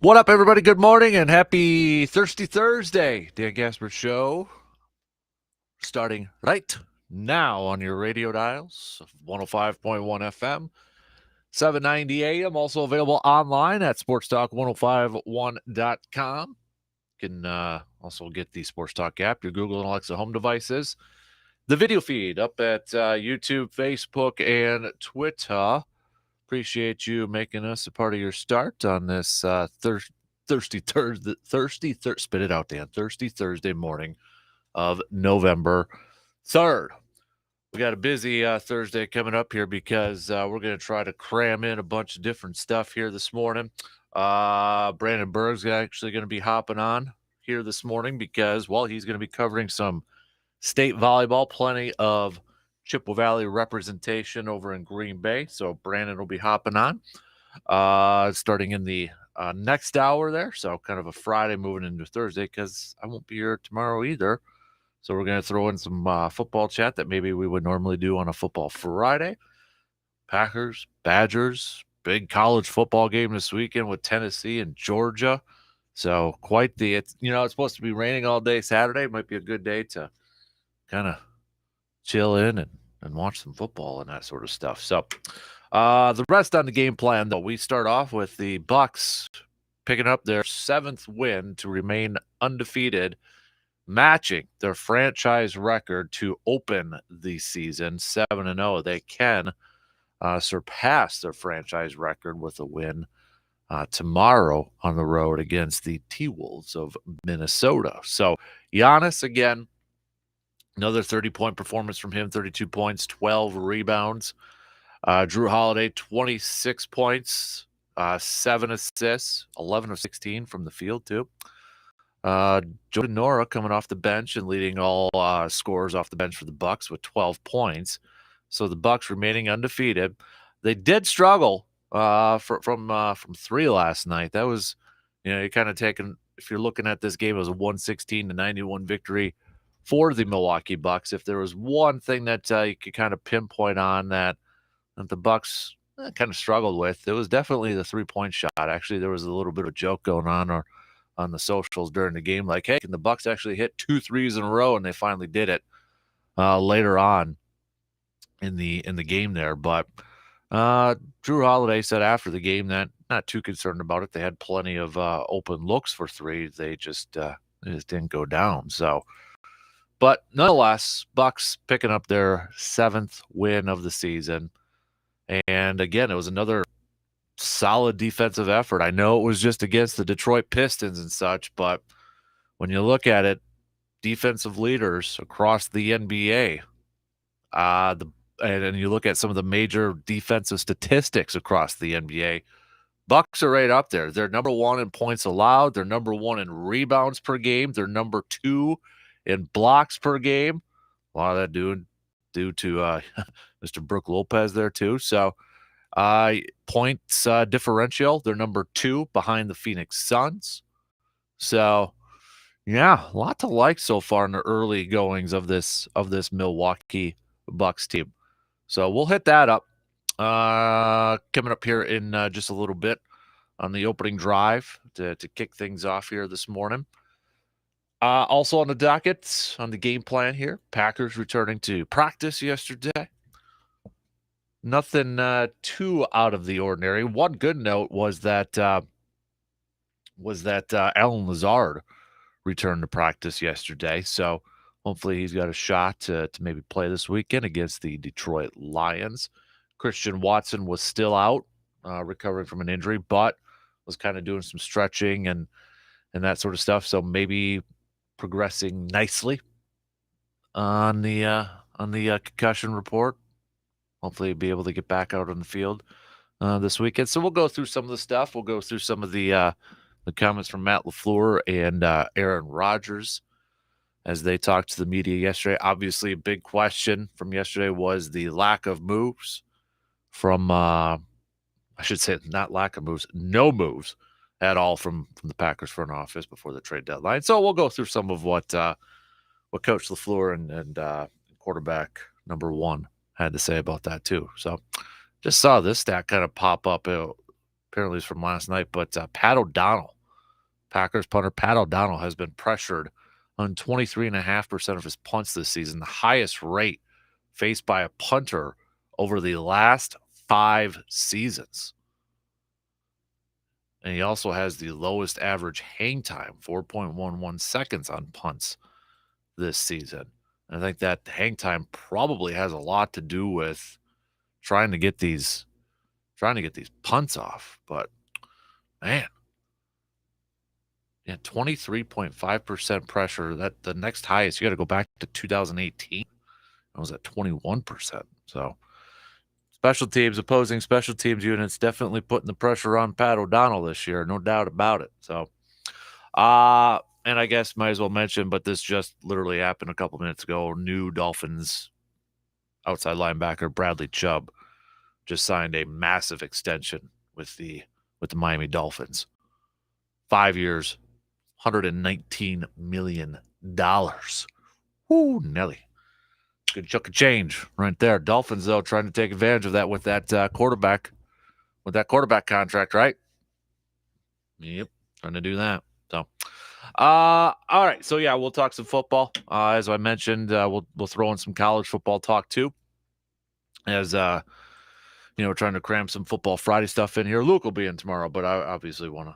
What up, everybody? Good morning and happy Thirsty Thursday. Dan Kasper Show starting right now on your radio dials 105.1 FM, 790 AM. Also available online at sportstalk1051.com. You can also get the Sports Talk app, your Google and Alexa home devices. The video feed up at YouTube, Facebook, and Twitter. Appreciate you making us a part of your start on this spit it out, Dan. Thirsty Thursday morning of November 3rd. We got a busy Thursday coming up here because we're going to try to cram in a bunch of different stuff here this morning. Brandon Berg's actually going to be hopping on here this morning because, well, he's going to be covering some state volleyball, plenty of Chippewa Valley representation over in Green Bay. So Brandon will be hopping on starting in the next hour there. So kind of a Friday moving into Thursday because I won't be here tomorrow either. So we're going to throw in some football chat that maybe we would normally do on a football Friday. Packers, Badgers, big college football game this weekend with Tennessee and Georgia. So quite it's supposed to be raining all day Saturday. Might be a good day to kind of chill in and watch some football and that sort of stuff. So the rest on the game plan, though, we start off with the Bucks picking up their 7th win to remain undefeated, matching their franchise record to open the season 7-0. They can surpass their franchise record with a win tomorrow on the road against the T-Wolves of Minnesota. So Giannis, again, another 30-point performance from him, 32 points, 12 rebounds. Drew Holiday, 26 points, 7 assists, 11 of 16 from the field, too. Jordan Nora coming off the bench and leading all scorers off the bench for the Bucks with 12 points. So the Bucks remaining undefeated. They did struggle from 3 last night. That was, you're kind of taking, if you're looking at this game, it was a 116-91 victory for the Milwaukee Bucks. If there was one thing that you could kind of pinpoint on that the Bucks kind of struggled with, it was definitely the 3-point shot. Actually, there was a little bit of a joke going on on the socials during the game, like, hey, can the Bucks actually hit 2 threes in a row? And they finally did it later on in the game there. But Drew Holiday said after the game that not too concerned about it. They had plenty of open looks for threes. They just didn't go down. So, but nonetheless, Bucks picking up their 7th win of the season. And again, it was another solid defensive effort. I know it was just against the Detroit Pistons and such, but when you look at it, defensive leaders across the NBA, and you look at some of the major defensive statistics across the NBA, Bucks are right up there. They're number 1 in points allowed. They're number 1 in rebounds per game. They're number 2 in blocks per game. A lot of that due to Mr. Brook Lopez there too. So points differential, they're number 2 behind the Phoenix Suns. So yeah, a lot to like so far in the early goings of this Milwaukee Bucks team. So we'll hit that up coming up here in just a little bit on the opening drive to kick things off here this morning. Also on the docket, on the game plan here, Packers returning to practice yesterday. Nothing too out of the ordinary. One good note was that Alan Lazard returned to practice yesterday. So hopefully he's got a shot to maybe play this weekend against the Detroit Lions. Christian Watson was still out, recovering from an injury, but was kind of doing some stretching and that sort of stuff. So maybe progressing nicely on the concussion report. Hopefully be able to get back out on the field this weekend. So we'll go through some of the stuff. We'll go through some of the comments from Matt LaFleur and Aaron Rodgers as they talked to the media yesterday. Obviously, a big question from yesterday was the lack of moves from I should say not lack of moves, no moves at all from the Packers front office before the trade deadline. So we'll go through some of what Coach LaFleur and quarterback number 1 had to say about that too. So just saw this stat kind of pop up Apparently it's from last night, but Pat O'Donnell, Packers punter Pat O'Donnell, has been pressured on 23.5% of his punts this season, the highest rate faced by a punter over the last 5 seasons. And he also has the lowest average hang time, 4.11 seconds on punts this season. And I think that hang time probably has a lot to do with trying to get these punts off. But man, yeah, 23.5% pressure. That the next highest, you got to go back to 2018. I was at 21%. So opposing special teams units definitely putting the pressure on Pat O'Donnell this year, no doubt about it. So and I guess might as well mention, but this just literally happened a couple minutes ago. New Dolphins outside linebacker Bradley Chubb just signed a massive extension with the Miami Dolphins. 5 years, $119 million. Woo, Nelly. Good chunk of change right there. Dolphins, though, trying to take advantage of that with that quarterback contract, right? Yep, trying to do that. So, all right. So yeah, we'll talk some football. As I mentioned, we'll throw in some college football talk too. As we're trying to cram some football Friday stuff in here. Luke will be in tomorrow, but I obviously want to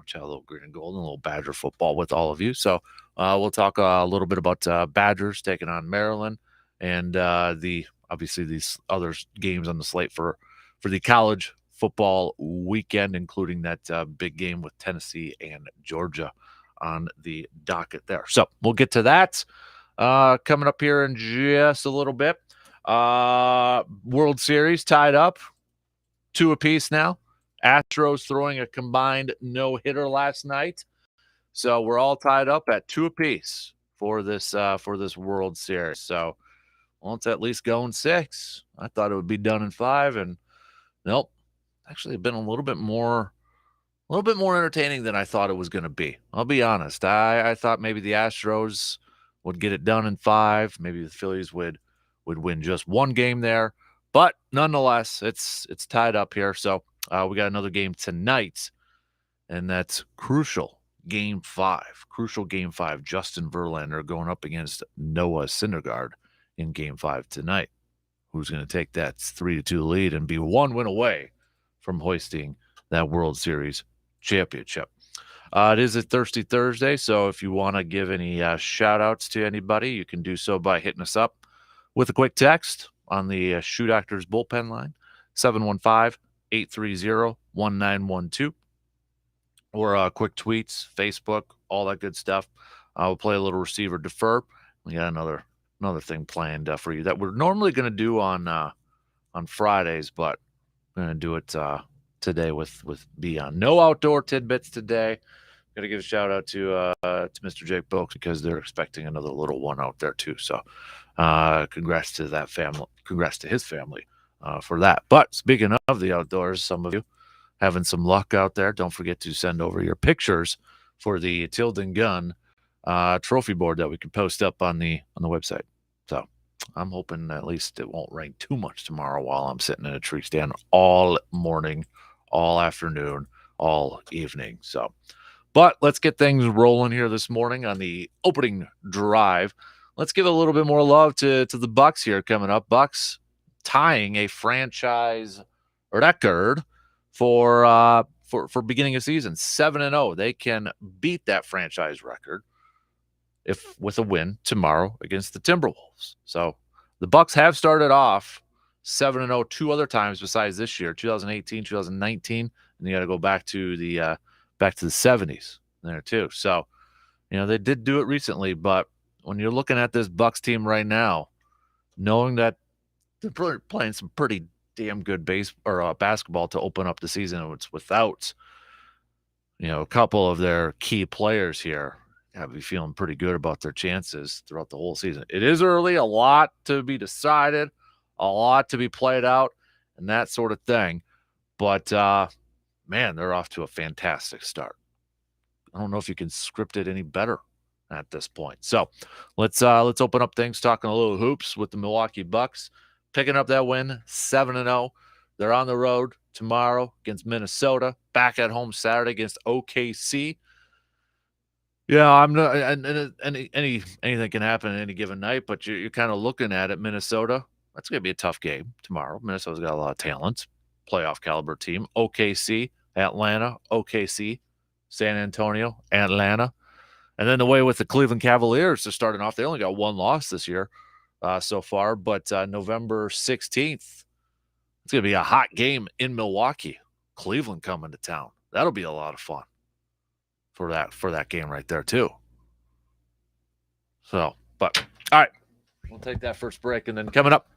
chat a little green and gold and a little Badger football with all of you. So we'll talk a little bit about Badgers taking on Maryland and obviously these other games on the slate for the college football weekend, including that big game with Tennessee and Georgia on the docket there. So we'll get to that coming up here in just a little bit. World Series tied up 2 apiece now. Astros throwing a combined no-hitter last night. So we're all tied up at 2 apiece for this World Series. So well, it's at least going 6. I thought it would be done in 5, and nope. Actually, it's been a little bit more entertaining than I thought it was going to be. I'll be honest. I thought maybe the Astros would get it done in 5. Maybe the Phillies would win just 1 game there. But nonetheless, it's tied up here. So we got another game tonight, and that's crucial. Game 5. Crucial Game 5. Justin Verlander going up against Noah Syndergaard in Game 5 tonight. Who's going to take that 3-2 lead and be 1 win away from hoisting that World Series championship. It is a Thirsty Thursday, so if you want to give any shout-outs to anybody, you can do so by hitting us up with a quick text on the Shoe Doctors bullpen line, 715-830-1912, or quick tweets, Facebook, all that good stuff. We'll play a little receiver defer. We got another thing planned for you that we're normally going to do on Fridays, but we're going to do it today with Beyond. No outdoor tidbits today. Got to give a shout out to Mr. Jake Boaks because they're expecting another little one out there too. So congrats to that family. Congrats to his family for that. But speaking of the outdoors, some of you having some luck out there, don't forget to send over your pictures for the Tilden Gun trophy board that we can post up on the website. So I'm hoping at least it won't rain too much tomorrow while I'm sitting in a tree stand all morning, all afternoon, all evening. So, but let's get things rolling here this morning on the opening drive. Let's give a little bit more love to the Bucks here coming up. Bucks tying a franchise record for beginning of season, 7-0. They can beat that franchise record with a win tomorrow against the Timberwolves. So the Bucks have started off 7-0 2 other times besides this year, 2018, 2019, and you got to go back to the 70s there too. So, they did do it recently, but when you're looking at this Bucks team right now, knowing that they're playing some pretty damn good basketball to open up the season, it's without a couple of their key players here. I'd be feeling pretty good about their chances throughout the whole season. It is early, a lot to be decided, a lot to be played out, and that sort of thing. But, man, they're off to a fantastic start. I don't know if you can script it any better at this point. So let's open up things, talking a little hoops with the Milwaukee Bucks, picking up that win, 7-0. They're on the road tomorrow against Minnesota, back at home Saturday against OKC. Yeah, I'm not, and anything can happen at any given night, but you're kind of looking at it. Minnesota, that's going to be a tough game tomorrow. Minnesota's got a lot of talent, playoff caliber team. OKC, Atlanta, OKC, San Antonio, Atlanta, and then the way with the Cleveland Cavaliers, they're starting off. They only got one loss this year so far, but November 16th, it's going to be a hot game in Milwaukee. Cleveland coming to town. That'll be a lot of fun for that game right there too. So, but all right, we'll take that first break, and then coming up,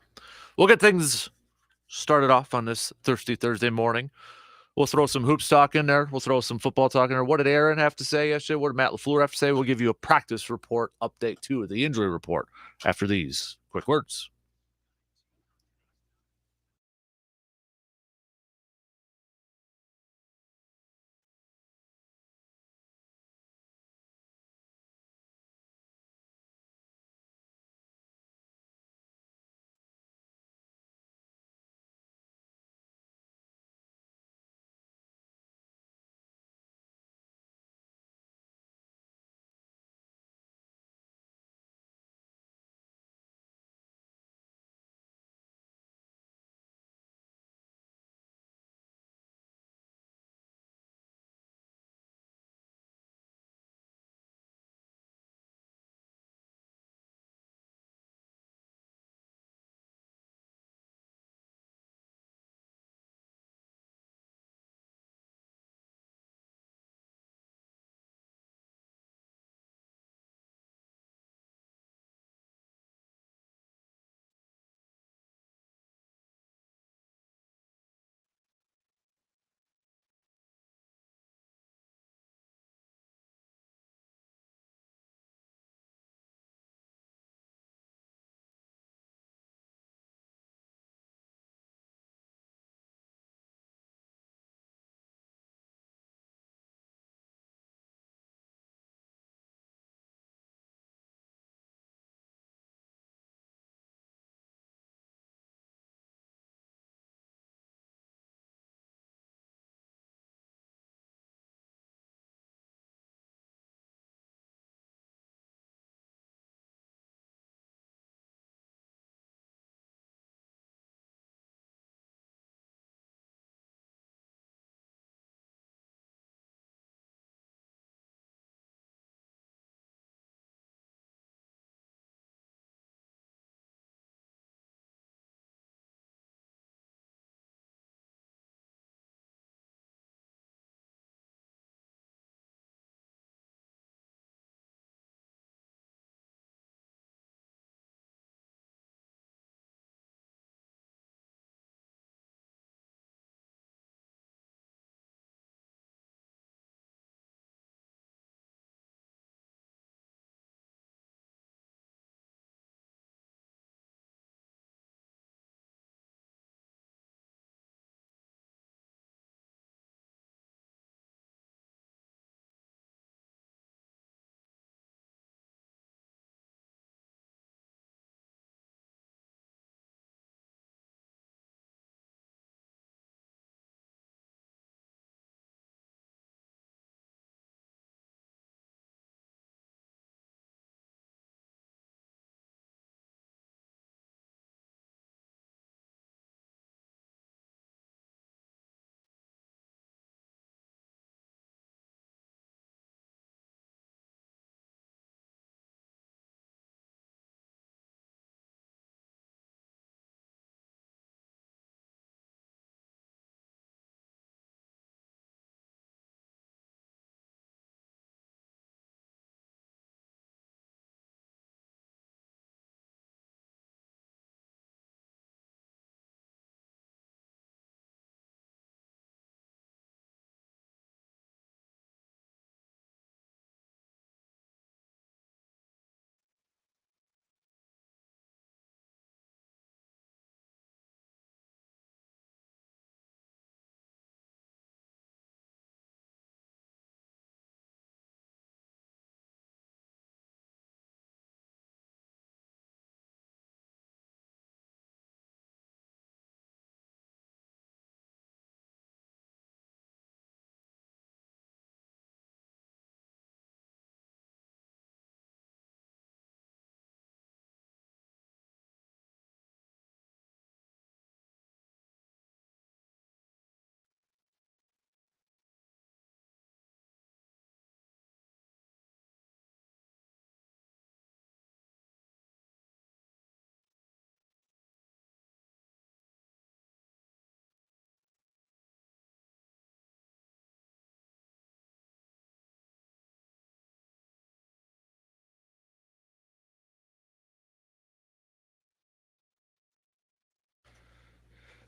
we'll get things started off on this Thirsty Thursday morning. We'll throw some hoops talk in there. We'll throw some football talk in there. What did Aaron have to say yesterday? What did Matt LaFleur have to say? We'll give you a practice report update too, the injury report after these quick words.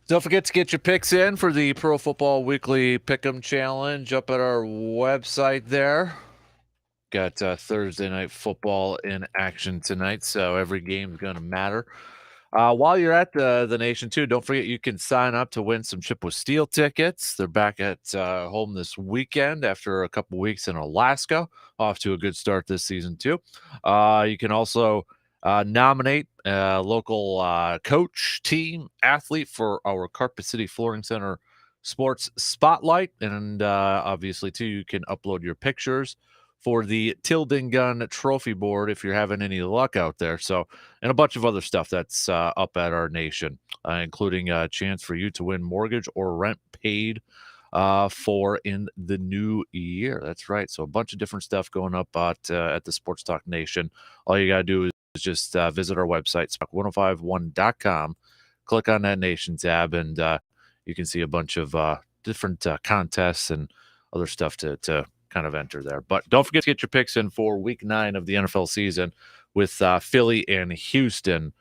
Don't forget to get your picks in for the Pro Football Weekly Pick'em Challenge up at our website there. Got Thursday night football in action tonight, so every game's going to matter. While you're at the nation, too, don't forget you can sign up to win some Chip with Steel tickets. They're back at home this weekend after a couple weeks in Alaska. Off to a good start this season, too. You can also nominate a local coach, team, athlete for our Carpet City Flooring Center Sports Spotlight. And obviously, too, you can upload your pictures for the Tilden Gun Trophy Board if you're having any luck out there. So, and a bunch of other stuff that's up at our nation, including a chance for you to win mortgage or rent paid for in the new year. That's right. So a bunch of different stuff going up at the Sports Talk Nation. All you got to do is just visit our website, spec1051.com, click on that Nation tab, and you can see a bunch of different contests and other stuff to kind of enter there. But don't forget to get your picks in for week 9 of the NFL season with Philly and Houston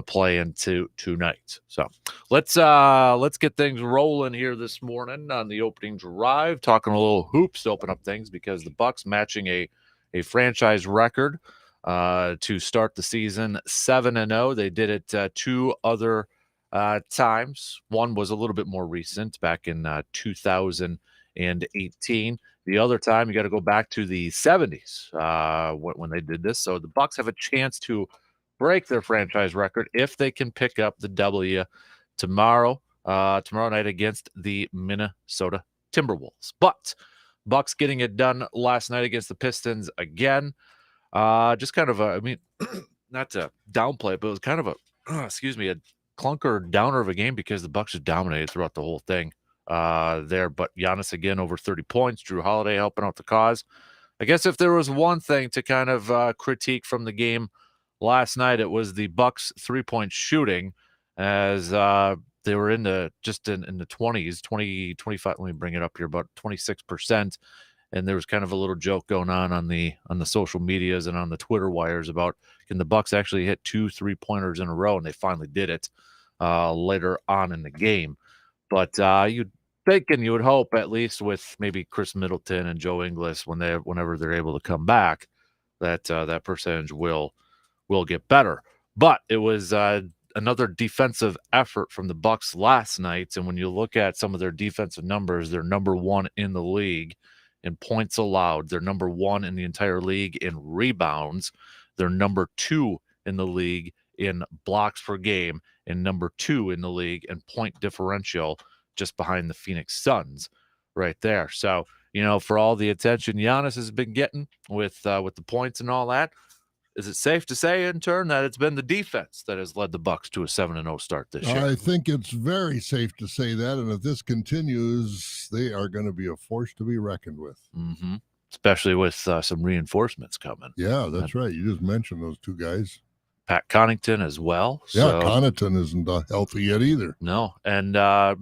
playing tonight. So let's get things rolling here this morning on the opening drive, talking a little hoops to open up things, because the Bucks matching a franchise record to start the season 7-0. They did it 2 other times. One was a little bit more recent, back in 2018. The other time, you got to go back to the 70s when they did this. So the Bucks have a chance to break their franchise record if they can pick up the W tomorrow night against the Minnesota Timberwolves. But Bucks getting it done last night against the Pistons again. Just kind of I mean, not to downplay it, but it was kind of a a clunker downer of a game, because the Bucks just dominated throughout the whole thing there. But Giannis again over 30 points. Drew Holiday helping out the cause. I guess if there was one thing to kind of critique from the game last night, it was the Bucks 3-point shooting, as they were in the 20s, 20, 25. Let me bring it up here, about 26%. And there was kind of a little joke going on the social medias and on the Twitter wires about, can the Bucks actually hit 2 3-pointers in a row? And they finally did it later on in the game. But you'd think and you would hope, at least with maybe Chris Middleton and Joe Ingles, whenever they're able to come back, that that percentage will get better. But it was another defensive effort from the Bucks last night, and when you look at some of their defensive numbers, they're number 1 in the league in points allowed. They're number 1 in the entire league in rebounds. They're number 2 in the league in blocks per game, and number 2 in the league in point differential, just behind the Phoenix Suns right there. So, for all the attention Giannis has been getting with the points and all that, is it safe to say, in turn, that it's been the defense that has led the Bucks to a 7-0 start this year? I think it's very safe to say that, and if this continues, they are going to be a force to be reckoned with. Mm-hmm. Especially with some reinforcements coming. Yeah, that's right. You just mentioned those 2 guys. Pat Connaughton as well. Yeah, so Connaughton isn't healthy yet either. No, and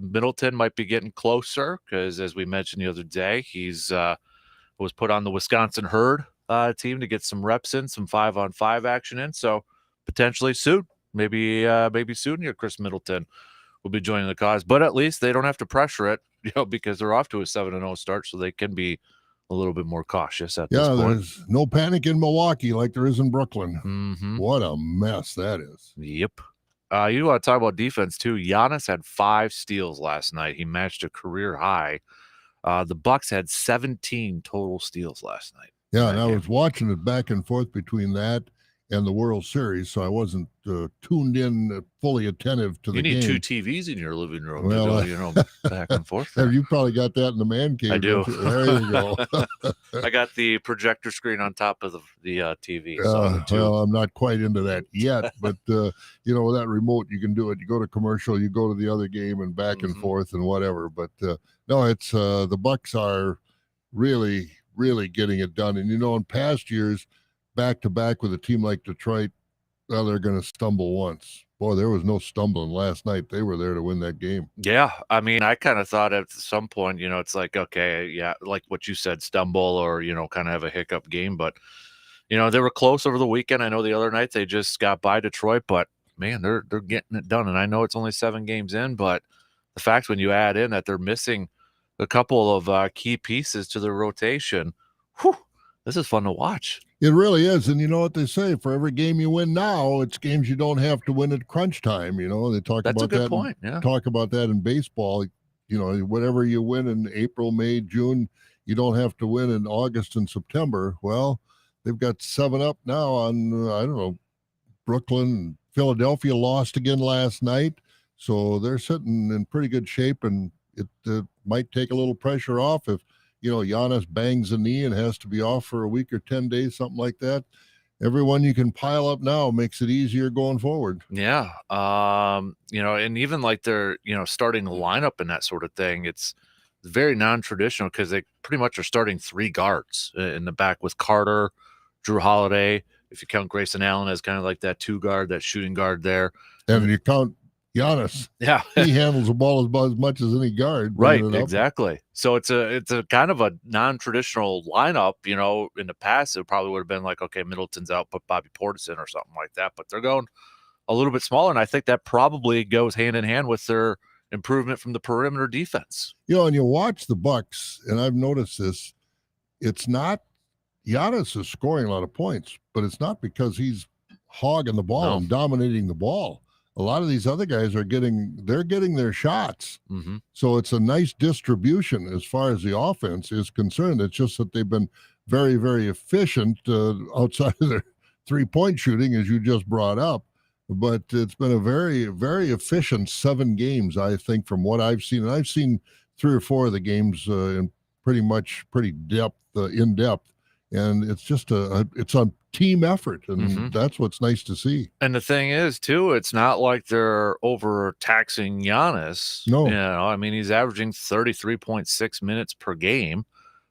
Middleton might be getting closer, because, as we mentioned the other day, he's was put on the Wisconsin Herd team to get some reps in, some 5-on-5 action in. So potentially soon, maybe soon here, Chris Middleton will be joining the cause. But at least they don't have to pressure it, because they're off to a 7-0 start, so they can be a little bit more cautious at this point. Yeah, there's no panic in Milwaukee like there is in Brooklyn. Mm-hmm. What a mess that is. Yep. You want to talk about defense too? Giannis had 5 steals last night. He matched a career high. The Bucks had 17 total steals last night. Yeah, and I was watching it back and forth between that and the World Series, so I wasn't tuned in, fully attentive to the game. You need 2 TVs in your living room, well, back and forth. You probably got that in the man cave. I do. There you go. I got the projector screen on top of the TV. Well, I'm not quite into that yet, but with that remote, you can do it. You go to commercial, you go to the other game, and back and forth and whatever. But no, it's the Bucks are really, really getting it done. And in past years, back-to-back with a team like Detroit, well, they're going to stumble once. Boy, there was no stumbling last night. They were there to win that game. Yeah, I mean, I kind of thought at some point, it's like, okay, yeah, like what you said, stumble or, kind of have a hiccup game. But, they were close over the weekend. I know the other night they just got by Detroit, but man, they're getting it done. And I know it's only 7 games in, but the fact when you add in that they're missing a couple of key pieces to their rotation, whew, this is fun to watch. It really is. And you know what they say, for every game you win now, it's games you don't have to win at crunch time. You know, they talk That's a about good that. point. Yeah. Talk about that in baseball. You know, whatever you win in April, May, June, you don't have to win in August and September. Well, they've got 7 up now on, I don't know, Brooklyn. Philadelphia lost again last night. So they're sitting in pretty good shape, and it might take a little pressure off if, you know, Giannis bangs a knee and has to be off for a week or 10 days, something like that. Everyone you can pile up now makes it easier going forward. Yeah. You know, and even like their, you know, starting lineup and that sort of thing, it's very non-traditional because they pretty much are starting 3 guards in the back with Carter, Drew Holiday, if you count Grayson Allen as kind of like that 2 guard, that shooting guard there. And if you count Giannis, yeah, he handles the ball as much as any guard. Right, exactly. So it's a kind of a non-traditional lineup. You know, in the past it probably would have been like, okay, Middleton's out, put Bobby Portis in or something like that. But they're going a little bit smaller, and I think that probably goes hand in hand with their improvement from the perimeter defense. You know, and you watch the Bucks, and I've noticed this. It's not Giannis is scoring a lot of points, but it's not because he's hogging the ball and dominating the ball. A lot of these other guys are getting their shots. Mm-hmm. So it's a nice distribution as far as the offense is concerned. It's just that they've been very, very efficient outside of their 3-point shooting, as you just brought up. But it's been a very, very efficient 7 games, I think, from what I've seen. And I've seen 3 or 4 of the games in pretty in depth. And it's just it's a team effort, and that's what's nice to see. And the thing is, too, it's not like they're overtaxing Giannis. No. You know, I mean, he's averaging 33.6 minutes per game,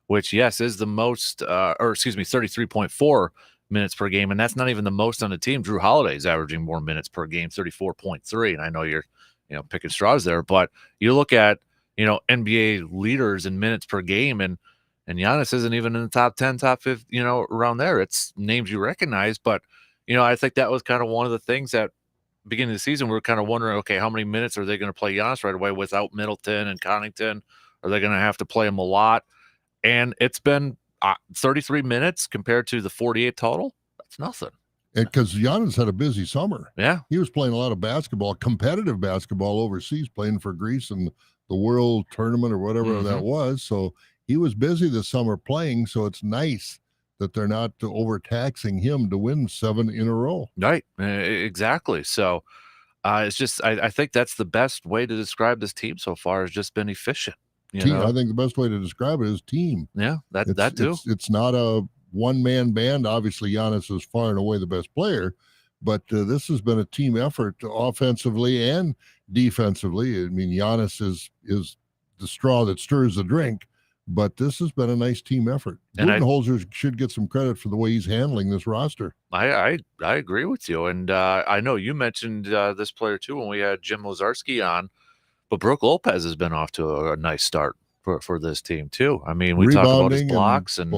which, yes, is the most, 33.4 minutes per game, and that's not even the most on the team. Drew Holiday is averaging more minutes per game, 34.3, and I know you're, you know, picking straws there, but you look at, you know, NBA leaders in minutes per game, and Giannis isn't even in the top 10, top 50, you know, around there. It's names you recognize. But, you know, I think that was kind of one of the things that beginning of the season, we were kind of wondering, okay, how many minutes are they going to play Giannis right away without Middleton and Connaughton? Are they going to have to play him a lot? And it's been 33 minutes compared to the 48 total. That's nothing. Because Giannis had a busy summer. Yeah. He was playing a lot of basketball, competitive basketball overseas, playing for Greece and the World Tournament or whatever that was. So he was busy this summer playing, so it's nice that they're not overtaxing him to win 7 in a row. Right, exactly. So it's just I think that's the best way to describe this team so far, has just been efficient. Team, I think the best way to describe it is team. Yeah, that too. It's not a one-man band. Obviously, Giannis is far and away the best player, but this has been a team effort offensively and defensively. I mean, Giannis is the straw that stirs the drink. But this has been a nice team effort. Budenholzer should get some credit for the way he's handling this roster. I agree with you. And I know you mentioned this player too when we had Jim Lazarski on, but Brook Lopez has been off to a nice start for this team too. I mean, we talked about his blocks and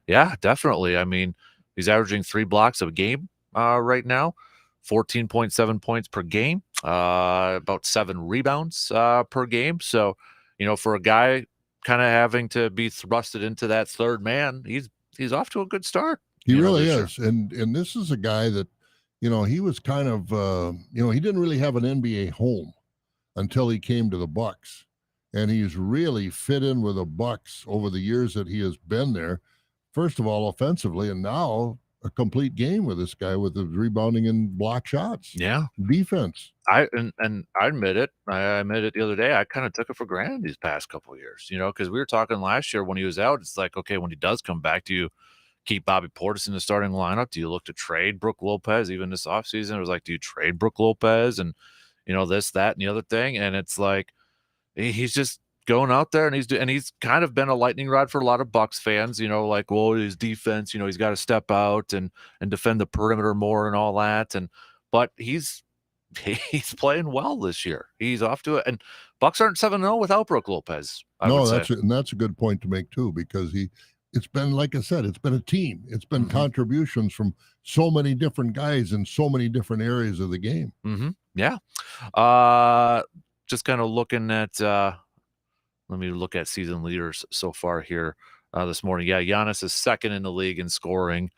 yeah, definitely. I mean, he's averaging 3 blocks a game right now, 14.7 points per game, about 7 rebounds per game. So, you know, for a guy kind of having to be thrusted into that third man, he's off to a good start. He really is. And this is a guy that, you know, he was kind of you know, he didn't really have an NBA home until he came to the Bucks. And he's really fit in with the Bucks over the years that he has been there. First of all, offensively, and now a complete game with this guy with the rebounding and block shots. Yeah. Defense. I admit it. I admit it the other day. I kind of took it for granted these past couple of years, you know, because we were talking last year when he was out. It's like, okay, when he does come back, do you keep Bobby Portis in the starting lineup? Do you look to trade Brook Lopez? Even this offseason, it was like, do you trade Brook Lopez? And, you know, this, that, and the other thing. And it's like, he's just going out there, and he's kind of been a lightning rod for a lot of Bucks fans, you know, like, well, his defense, you know, he's got to step out and defend the perimeter more and all that. But he's playing well this year. He's off to it, and Bucks aren't 7-0 without Brook Lopez. That's a good point to make too, because it's been, like I said, it's been a team. It's been contributions from so many different guys in so many different areas of the game. Yeah. Just kind of looking at, let me look at season leaders so far here this morning. Yeah, Giannis is second in the league in scoring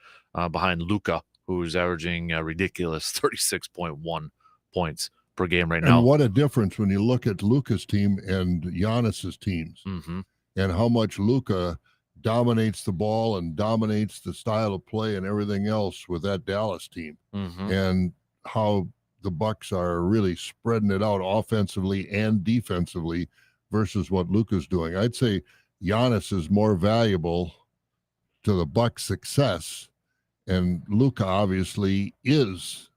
behind Luka, who's averaging a ridiculous 36.1 points per game right now. And what a difference when you look at Luka's team and Giannis's teams, and how much Luka dominates the ball and dominates the style of play and everything else with that Dallas team, and how the Bucks are really spreading it out offensively and defensively versus what Luka's doing. I'd say Giannis is more valuable to the Bucks' success, and Luka obviously is.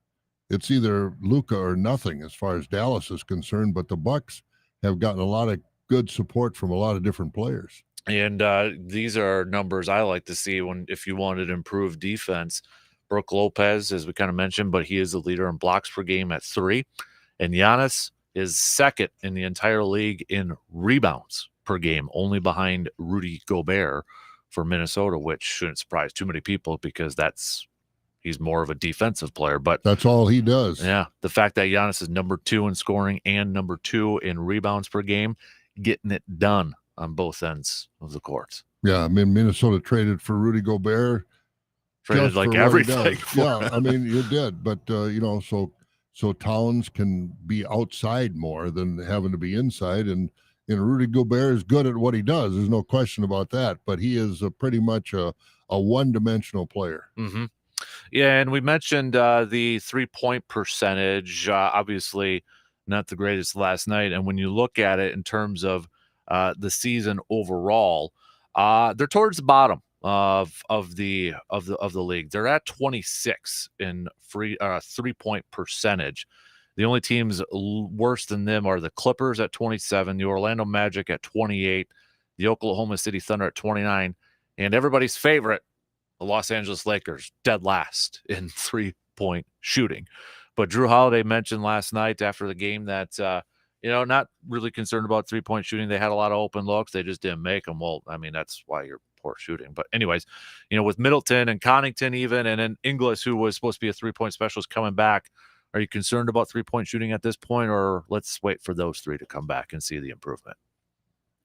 It's either Luka or nothing as far as Dallas is concerned, but the Bucks have gotten a lot of good support from a lot of different players. And these are numbers I like to see if you wanted improved defense. Brook Lopez, as we kind of mentioned, but he is the leader in blocks per game at 3. And Giannis is second in the entire league in rebounds per game, only behind Rudy Gobert for Minnesota, which shouldn't surprise too many people because he's more of a defensive player. But that's all he does. Yeah, the fact that Giannis is number 2 in scoring and number 2 in rebounds per game, getting it done on both ends of the court. Yeah, I mean, Minnesota traded for Rudy Gobert. Traded like everything. Yeah, I mean, you did. But, so Towns can be outside more than having to be inside. And, Rudy Gobert is good at what he does. There's no question about that. But he is pretty much a one-dimensional player. Yeah, and we mentioned the three-point percentage. Obviously, not the greatest last night. And when you look at it in terms of the season overall, they're towards the bottom of the league. They're at 26 in three-point percentage. The only teams worse than them are the Clippers at 27, the Orlando Magic at 28, the Oklahoma City Thunder at 29, and everybody's favorite, the Los Angeles Lakers, dead last in three-point shooting. But Drew Holiday mentioned last night after the game that, not really concerned about three-point shooting. They had a lot of open looks. They just didn't make them. Well, I mean, that's why you're poor shooting. But anyways, with Middleton and Connington even, and then Inglis, who was supposed to be a three-point specialist, coming back, are you concerned about three-point shooting at this point, or let's wait for those three to come back and see the improvement?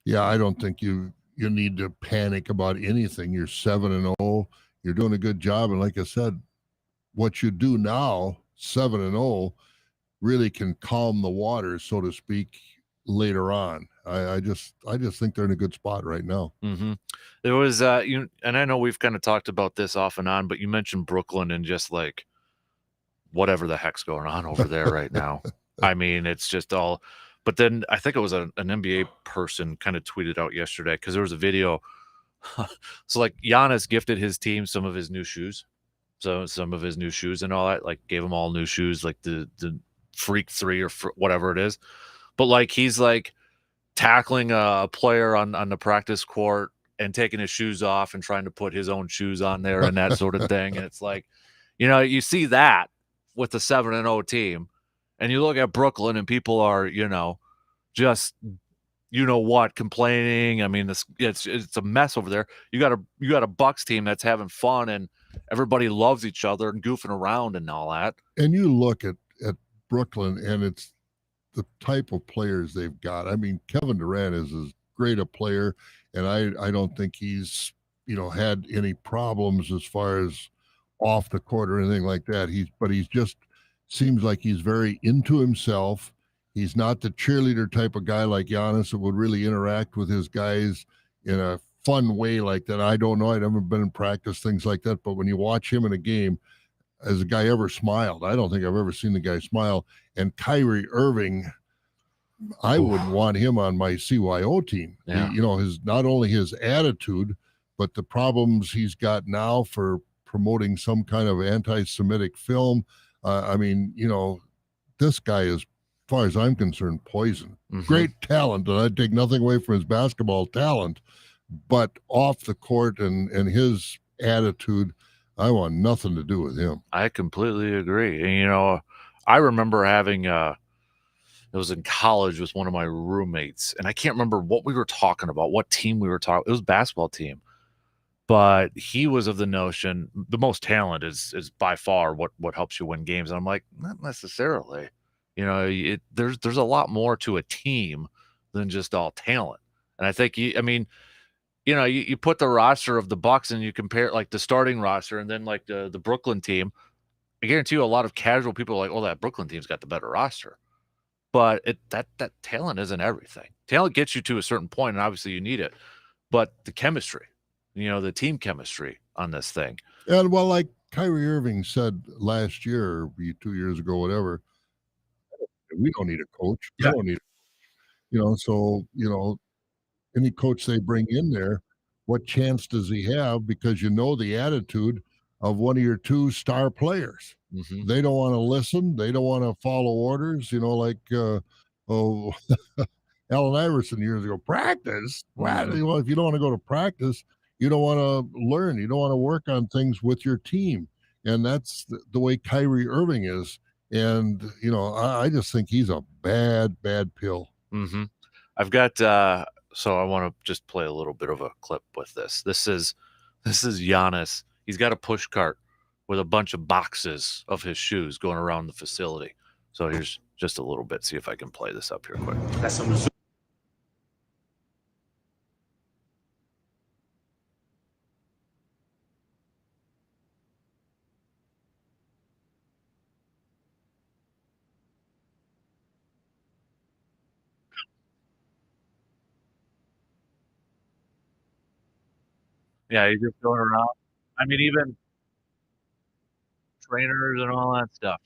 Yeah, I don't think you need to panic about anything. You're 7-0. You're doing a good job. And like I said, what you do now, 7-0, really can calm the waters, so to speak, later on. I just think they're in a good spot right now. There was and I know we've kind of talked about this off and on, but you mentioned Brooklyn and just like whatever the heck's going on over there right now. I mean, it's just all. But then I think it was an NBA person kind of tweeted out yesterday because there was a video. So like Giannis gifted his team some of his new shoes. So some of his new shoes and all that, like gave them all new shoes, like the Freak 3 or whatever it is. But like he's like tackling a player on the practice court and taking his shoes off and trying to put his own shoes on there and that sort of thing. And it's like, you see that with the 7-0 team, and you look at Brooklyn and people are, just complaining. I mean, it's a mess over there. You got a Bucks team that's having fun and everybody loves each other and goofing around and all that. And you look at Brooklyn and it's the type of players they've got. I mean, Kevin Durant is as great a player, and I don't think he's had any problems as far as off the court or anything like that. He's just seems like he's very into himself. He's not the cheerleader type of guy like Giannis that would really interact with his guys in a fun way like that. I don't know. I've never been in practice, things like that. But when you watch him in a game, has a guy ever smiled? I don't think I've ever seen the guy smile. And Kyrie Irving, I wouldn't want him on my CYO team. Yeah. His not only his attitude, but the problems he's got now for promoting some kind of anti-Semitic film. I mean, this guy is, as far as I'm concerned, poison. Great talent, and I take nothing away from his basketball talent, but off the court and his attitude, I want nothing to do with him. I completely agree. And, I remember having, it was in college with one of my roommates, and I can't remember what we were talking about, what team we were talking. It was a basketball team. But he was of the notion the most talent is by far what helps you win games. And I'm like, not necessarily. There's a lot more to a team than just all talent. And I think you put the roster of the Bucks and you compare like the starting roster and then like the Brooklyn team. I guarantee you a lot of casual people are like, oh, that Brooklyn team's got the better roster. But that talent isn't everything. Talent gets you to a certain point, and obviously you need it. But the chemistry, the team chemistry on this thing. And well, like Kyrie Irving said last year, or 2 years ago, whatever, we don't need a coach. We Yeah. don't need, so any coach they bring in there, what chance does he have? Because the attitude of one of your two star players. Mm-hmm. They don't want to listen. They don't want to follow orders. Like Allen Iverson years ago. Practice. Mm-hmm. Well, if you don't want to go to practice, you don't want to learn. You don't want to work on things with your team. And that's the way Kyrie Irving is. And, I just think he's a bad pill. Mm-hmm. I've got so I want to just play a little bit of a clip with this. This is Giannis. He's got a push cart with a bunch of boxes of his shoes going around the facility. So here's just a little bit. See if I can play this up here quick. That's some Yeah, he's just going around. I mean, even trainers and all that stuff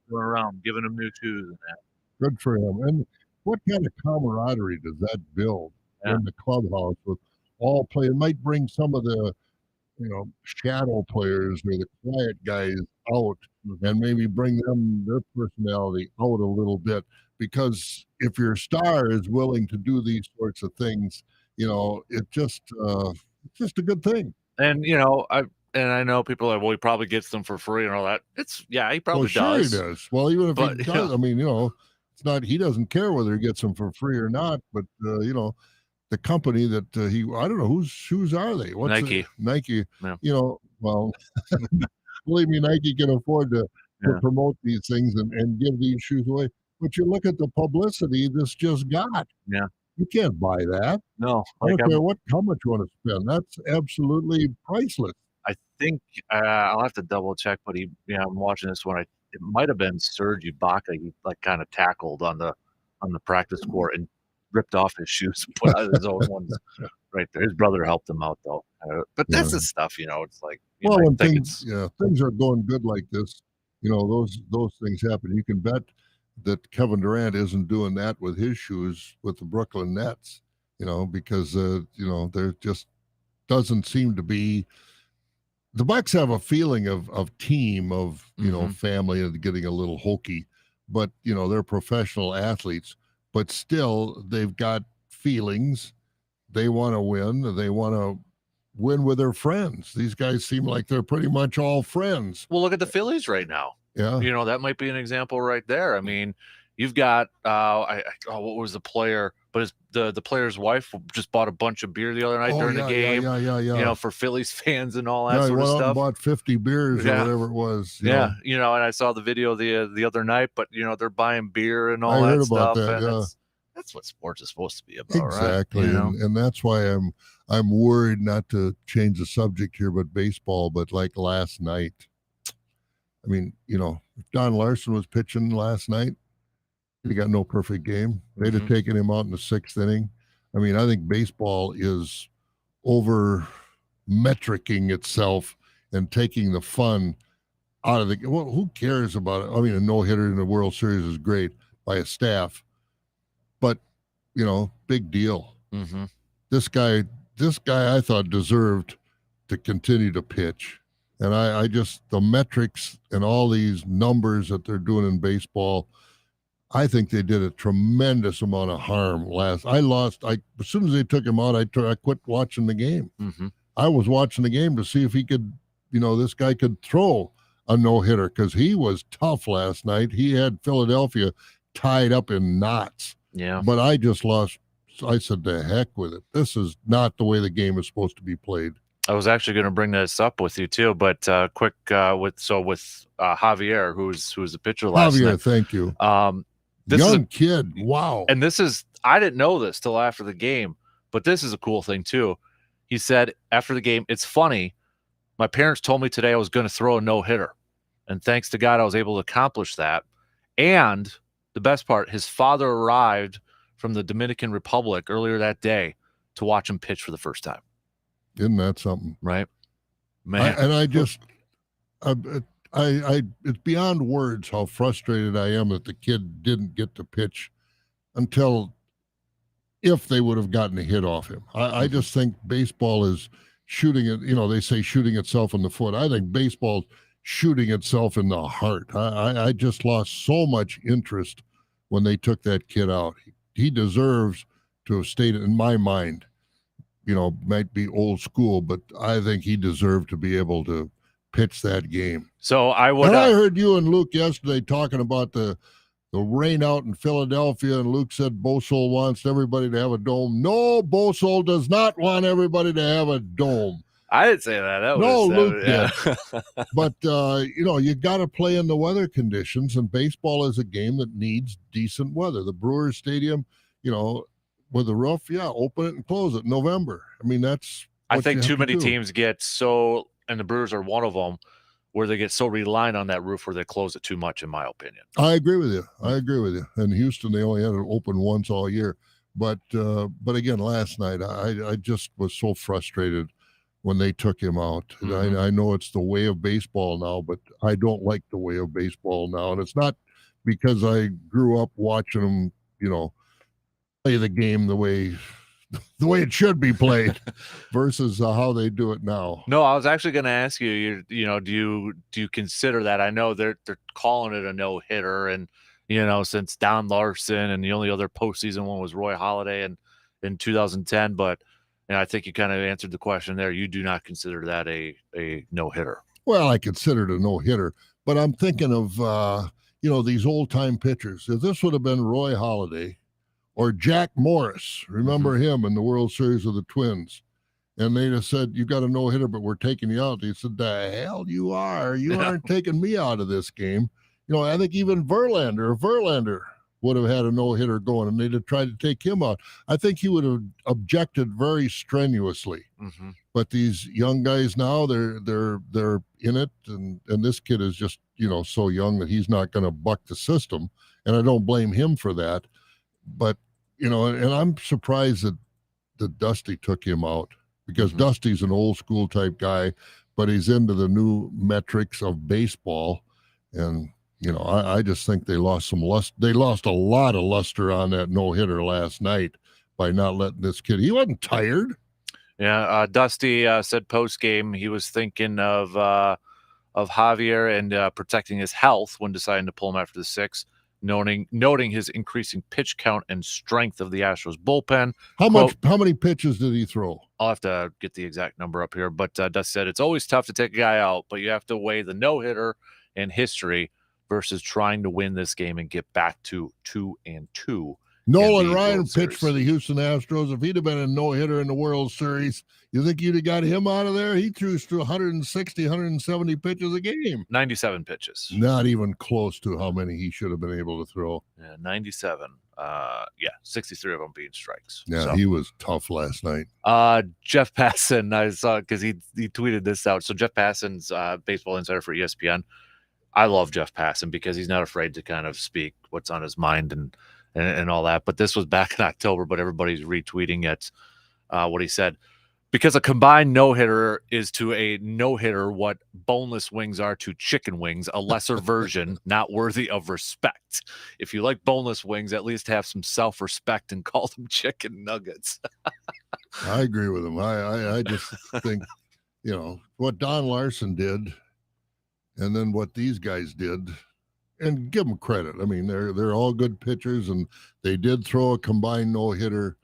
going around, giving them new shoes and that. Good for him. And what kind of camaraderie does that build in the clubhouse with all play? It might bring some of the, shadow players or the quiet guys out and maybe bring their personality out a little bit. Because if your star is willing to do these sorts of things, it's just a good thing. And I know people are like, well, he probably gets them for free and all that. He probably sure does. He does. Well, even if he does, I mean, it's not. He doesn't care whether he gets them for free or not. But the company that I don't know whose shoes are they? What's Nike. Nike. Yeah. Well, believe me, Nike can afford to promote these things and give these shoes away. But you look at the publicity this just got. Yeah. You can't buy that. No. I don't care how much you want to spend. That's absolutely priceless. I think I'll have to double check, but I'm watching this one. It might have been Serge Ibaka. He like kind of tackled on the practice court and ripped off his shoes, put out his own ones right there. His brother helped him out though. But that's the stuff, it's like. When things are going good like this, those things happen. You can bet that Kevin Durant isn't doing that with his shoes with the Brooklyn Nets, because there just doesn't seem to be. The Bucks have a feeling of team, of family, and getting a little hokey, but they're professional athletes. But still, they've got feelings. They want to win. They want to win with their friends. These guys seem like they're pretty much all friends. Well, look at the Phillies right now. Yeah, that might be an example right there. I mean, you've got what was the player? But the player's wife just bought a bunch of beer the other night during the game. Yeah. For Phillies fans and all that sort of stuff. Bought 50 beers or whatever it was. Yeah, and I saw the video the other night. But they're buying beer and all that stuff. That's what sports is supposed to be about, exactly. Right? And that's why I'm worried, not to change the subject here, but baseball. But like last night, I mean, if Don Larson was pitching last night, he got no perfect game. They'd have taken him out in the 6th inning. I mean, I think baseball is over metricing itself and taking the fun out of the game. Well, who cares about it? I mean, a no-hitter in the World Series is great by a staff, but big deal. Mm-hmm. This guy I thought deserved to continue to pitch. And I just, the metrics and all these numbers that they're doing in baseball, I think they did a tremendous amount of harm as soon as they took him out, I quit watching the game. Mm-hmm. I was watching the game to see if he could, this guy could throw a no-hitter, because he was tough last night. He had Philadelphia tied up in knots. Yeah. But I just lost. I said, the heck with it. This is not the way the game is supposed to be played. I was actually going to bring this up with you too, but quick with Javier, who's the pitcher last Javier, night. thank you. This Young kid, wow. And this is, I didn't know this till after the game, but this is a cool thing too. He said after the game, it's funny. My parents told me today I was going to throw a no-hitter, and thanks to God, I was able to accomplish that. And the best part, his father arrived from the Dominican Republic earlier that day to watch him pitch for the first time. Isn't that something? Right, man. It's beyond words how frustrated I am that the kid didn't get to pitch until if they would have gotten a hit off him. I just think baseball is shooting it. They say shooting itself in the foot. I think baseball's shooting itself in the heart. I just lost so much interest when they took that kid out. He deserves to have stayed, in my mind. Might be old school, but I think he deserved to be able to pitch that game. So I would. And I heard you and Luke yesterday talking about the rain out in Philadelphia, and Luke said Bosol wants everybody to have a dome. No, Bosol does not want everybody to have a dome. I didn't say that. Luke did. But, you got to play in the weather conditions, and baseball is a game that needs decent weather. The Brewers Stadium, with the roof, open it and close it in November. I mean, that's I think too many teams get so, and the Brewers are one of them, where they get so reliant on that roof where they close it too much, in my opinion. I agree with you. In Houston, they only had it open once all year. But again, last night, I just was so frustrated when they took him out. Mm-hmm. I know it's the way of baseball now, but I don't like the way of baseball now. And it's not because I grew up watching them, play the game the way it should be played versus how they do it now. No, I was actually going to ask you, do you consider that? I know they're calling it a no-hitter, and since Don Larson, and the only other postseason one was Roy Halladay in 2010, but I think you kind of answered the question there. You do not consider that a no-hitter. Well, I consider it a no-hitter, but I'm thinking of these old-time pitchers. If this would have been Roy Halladay or Jack Morris, remember him in the World Series of the Twins, and they'd have said, you got a no-hitter, but we're taking you out. He said, the hell you are. You aren't taking me out of this game. I think even Verlander would have had a no-hitter going, and they'd have tried to take him out. I think he would have objected very strenuously. Mm-hmm. But these young guys now, they're in it, and this kid is just, so young that he's not going to buck the system, and I don't blame him for that. But, and I'm surprised that Dusty took him out, because Dusty's an old school type guy, but he's into the new metrics of baseball. And, I just think they lost some luster. They lost a lot of luster on that no-hitter last night by not letting this kid. He wasn't tired. Yeah, Dusty said post-game he was thinking of Javier and protecting his health when deciding to pull him after the sixth. Noting his increasing pitch count and strength of the Astros bullpen. How many pitches did he throw? I'll have to get the exact number up here, but Dust said it's always tough to take a guy out, but you have to weigh the no-hitter and history versus trying to win this game and get back to 2-2. Nolan Ryan pitched for the Houston Astros. If he'd have been a no-hitter in the World Series, you think you'd have got him out of there? He threw 160, 170 pitches a game. 97 pitches. Not even close to how many he should have been able to throw. Yeah, 97. 63 of them being strikes. Yeah, so he was tough last night. Jeff Passan, I saw, because he tweeted this out. So Jeff Passan's baseball insider for ESPN. I love Jeff Passan because he's not afraid to kind of speak what's on his mind and all that. But this was back in October, but everybody's retweeting it. What he said, because a combined no-hitter is to a no-hitter what boneless wings are to chicken wings, a lesser version, not worthy of respect. If you like boneless wings, at least have some self-respect and call them chicken nuggets. I agree with him. I just think, what Don Larson did and then what these guys did, and give them credit. I mean, they're all good pitchers, and they did throw a combined no-hitter,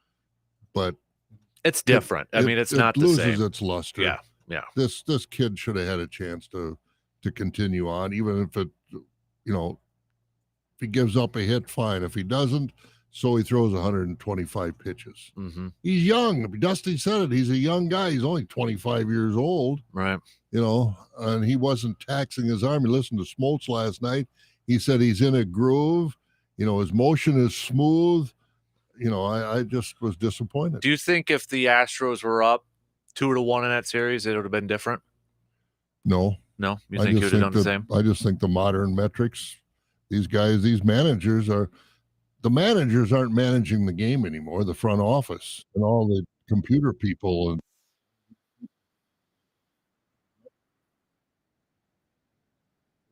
but it's different. It's not the same. It loses its luster. Yeah. This kid should have had a chance to continue on, even if it, if he gives up a hit, fine. If he doesn't, so he throws 125 pitches. Mm-hmm. He's young. Dusty said it. He's a young guy. He's only 25 years old. Right. And he wasn't taxing his arm. He listened to Smoltz last night. He said he's in a groove. His motion is smooth. I just was disappointed. Do you think if the Astros were up 2-1 in that series, it would have been different? No. No? You think he would have done the same? I just think the modern metrics, these managers aren't managing the game anymore. The front office and all the computer people and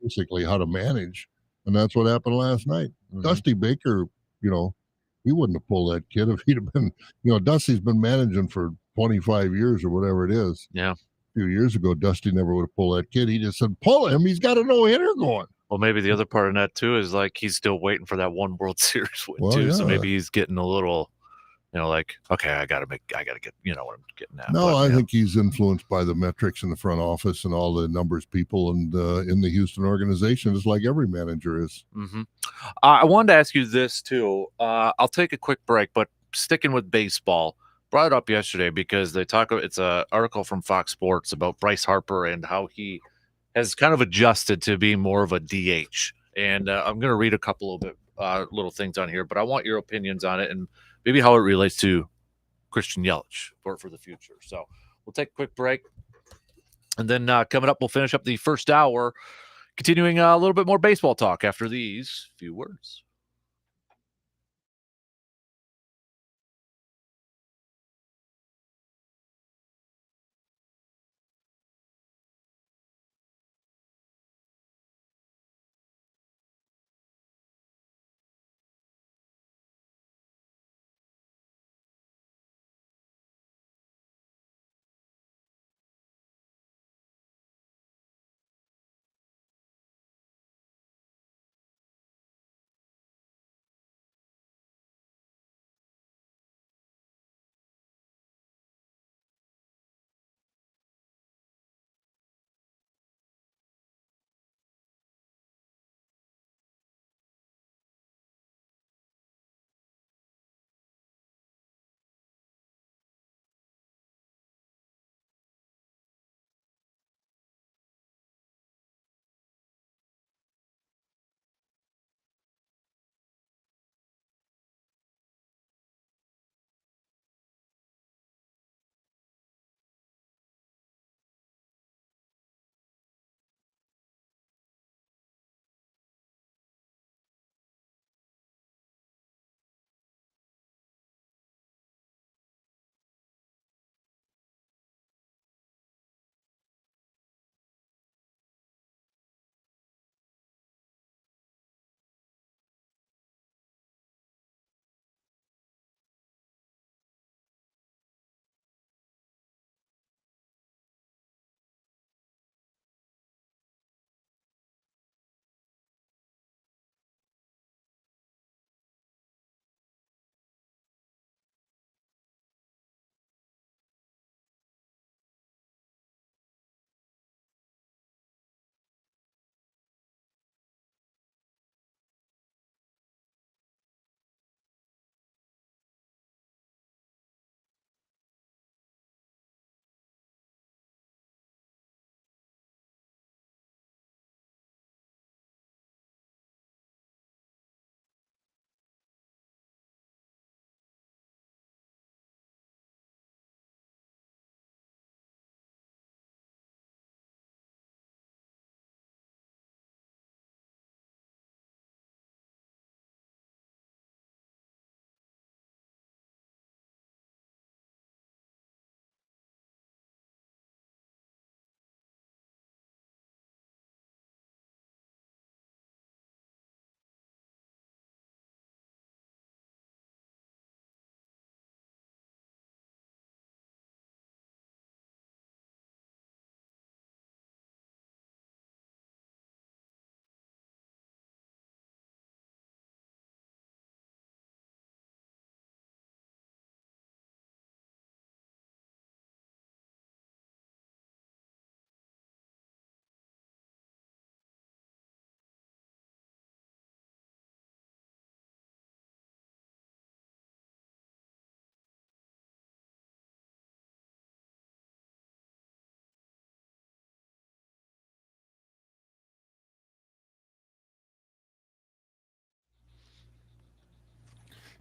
basically how to manage. And that's what happened last night. Mhm. Dusty Baker, he wouldn't have pulled that kid if he'd have been, Dusty's been managing for 25 years or whatever it is. Yeah. A few years ago, Dusty never would have pulled that kid. He just said, pull him. He's got a no-hitter going. Well, maybe the other part of that too is like he's still waiting for that one World Series win too. Yeah. So maybe he's getting a little, like, okay, I gotta get, what I'm getting at. No, I think he's influenced by the metrics in the front office and all the numbers people and in the Houston organization, just like every manager is. Mm-hmm. I wanted to ask you this too. I'll take a quick break, but sticking with baseball, brought it up yesterday because it's an article from Fox Sports about Bryce Harper and how he has kind of adjusted to being more of a DH. And I'm going to read a couple of little things on here, but I want your opinions on it and maybe how it relates to Christian Yelich for the future. So we'll take a quick break. And then coming up, we'll finish up the first hour, continuing a little bit more baseball talk after these few words.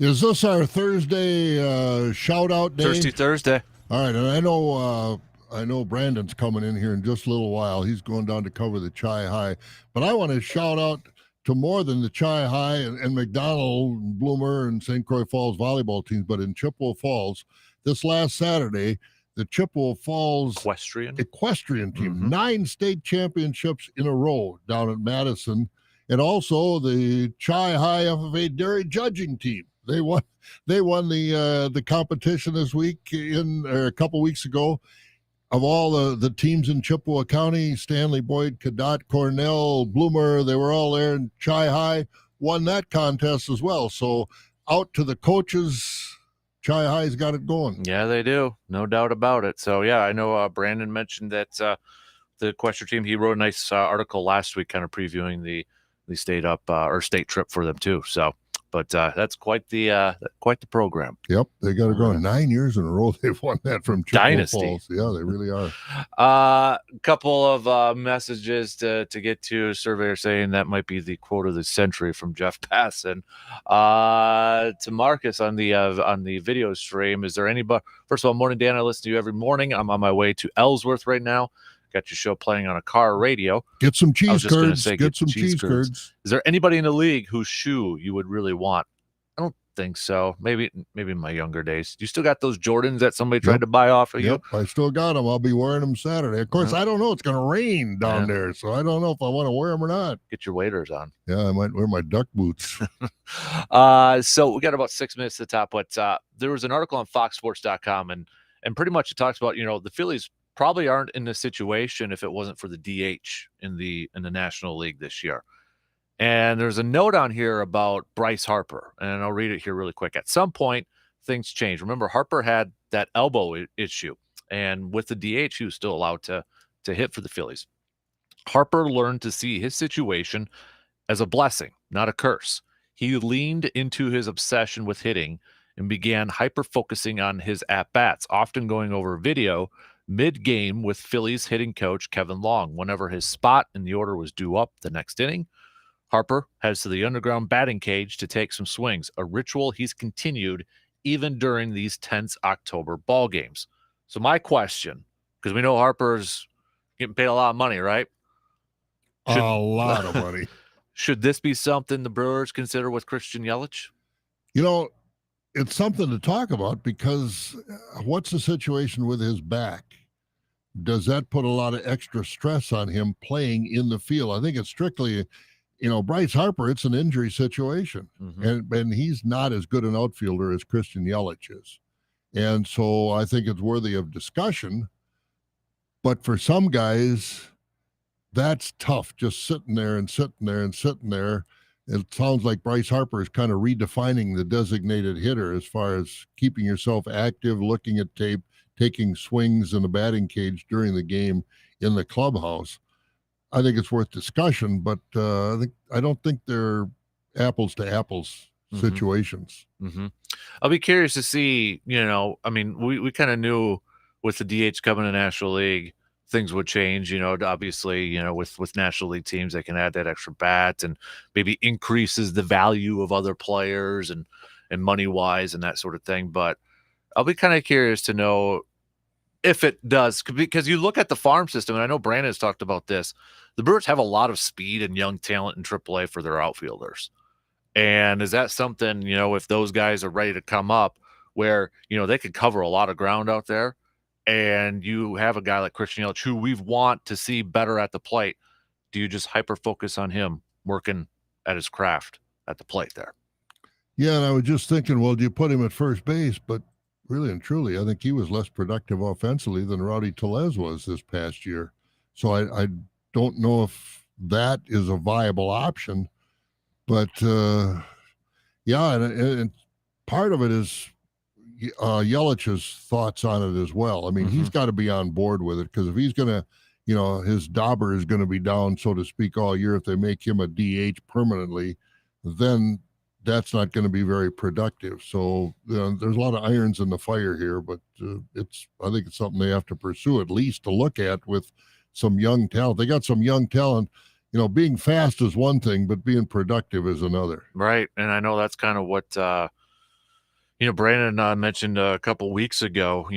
Is this our Thursday shout out day? Thursday. All right, and I know Brandon's coming in here in just a little while. He's going down to cover the Chi High, but I want to shout out to more than the Chi High and McDonald, and Bloomer, and St. Croix Falls volleyball teams, but in Chippewa Falls this last Saturday, the Chippewa Falls equestrian team, 9 state championships in a row down at Madison, and also the Chi High FFA dairy judging team. They won the competition this week a couple weeks ago. Of all the teams in Chippewa County, Stanley, Boyd, Cadott, Cornell, Bloomer, they were all there, and Chi High won that contest as well. So out to the coaches, Chi High's got it going. Yeah, they do. No doubt about it. So, yeah, I know Brandon mentioned that the equestrian team, he wrote a nice article last week kind of previewing the state state trip for them too. So, but that's quite the program. Yep, they got it going. 9 years in a row they've won that from Chippewa Dynasty. Falls. Yeah, they really are. A couple of messages to get to. Surveyor saying that might be the quote of the century from Jeff Passon. To Marcus on the video stream, is there anybody? First of all, morning, Dan. I listen to you every morning. I'm on my way to Ellsworth right now. Got your show playing on a car radio. Get some cheese curds. Get some cheese curds. Is there anybody in the league whose shoe you would really want? I don't think so. Maybe in my younger days. You still got those Jordans that somebody tried to buy off of you? Yep, I still got them. I'll be wearing them Saturday. Of course, I don't know. It's going to rain down there, so I don't know if I want to wear them or not. Get your waders on. Yeah, I might wear my duck boots. So we got about 6 minutes to the top, but there was an article on foxsports.com, and pretty much it talks about, the Phillies probably aren't in this situation if it wasn't for the DH in the National League this year. And there's a note on here about Bryce Harper, and I'll read it here really quick. At some point, things change. Remember, Harper had that elbow issue, and with the DH, he was still allowed to hit for the Phillies. Harper learned to see his situation as a blessing, not a curse. He leaned into his obsession with hitting and began hyper-focusing on his at-bats, often going over video mid-game with Phillies hitting coach Kevin Long. Whenever his spot in the order was due up the next inning, Harper heads to the underground batting cage to take some swings, a ritual he's continued even during these tense October ball games. So my question, because we know Harper's getting paid a lot of money, right? A lot of money. Should this be something the Brewers consider with Christian Yelich? It's something to talk about because what's the situation with his back? Does that put a lot of extra stress on him playing in the field? I think it's strictly, Bryce Harper, it's an injury situation. And he's not as good an outfielder as Christian Yelich is. And so I think it's worthy of discussion. But for some guys, that's tough, just sitting there. It sounds like Bryce Harper is kind of redefining the designated hitter as far as keeping yourself active, looking at tape, taking swings in the batting cage during the game in the clubhouse. I think it's worth discussion, but I don't think they're apples to apples situations. I'll be curious to see, we kind of knew with the DH coming to National League, things would change, obviously, with National League teams, they can add that extra bat and maybe increases the value of other players and money wise and that sort of thing. But I'll be kind of curious to know if it does, because you look at the farm system, and I know Brandon has talked about this. The Brewers have a lot of speed and young talent in AAA for their outfielders. And is that something, if those guys are ready to come up where, they could cover a lot of ground out there, and you have a guy like Christian Yelich who we want to see better at the plate, do you just hyper-focus on him working at his craft at the plate there? Yeah, and I was just thinking, well, do you put him at first base? But really and truly, I think he was less productive offensively than Rowdy Tellez was this past year. So I don't know if that is a viable option. But, yeah, and part of it is Yelich's thoughts on it as well. I mean, he's got to be on board with it, because if he's going to, his dauber is going to be down, so to speak, all year. If they make him a DH permanently, then that's not going to be very productive. So there's a lot of irons in the fire here, but I think it's something they have to pursue, at least to look at with some young talent. They got some young talent. Being fast is one thing, but being productive is another. Right. And I know that's kind of what Brandon mentioned a couple weeks ago,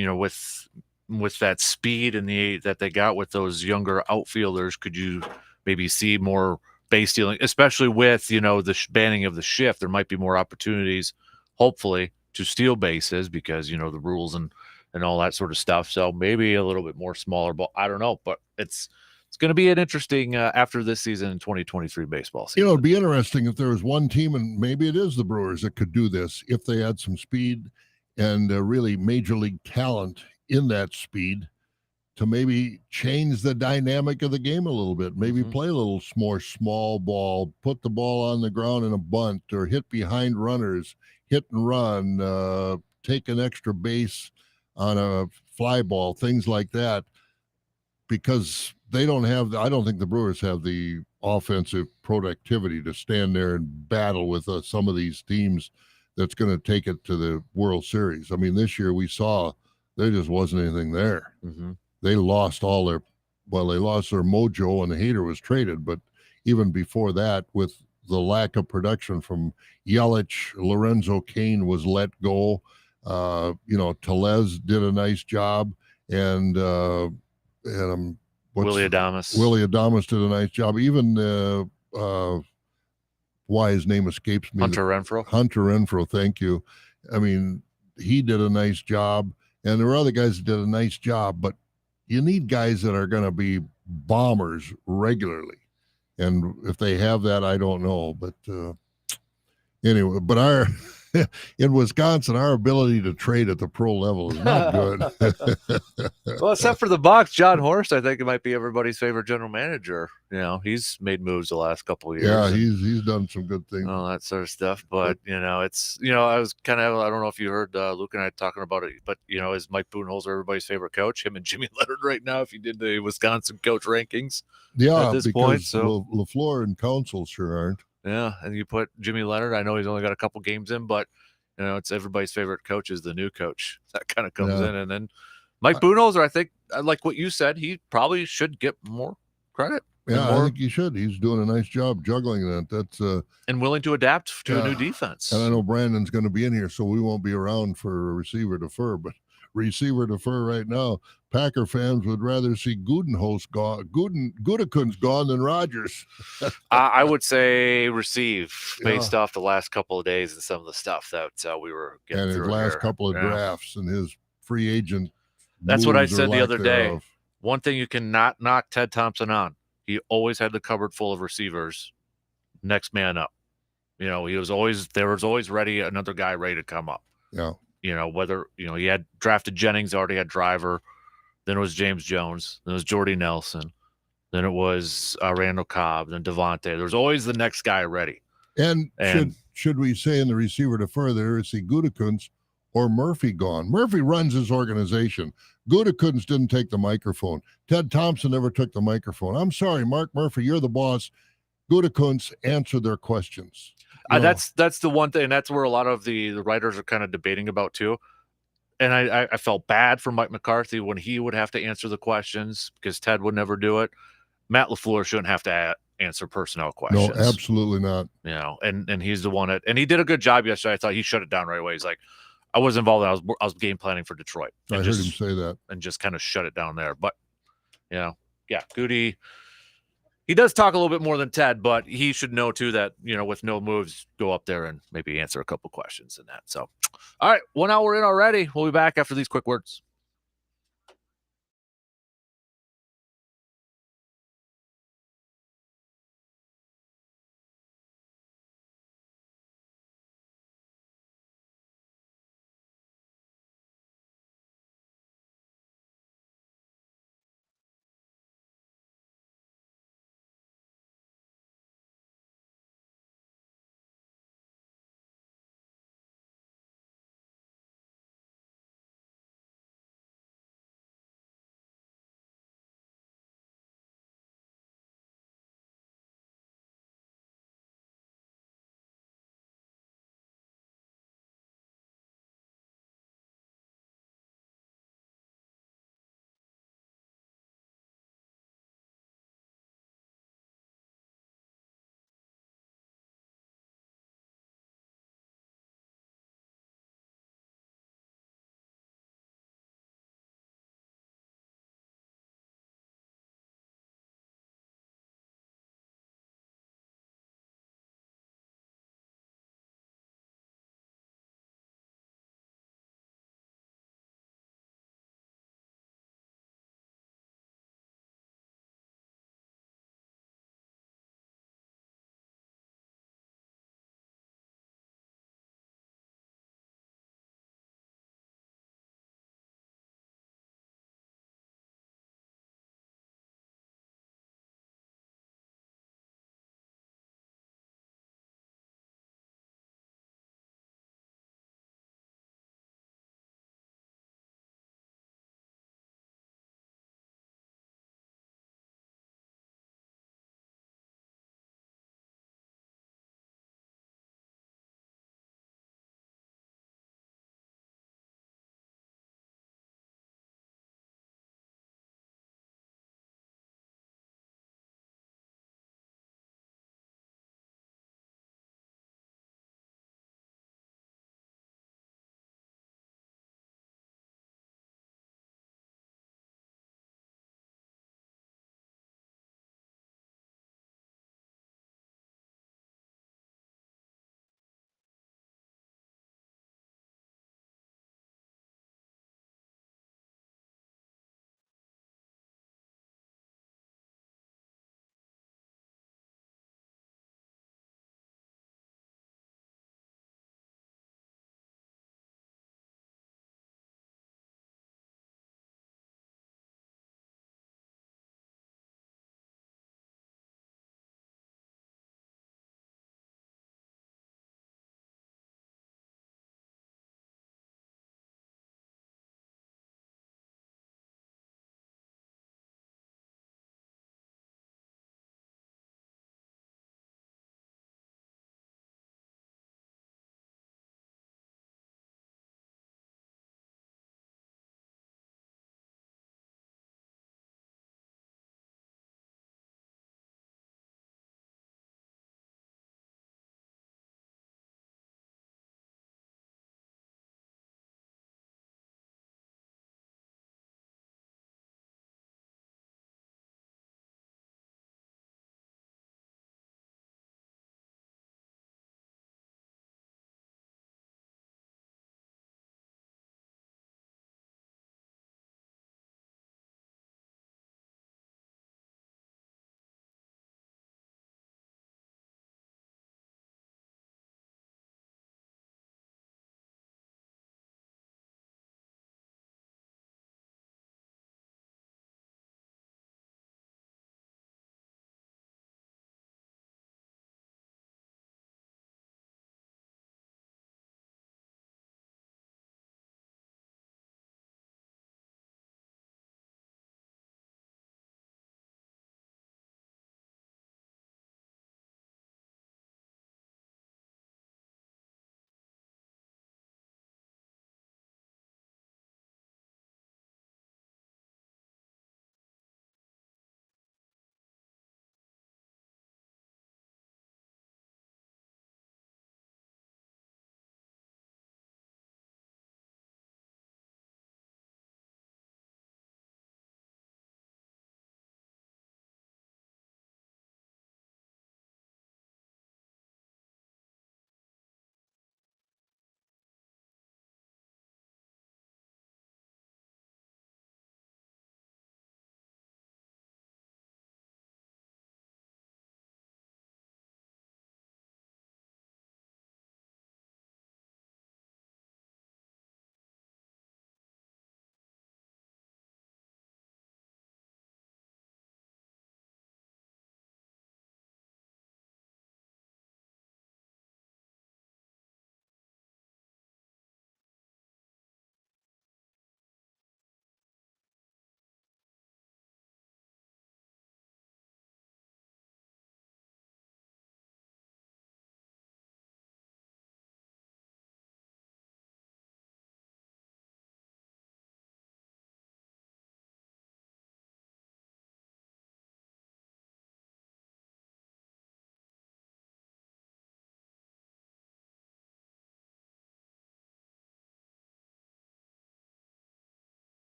with that speed and that they got with those younger outfielders, could you maybe see more base stealing, especially with the banning of the shift? There might be more opportunities, hopefully, to steal bases because the rules and all that sort of stuff. So maybe a little bit more smaller ball. I don't know, but it's going to be an interesting after this season in 2023 baseball season. It'd be interesting if there was one team, and maybe it is the Brewers, that could do this if they had some speed and really major league talent in that speed to maybe change the dynamic of the game a little bit. Maybe play a little more small ball, put the ball on the ground in a bunt, or hit behind runners, hit and run, take an extra base on a fly ball, things like that. Because I don't think the Brewers have the offensive productivity to stand there and battle with some of these teams that's going to take it to the World Series. I mean, this year we saw there just wasn't anything there. They lost they lost their mojo when the Hader was traded. But even before that, with the lack of production from Yelich, Lorenzo Cain was let go. Tellez did a nice job, and Willie Adames. Willie Adames did a nice job. Even why his name escapes me. Hunter Renfroe. Hunter Renfroe, thank you. I mean, he did a nice job, and there were other guys that did a nice job, but you need guys that are going to be bombers regularly. And if they have that, I don't know. But anyway, but in Wisconsin, our ability to trade at the pro level is not good. Well, except for the Bucks, John Horst, I think it might be everybody's favorite general manager. He's made moves the last couple of years. Yeah, he's done some good things. All that sort of stuff. But it's I was kind of, I don't know if you heard Luke and I talking about it, but is Mike Budenholzer everybody's favorite coach? Him and Jimmy Leonard right now, if you did the Wisconsin coach rankings. Yeah, at this because point, so LaFleur and Council sure aren't. Yeah, and you put Jimmy Leonard. I know he's only got a couple games in, but it's everybody's favorite coach is the new coach. That kind of comes in, and then Mike Budenholzer, I think, like what you said, he probably should get more credit. Yeah, I think he should. He's doing a nice job juggling that. That's and willing to adapt to a new defense. And I know Brandon's going to be in here, so we won't be around for receiver defer. But receiver defer right now, Packer fans would rather see Gutekunst gone than Rodgers. I would say receive based off the last couple of days and some of the stuff that we were getting and through his last here. couple of drafts and his free agent. That's what I said the other day. One thing you cannot knock Ted Thompson on: he always had the cupboard full of receivers. Next man up. There was always ready, another guy ready to come up. Yeah. Whether he had drafted Jennings, already had Driver. Then it was James Jones. Then it was Jordy Nelson. Then it was Randall Cobb. Then Devontae. There's always the next guy ready. And should we say in the receiver defer there is Gutekunst or Murphy gone? Murphy runs his organization. Gutekunst didn't take the microphone. Ted Thompson never took the microphone. I'm sorry, Mark Murphy, you're the boss. Gutekunst answer their questions. That's the one thing, and that's where a lot of the writers are kind of debating about too. And I felt bad for Mike McCarthy when he would have to answer the questions because Ted would never do it. Matt LaFleur shouldn't have to answer personnel questions. No, absolutely not. And he's the one and he did a good job yesterday. I thought he shut it down right away. He's like, I was involved. I was game planning for Detroit. I heard him say that and just kind of shut it down there. But Goody. He does talk a little bit more than Ted, but he should know too that, with no moves, go up there and maybe answer a couple questions in that. So, all right, 1 hour in already. We'll be back after these quick words.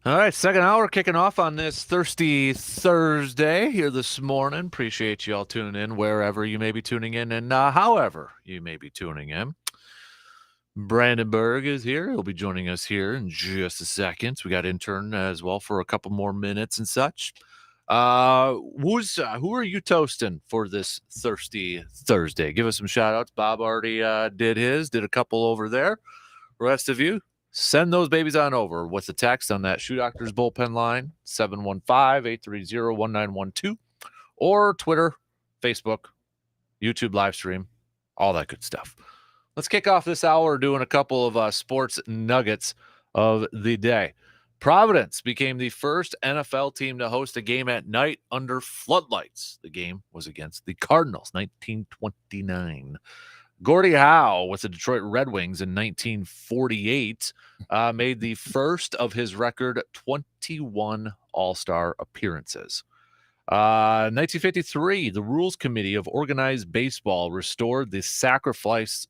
All right, second hour kicking off on this Thirsty Thursday here this morning. Appreciate you all tuning in wherever you may be tuning in and however you may be tuning in. Brandenburg is here. He'll be joining us here in just a second. We got intern as well for a couple more minutes and such. Who are you toasting for this Thirsty Thursday? Give us some shout outs. Bob already did a couple over there. Rest of you, send those babies on over. What's the text on that Shoe Doctors bullpen line? 715-830-1912 or Twitter, Facebook, YouTube live stream, all that good stuff. Let's kick off this hour doing a couple of sports nuggets of the day. Providence became the first NFL team to host a game at night under floodlights. The game was against the Cardinals, 1929. Gordie Howe with the Detroit Red Wings in 1948 made the first of his record 21 All-Star appearances. 1953, the Rules Committee of Organized Baseball restored the sacrifice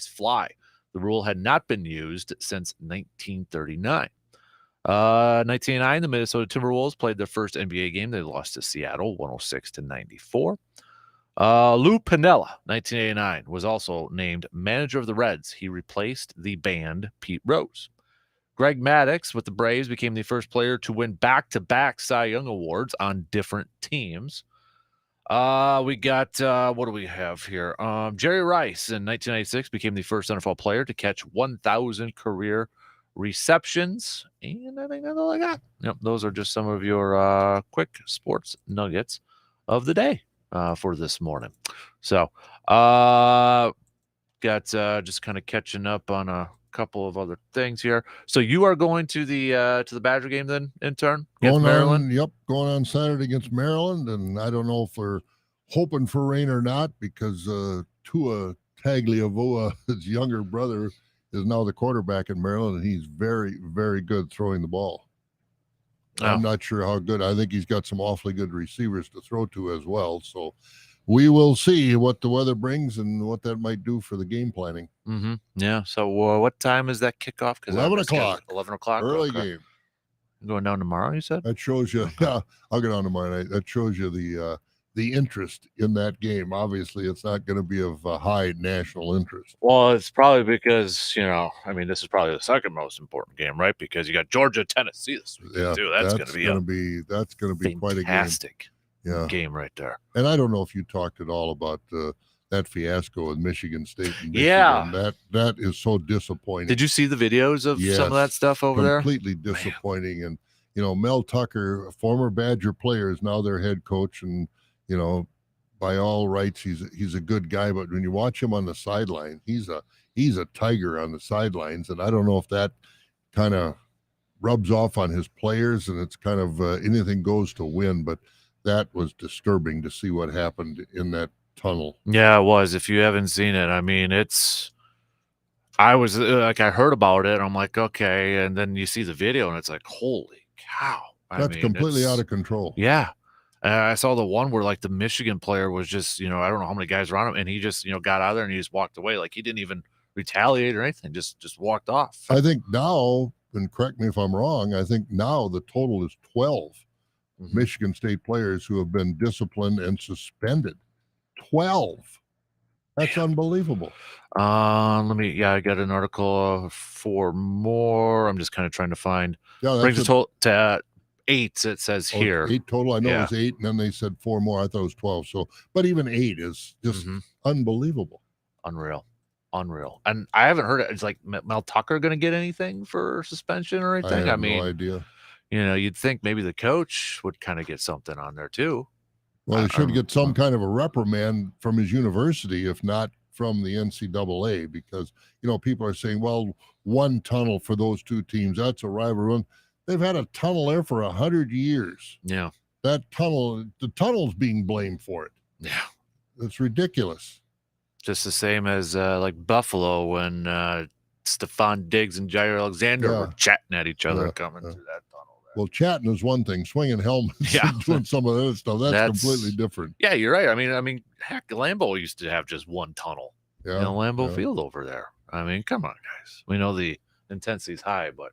fly. The rule had not been used since 1939. 1989, the Minnesota Timberwolves played their first NBA game. They lost to Seattle 106-94. Lou Piniella, 1989, was also named manager of the Reds. He replaced the banned Pete Rose. Greg Maddux with the Braves became the first player to win back-to-back Cy Young Awards on different teams. We got, what do we have here? Jerry Rice in 1996 became the first NFL player to catch 1,000 career receptions. And I think that's all I got. Yep, those are just some of your quick sports nuggets of the day for this morning. So, got just kind of catching up on a couple of other things here. So you are going to the Badger game then, intern? Going Maryland? Going on Saturday against Maryland, and I don't know if we're hoping for rain or not because Tua Tagliavoa, his younger brother, is now the quarterback in Maryland, and he's very, very good throwing the ball. Oh. I'm not sure how good. I think he's got some awfully good receivers to throw to as well. So we will see what the weather brings and what that might do for the game planning. Mm-hmm. Yeah. So what time is that kickoff? 11 o'clock. 11 o'clock. Early game. Going down tomorrow, you said? That shows you. Okay. Yeah, I'll get on tomorrow night. That shows you the interest in that game. Obviously, it's not going to be of high national interest. Well, it's probably because, this is probably the second most important game, right? Because you got Georgia, Tennessee this week, too. That's going to be quite a fantastic game right there. And I don't know if you talked at all about that fiasco with Michigan State and Michigan. Yeah. That is so disappointing. Did you see the videos of some of that stuff over there? Completely disappointing. Man. And, Mel Tucker, a former Badger player, is now their head coach. And, by all rights, he's a good guy. But when you watch him on the sideline, he's a tiger on the sidelines. And I don't know if that kind of rubs off on his players and it's kind of anything goes to win. But that was disturbing to see what happened in that tunnel. Yeah, it was. If you haven't seen it, I was like, I heard about it. And I'm like, okay. And then you see the video and it's like, holy cow. That's completely out of control. Yeah. I saw the one where like the Michigan player was just, I don't know how many guys around him. And he just, got out of there and he just walked away. Like he didn't even retaliate or anything. Just walked off. I think now, and correct me if I'm wrong, I think now the total is 12 Michigan State players who have been disciplined and suspended. 12. That's unbelievable. I got an article for more. I'm just kind of trying to find. Yeah, brings the total to 8. It says here 8 total. I know it was 8, and then they said 4 more. I thought it was 12. So, but even 8 is just unbelievable. Unreal. And I haven't heard it. It's like Mel Tucker going to get anything for suspension or anything? I have no idea. You'd think maybe the coach would kind of get something on there too. Well, he should get some kind of a reprimand from his university, if not from the NCAA, because, people are saying, well, one tunnel for those two teams, that's a rivalry. They've had a tunnel there for 100 years. Yeah. The tunnel's being blamed for it. Yeah. It's ridiculous. Just the same as like Buffalo when Stephon Diggs and Jair Alexander were chatting at each other coming through that tunnel. Well, chatting is one thing. Swinging helmets and doing some of that other stuff, that's completely different. Yeah, you're right. Heck, Lambeau used to have just one tunnel. Yeah, Lambeau Field over there. Come on, guys. We know the intensity's high, but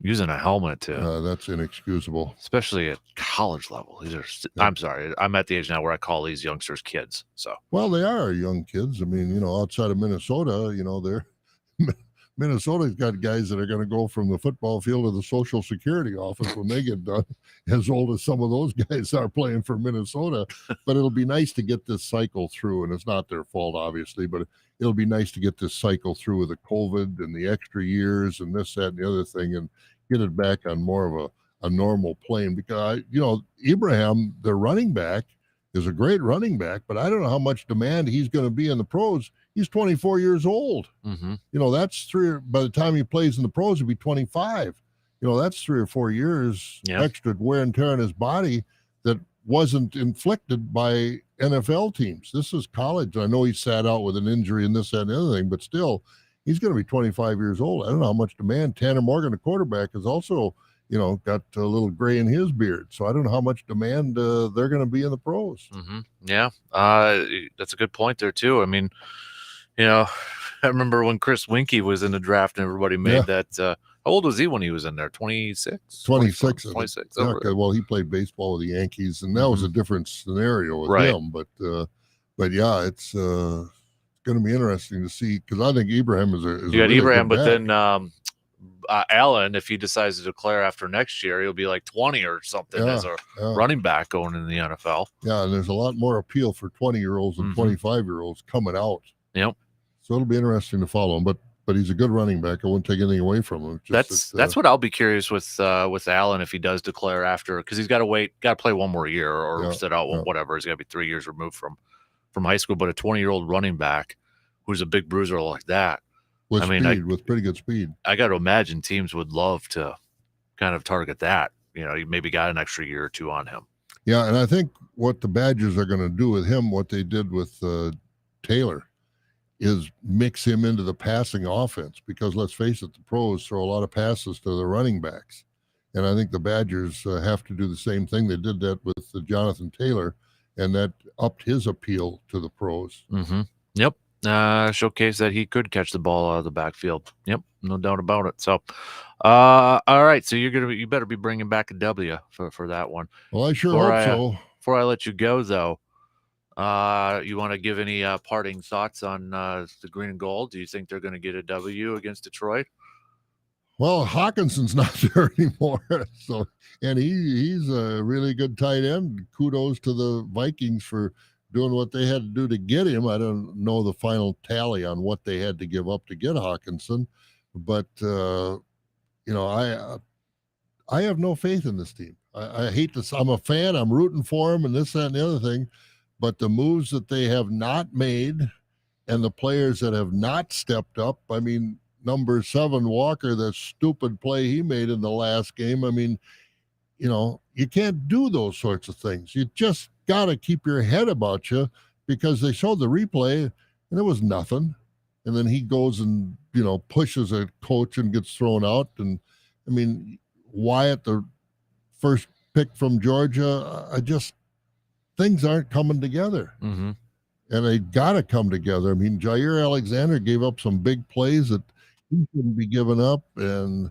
Using a helmet too. That's inexcusable. Especially at college level. These are, I'm sorry, I'm at the age now where I call these youngsters kids. So, well, they are young kids. I mean, outside of Minnesota, they're Minnesota's got guys that are going to go from the football field to the Social Security office when they get done, as old as some of those guys are playing for Minnesota. But it'll be nice to get this cycle through, and it's not their fault, obviously, but it'll be nice to get this cycle through with the COVID and the extra years and this, that, and the other thing, and get it back on more of a normal plane. Because, Ibrahim, the running back, is a great running back, but I don't know how much demand he's going to be in the pros. He's 24 years old. That's by the time he plays in the pros, he'll be 25. That's 3 or 4 years extra wear and tear on his body that wasn't inflicted by NFL teams. This is college. I know he sat out with an injury and this, that, and the other thing, but still, he's going to be 25 years old. I don't know how much demand. Tanner Morgan, the quarterback, is also got a little gray in his beard. So I don't know how much demand they're going to be in the pros. Yeah, that's a good point there, too. I mean, I remember when Chris Winkie was in the draft and everybody made that. How old was he when he was in there? 26? 26. 26. Yeah, well, he played baseball with the Yankees, and that was a different scenario with him. But yeah, it's going to be interesting to see, because I think Ibrahim is a you got really Ibrahim, good but back. then Allen, if he decides to declare after next year, he'll be like 20 or something as a running back going in the NFL. Yeah, and there's a lot more appeal for 20-year-olds and 25-year-olds coming out. Yep. So it'll be interesting to follow him, but he's a good running back. I won't take anything away from him. That's what I'll be curious with Allen if he does declare after, because he's got to play one more year or sit out whatever. He's got to be 3 years removed from high school. But a 20-year-old running back who's a big bruiser like that, with pretty good speed, I got to imagine teams would love to kind of target that. You maybe got an extra year or two on him. Yeah, and I think what the Badgers are going to do with him, what they did with Taylor, is mix him into the passing offense, because let's face it, the pros throw a lot of passes to the running backs. And I think the Badgers have to do the same thing. They did that with Jonathan Taylor, and that upped his appeal to the pros. Yep. Showcase that he could catch the ball out of the backfield. Yep. No doubt about it. So, all right. So you better be bringing back a W for that one. Well, I sure hope so. Before I let you go, though, you want to give any parting thoughts on the green and gold? Do you think they're going to get a W against Detroit? Well, Hawkinson's not there anymore, and he's a really good tight end. Kudos to the Vikings for doing what they had to do to get him. I don't know the final tally on what they had to give up to get Hawkinson, but I have no faith in this team. I hate this. I'm a fan. I'm rooting for him and this, that, and the other thing. But the moves that they have not made and the players that have not stepped up, I mean, number 7, Walker, the stupid play he made in the last game. I mean, you can't do those sorts of things. You just got to keep your head about you, because they showed the replay and it was nothing. And then he goes and, pushes a coach and gets thrown out. And I mean, Wyatt, the first pick from Georgia, things aren't coming together. And they got to come together. I mean, Jair Alexander gave up some big plays that he shouldn't be giving up. And,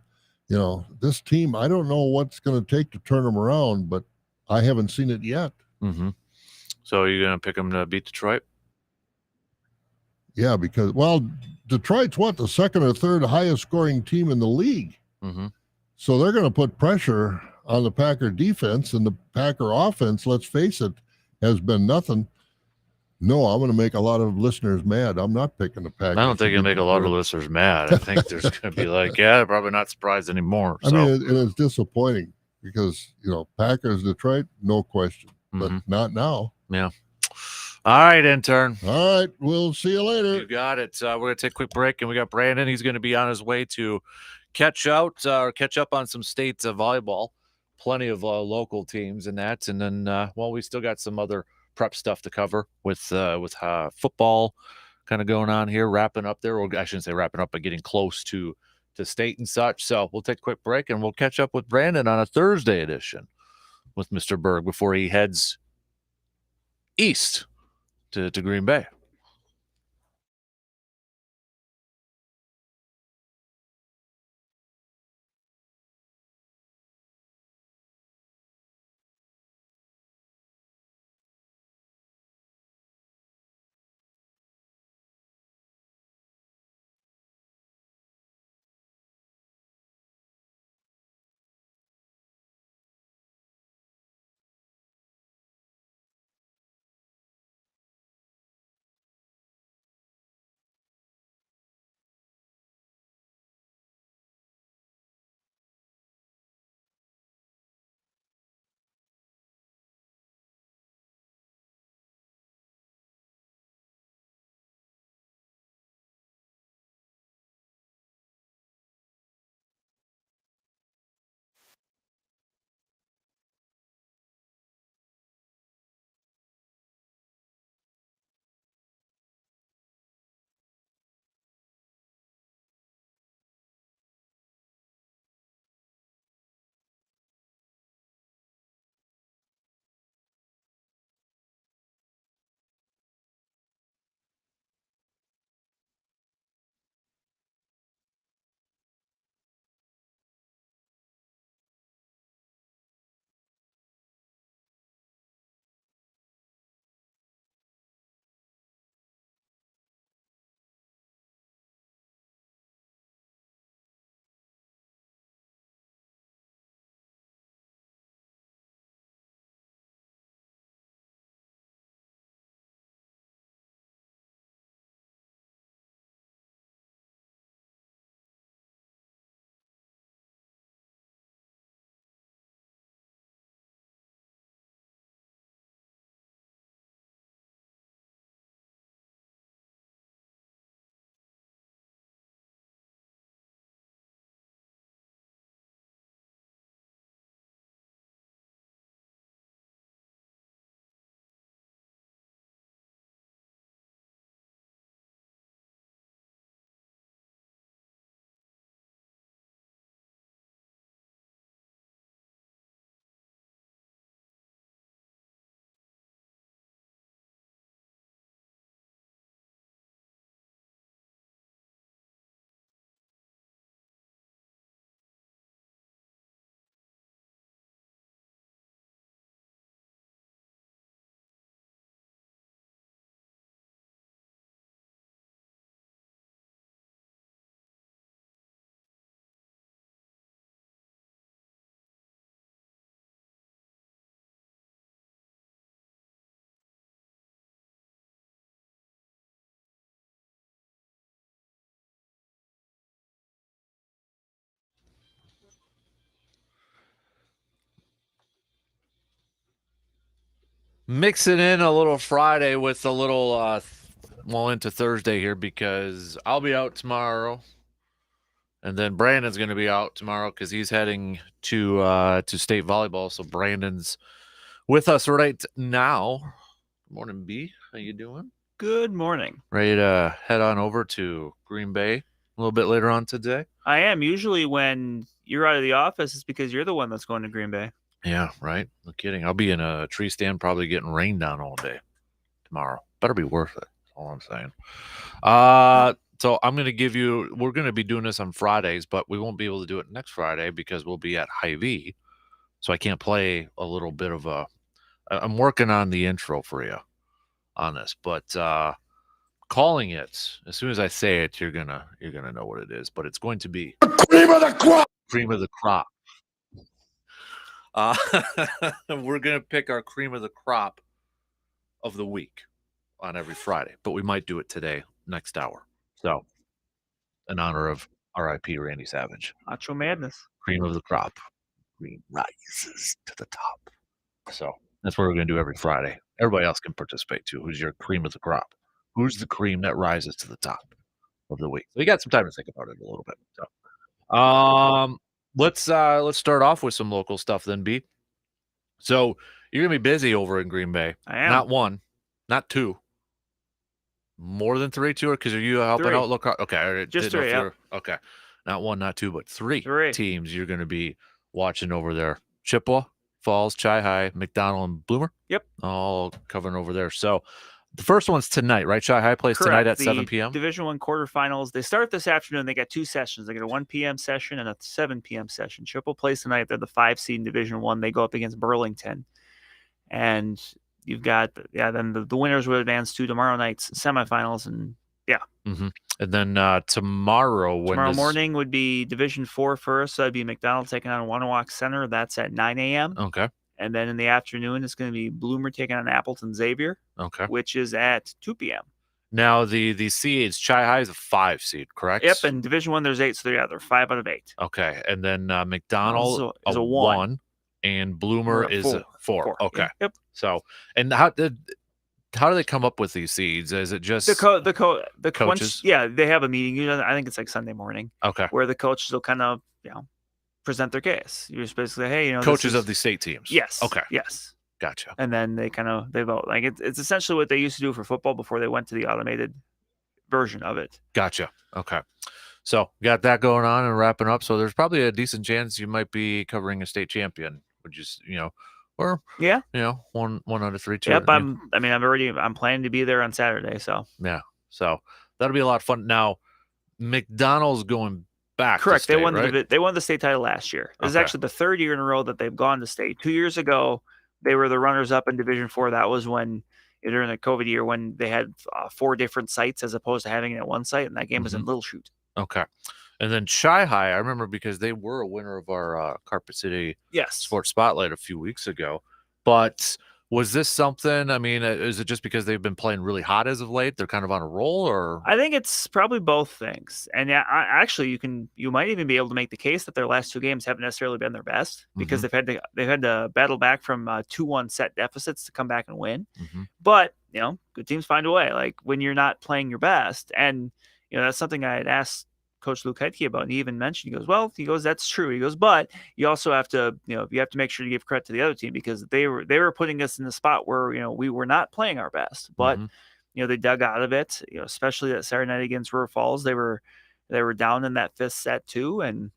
this team, I don't know what's going to take to turn them around, but I haven't seen it yet. So are you going to pick them to beat Detroit? Yeah, because, Detroit's the second or third highest scoring team in the league. So they're going to put pressure on the Packer defense, and the Packer offense, let's face it, has been nothing. No, I'm going to make a lot of listeners mad. I'm not picking the Packers. I don't think you'll make a lot of listeners mad. I think there's going to be like, they're probably not surprised anymore. I mean, and it's disappointing because, Packers, Detroit, no question. But not now. Yeah. All right, intern. All right. We'll see you later. You got it. We're going to take a quick break, and we got Brandon. He's going to be on his way to catch up on some state volleyball. Plenty of local teams and that. And then, we still got some other prep stuff to cover with football kind of going on here, wrapping up there. Or I shouldn't say wrapping up, but getting close to state and such. So we'll take a quick break, and we'll catch up with Brandon on a Thursday edition with Mr. Berg before he heads east to Green Bay. Mixing in a little Friday with a little into Thursday here because I'll be out tomorrow, and then Brandon's going to be out tomorrow because he's heading to state volleyball. So Brandon's with us right now. Morning, B. How you doing? Good morning. Ready to head on over to Green Bay a little bit later on today? I am. Usually when you're out of the office, it's because you're the one that's going to Green Bay. Yeah, right. No kidding. I'll be in a tree stand probably getting rained on all day tomorrow. Better be worth it. That's all I'm saying. So I'm going to give you, we're going to be doing this on Fridays, but we won't be able to do it next Friday because we'll be at Hy-Vee. So I can't play a little bit of I'm working on the intro for you on this, but calling it, as soon as I say it, you're gonna know what it is, but it's going to be Cream of the crop. Cream of the crop. We're gonna pick our cream of the crop of the week on every Friday, but we might do it today, next hour. So, in honor of R.I.P. Randy Savage. Macho Madness. Cream of the crop. Green rises to the top. So that's what we're going to do every Friday. Everybody else can participate too. Who's your cream of the crop? Who's the cream that rises to the top of the week? So you got some time to think about it a little bit. So, let's start off with some local stuff then, B. So you're gonna be busy over in Green Bay. I am. Not one, not two. More than three, two, because are you helping Three. out? Look, okay, Just three. Yeah. Okay, not one, not two, but three Three. teams you're going to be watching over there. Chippewa, Falls, Chi-High, McDonald, and Bloomer. Yep. All covering over there. So the first one's tonight, right? Chi-High plays Correct. tonight at The 7 p.m. Division I quarterfinals. They start this afternoon. They got two sessions. They get a 1 p.m. session and a 7 p.m. session. Chippewa plays tonight. They're the 5 seed in Division I. They go up against Burlington. And you've got, then the winners would advance to tomorrow night's semifinals. And Mm-hmm. And then tomorrow morning would be Division IV first. So that'd be McDonald taking on Wanawak Center. That's at 9 a.m. Okay. And then in the afternoon, it's going to be Bloomer taking on Appleton Xavier. Okay. Which is at 2 p.m. Now the seeds, Chi-High is a 5 seed, correct? Yep. And Division I, there's 8, so they're 5 out of 8. Okay. And then McDonald is a 1. And Bloomer is a 4. Okay. Yep. So, and how do they come up with these seeds? Is it just the coaches? They have a meeting. I think it's like Sunday morning. Okay. Where the coaches will kind of present their case. You just basically say, hey, coaches of the state teams. Yes. Okay. Yes. Gotcha. And then they vote. Like it's essentially what they used to do for football before they went to the automated version of it. Gotcha. Okay. So got that going on and wrapping up. So there's probably a decent chance you might be covering a state champion. Would you or one out of 3. Yep. I'm planning to be there on Saturday. So yeah. So that'll be a lot of fun. Now McDonald's going back. Correct. To state, they won the state title last year. This is actually the 3rd year in a row that they've gone to state. 2 years ago, they were the runners up in Division IV. That was when during the COVID year when they had 4 different sites as opposed to having it at one site, and that game was in Little Chute. Okay. And then Chi-High, I remember because they were a winner of our Carpet City Sports Spotlight a few weeks ago. But was this something? I mean, is it just because they've been playing really hot as of late? They're kind of on a roll, or I think it's probably both things. And actually, you might even be able to make the case that their last 2 games haven't necessarily been their best because they've had to battle back from 2-1 set deficits to come back and win. But good teams find a way. Like when you're not playing your best, and that's something I had asked Coach Luke Heidke about, and he even mentioned, he goes, that's true. He goes, but you also have to, you have to make sure to give credit to the other team because they were putting us in the spot where, we were not playing our best, but, they dug out of it, especially that Saturday night against River Falls. They were down in that 5th set too. And,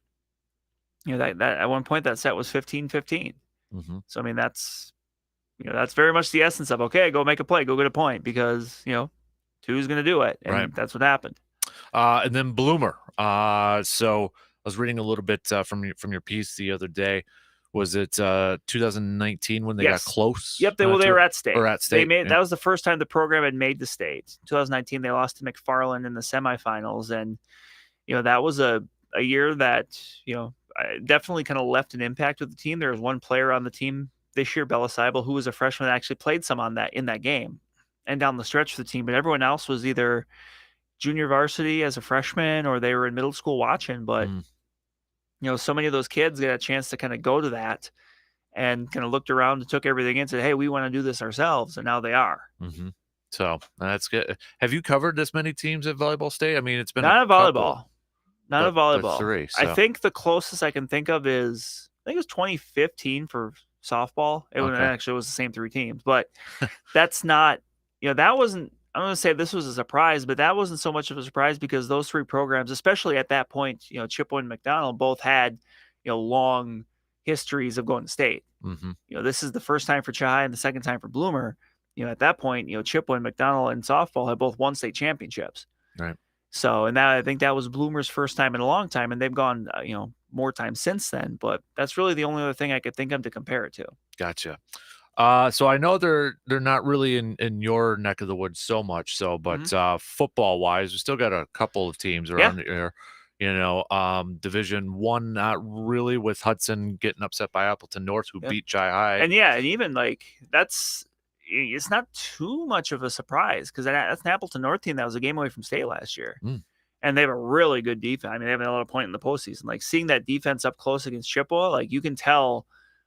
that at one point that set was 15-15. So, I mean, that's very much the essence of, okay, go make a play, go get a point because, 2 is going to do it. And that's what happened. And then Bloomer. So I was reading a little bit from your piece the other day. Was it 2019 when they got close? Yep, they were at state. Or at state. That was the first time the program had made the state. 2019, they lost to McFarland in the semifinals, and that was a year that definitely kind of left an impact with the team. There was one player on the team this year, Bella Seibel, who was a freshman that actually played some in that game and down the stretch for the team, but everyone else was either junior varsity as a freshman or they were in middle school watching, but so many of those kids get a chance to kind of go to that and kind of looked around and took everything in and said, hey, we want to do this ourselves. And now they are. Mm-hmm. So that's good. Have you covered this many teams at Volleyball State? I mean, it's been not a a volleyball. couple, Not a volleyball. 3. I So. think the closest I can think of is, I think it was 2015 for softball. It Okay. actually was the same 3 teams, but that's not, that wasn't, I'm going to say this was a surprise, but that wasn't so much of a surprise because those 3 programs, especially at that point, Chippewa and McDonald both had, long histories of going to state. Mm-hmm. This is the first time for Chai and the second time for Bloomer. At that point, Chippewa and McDonald in softball had both won state championships. Right. So, and I think that was Bloomer's first time in a long time, and they've gone, more time since then. But that's really the only other thing I could think of to compare it to. Gotcha. So I know they're not really in your neck of the woods so much. So, but football wise, we still got a couple of teams around here. Division 1, not really, with Hudson getting upset by Appleton North, who beat Jai High. And even like it's not too much of a surprise because that's an Appleton North team that was a game away from state last year. And they have a really good defense. I mean, they haven't allowed a point in the postseason. Like seeing that defense up close against Chippewa, like you can tell,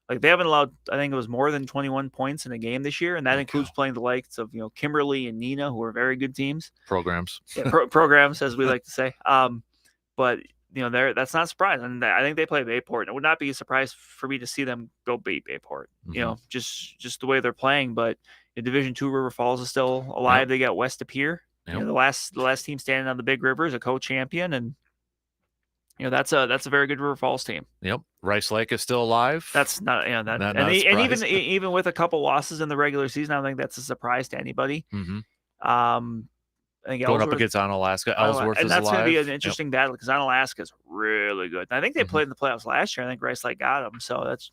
like they haven't allowed, I think it was more than 21 points in a game this year. And that includes playing the likes of, Kimberly and Nina, who are very good teams. Programs. Yeah, programs, as we like to say. But that's not surprising. And I think they play Bayport. It would not be a surprise for me to see them go beat Bayport. Just the way they're playing. But in Division 2, River Falls is still alive. Yep. They got West De Pere. Yep. The last team standing on the Big River is a co-champion, and that's a very good River Falls team. Yep, Rice Lake is still alive. That's not and even with a couple losses in the regular season, I don't think that's a surprise to anybody. Mm-hmm. I think going up against Onalaska, Ellsworth is alive. And that's going to be an interesting battle because Onalaska is really good. And I think they played in the playoffs last year. I think Rice Lake got them, so that's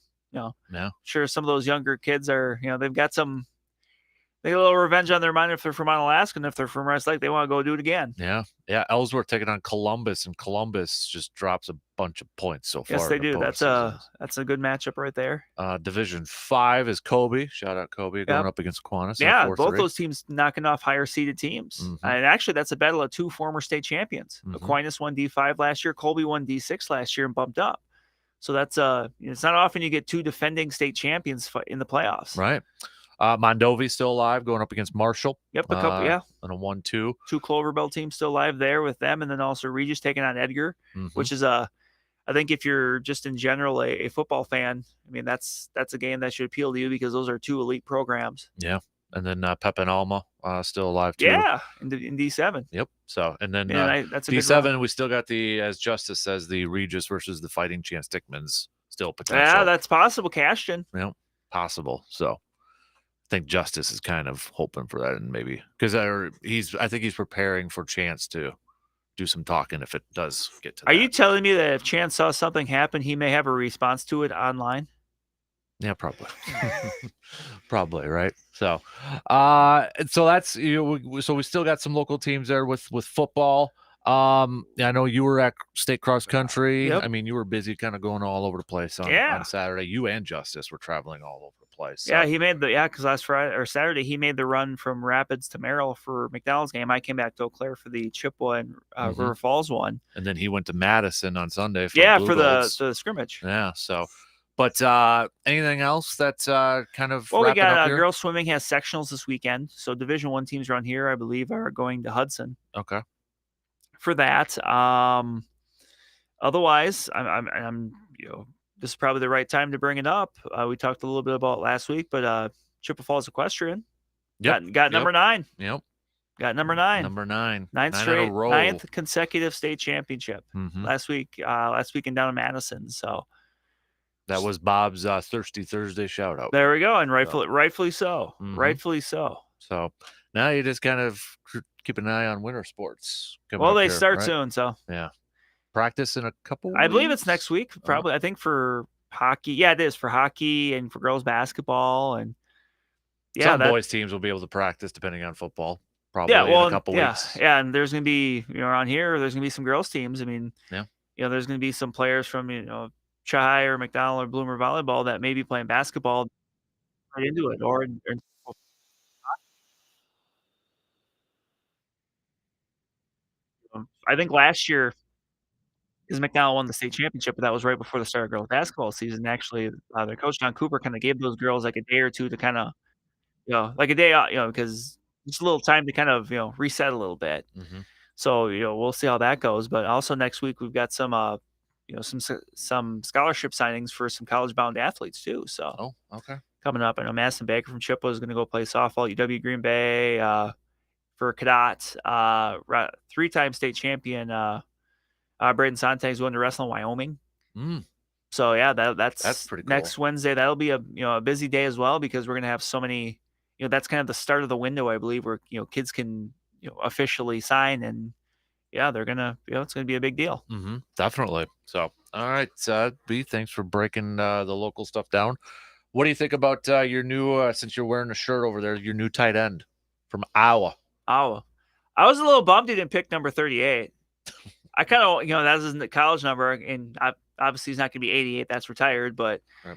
sure some of those younger kids are they've got some. They get a little revenge on their mind if they're from Onalaska, and if they're from Rice Lake, they want to go do it again. Yeah. Ellsworth taking on Columbus, and Columbus just drops a bunch of points so far. Yes, they do. That's a good matchup right there. Division 5 is Kobe. Shout out Kobe going up against Aquinas. Yeah, both those teams knocking off higher seeded teams. And actually, that's a battle of 2 former state champions. Aquinas won D5 last year. Colby won D6 last year and bumped up. So that's it's not often you get 2 defending state champions in the playoffs. Right. Mondovi still alive, going up against Marshall. Yep, a couple, and a 1-2. 2 Cloverbell teams still alive there with them, and then also Regis taking on Edgar, which is I think if you're just in general a football fan, I mean that's a game that should appeal to you because those are 2 elite programs. Yeah, and then Pep and Alma still alive too. Yeah, in D7. Yep. So and then that's a D7 we still got as Justice says, the Regis versus the Fighting Chance Dickmans still potential. Yeah, that's possible. Cashton. Yeah, possible. So. I think Justice is kind of hoping for that, and maybe because I think he's preparing for Chance to do some talking if it does get to. Are you telling me that if Chance saw something happen, he may have a response to it online? Yeah, probably. Probably, right? So, so that's so we still got some local teams there with football. I know you were at state cross country. Yep. I mean, you were busy kind of going all over the place on Saturday. You and Justice were traveling all over the place. So. Yeah, he made because last Friday or Saturday he made the run from Rapids to Merrill for McDonald's game. I came back to Eau Claire for the Chippewa and River Falls one. And then he went to Madison on Sunday for for the scrimmage. Yeah, so but anything else that's kind of we got girls swimming has sectionals this weekend. So Division 1 teams around here, I believe, are going to Hudson. Okay. For that. Otherwise, I'm this is probably the right time to bring it up. We talked a little bit about it last week, but Chippewa Falls Equestrian got number 9. Yep. Got number 9. Number 9. 9 straight, 9th consecutive state championship last week weekend down in Madison. So that was Bob's Thirsty Thursday shout out. There we go. And rightfully so. Rightfully so. So now you just kind of keep an eye on winter sports. Well, they start soon, so yeah. Practice in a couple I believe it's next week, probably. I think for hockey. Yeah, it is for hockey and for girls basketball. And some boys teams will be able to practice depending on football. Probably in a couple weeks. Yeah, and there's going to be, around here, there's going to be some girls teams. I mean, there's going to be some players from, Chai or McDonald or Bloomer volleyball that may be playing basketball right into it. Or I think last year, because McDowell won the state championship, but that was right before the start of girls basketball season. Actually, their coach, John Cooper, kinda gave those girls, like, a day or 2 to kinda, like a day out, because just a little time to kind of, reset a little bit. Mhm. So, we'll see how that goes, but also next week, we've got some, some scholarship signings for some college-bound athletes too, so Oh, okay. coming up. I know Madison Baker from Chippewa is gonna go play softball at UW Green Bay, for Cadott, 3-time state champion, Braden Sontag's going to wrestle in Wyoming. Mm, So yeah, that's that's pretty cool. next Wednesday. That'll be a busy day as well because we're gonna have so many. That's kind of the start of the window, I believe, where kids can officially sign, and yeah, they're gonna it's gonna be a big deal. Definitely. So, all right, B, thanks for breaking the local stuff down. What do you think about your new, since you're wearing a shirt over there, your new tight end from Iowa? Oh, I was a little bummed he didn't pick number 38. I kind of that isn't the college number, and obviously he's not gonna be 88. That's retired, but Right.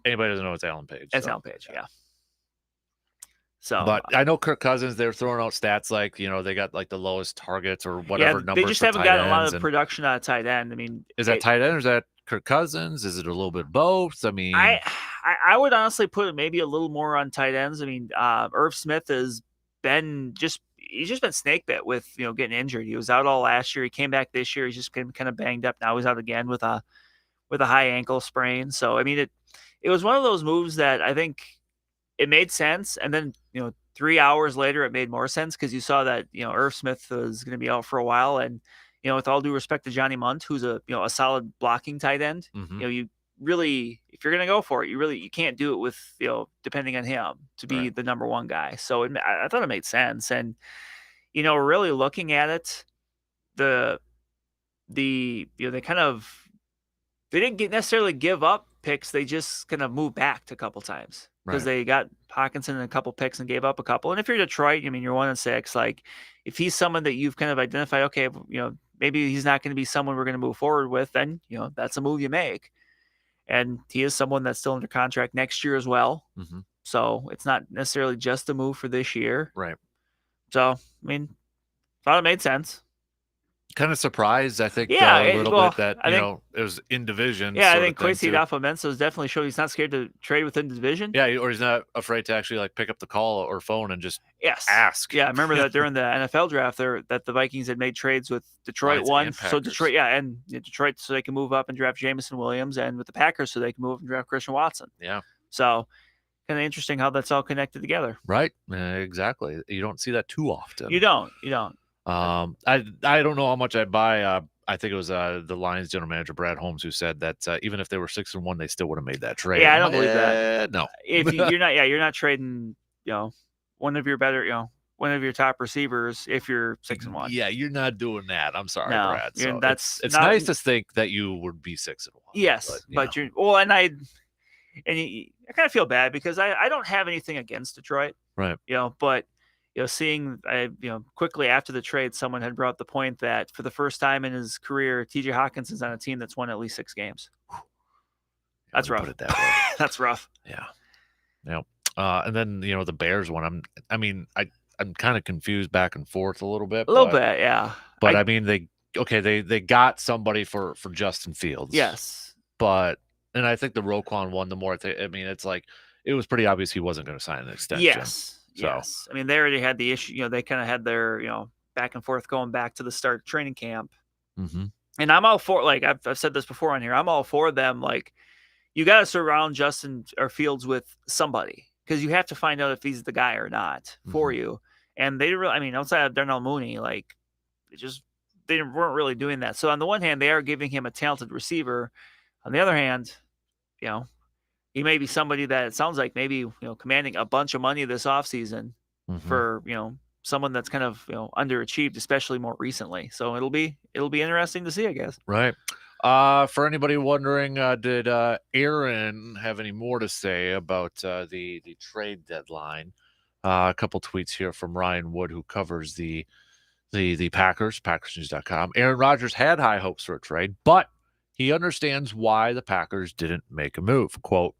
Anybody doesn't know it's Alan Page. It's Alan Page, yeah. So, but I know Kirk Cousins, they're throwing out stats like, they got like the lowest targets or whatever numbers. They just haven't gotten a lot of production out of tight end. I mean, is that tight end or is that Kirk Cousins? Is it a little bit both? I mean, I would honestly put it maybe a little more on tight ends. I mean, Irv Smith has been he's just been snake bit with getting injured. He was out all last year. He came back this year. He's just been kind of banged up. Now he's out again with a high ankle sprain. So I mean, it was one of those moves that I think it made sense, and then 3 hours later it made more sense because you saw that Irv Smith was going to be out for a while, and with all due respect to Johnny Munt, who's a solid blocking tight end, you really, if you're going to go for it, you can't do it with depending on him to be the number one guy. So I thought it made sense, and really looking at it, they kind of they didn't necessarily give up picks. They just kind of moved back a couple times because they got Hawkinson in a couple picks and gave up a couple. And if you're Detroit, I mean, you're 1-6. Like, if he's someone that you've kind of identified, okay, maybe he's not going to be someone we're going to move forward with, then that's a move you make. And he is someone that's still under contract next year as well. So it's not necessarily just a move for this year. Right. So, I mean, thought it made sense. Kind of surprised, I think, a little bit that it was in division. Yeah, I think Kwesi Adafo-Mensah definitely showed he's not scared to trade within division. Yeah, or he's not afraid to actually like pick up the call or phone and just ask. Yeah, I remember that during the NFL draft there that the Vikings had made trades with Detroit so Detroit, and Detroit so they can move up and draft Jameson Williams, and with the Packers so they can move up and draft Christian Watson. Yeah. So kind of interesting how that's all connected together. Right. Exactly. You don't see that too often. You don't. I don't know how much I buy. I think it was the Lions general manager Brad Holmes who said that even if they were 6-1, they still would have made that trade. Yeah, I don't believe that. No, if you're not trading, one of your better, one of your top receivers if you're 6-1. Yeah, you're not doing that. I'm sorry, Brad. So that's it's nice to think that you would be 6-1. Yes, but you're and I kind of feel bad because I don't have anything against Detroit, right? But. Seeing, quickly after the trade, someone had brought the point that for the first time in his career, TJ Hawkinson's on a team that's won at least 6 games. That's rough. Put it that way. That's rough. Yeah. And then the Bears one. I'm kind of confused back and forth a little bit. Yeah. But I mean, they got somebody for Justin Fields. Yes. And I think the Roquan one, the more it's like it was pretty obvious he wasn't going to sign an extension. Yes. Yes, I mean they already had the issue. They kind of had their back and forth going back to the start of training camp. And I'm all for, like I've said this before on here. I'm all for them. Like, you got to surround Justin or Fields with somebody because you have to find out if he's the guy or not for you. And they really, outside of Darnell Mooney, like they weren't really doing that. So on the one hand, they are giving him a talented receiver. On the other hand, he may be somebody that it sounds like maybe, commanding a bunch of money this offseason for, someone that's kind of, underachieved, especially more recently. So it'll be interesting to see, I guess. Right. For anybody wondering, did Aaron have any more to say about the trade deadline? A couple tweets here from Ryan Wood, who covers the Packers, PackersNews.com. Aaron Rodgers had high hopes for a trade, but he understands why the Packers didn't make a move. Quote,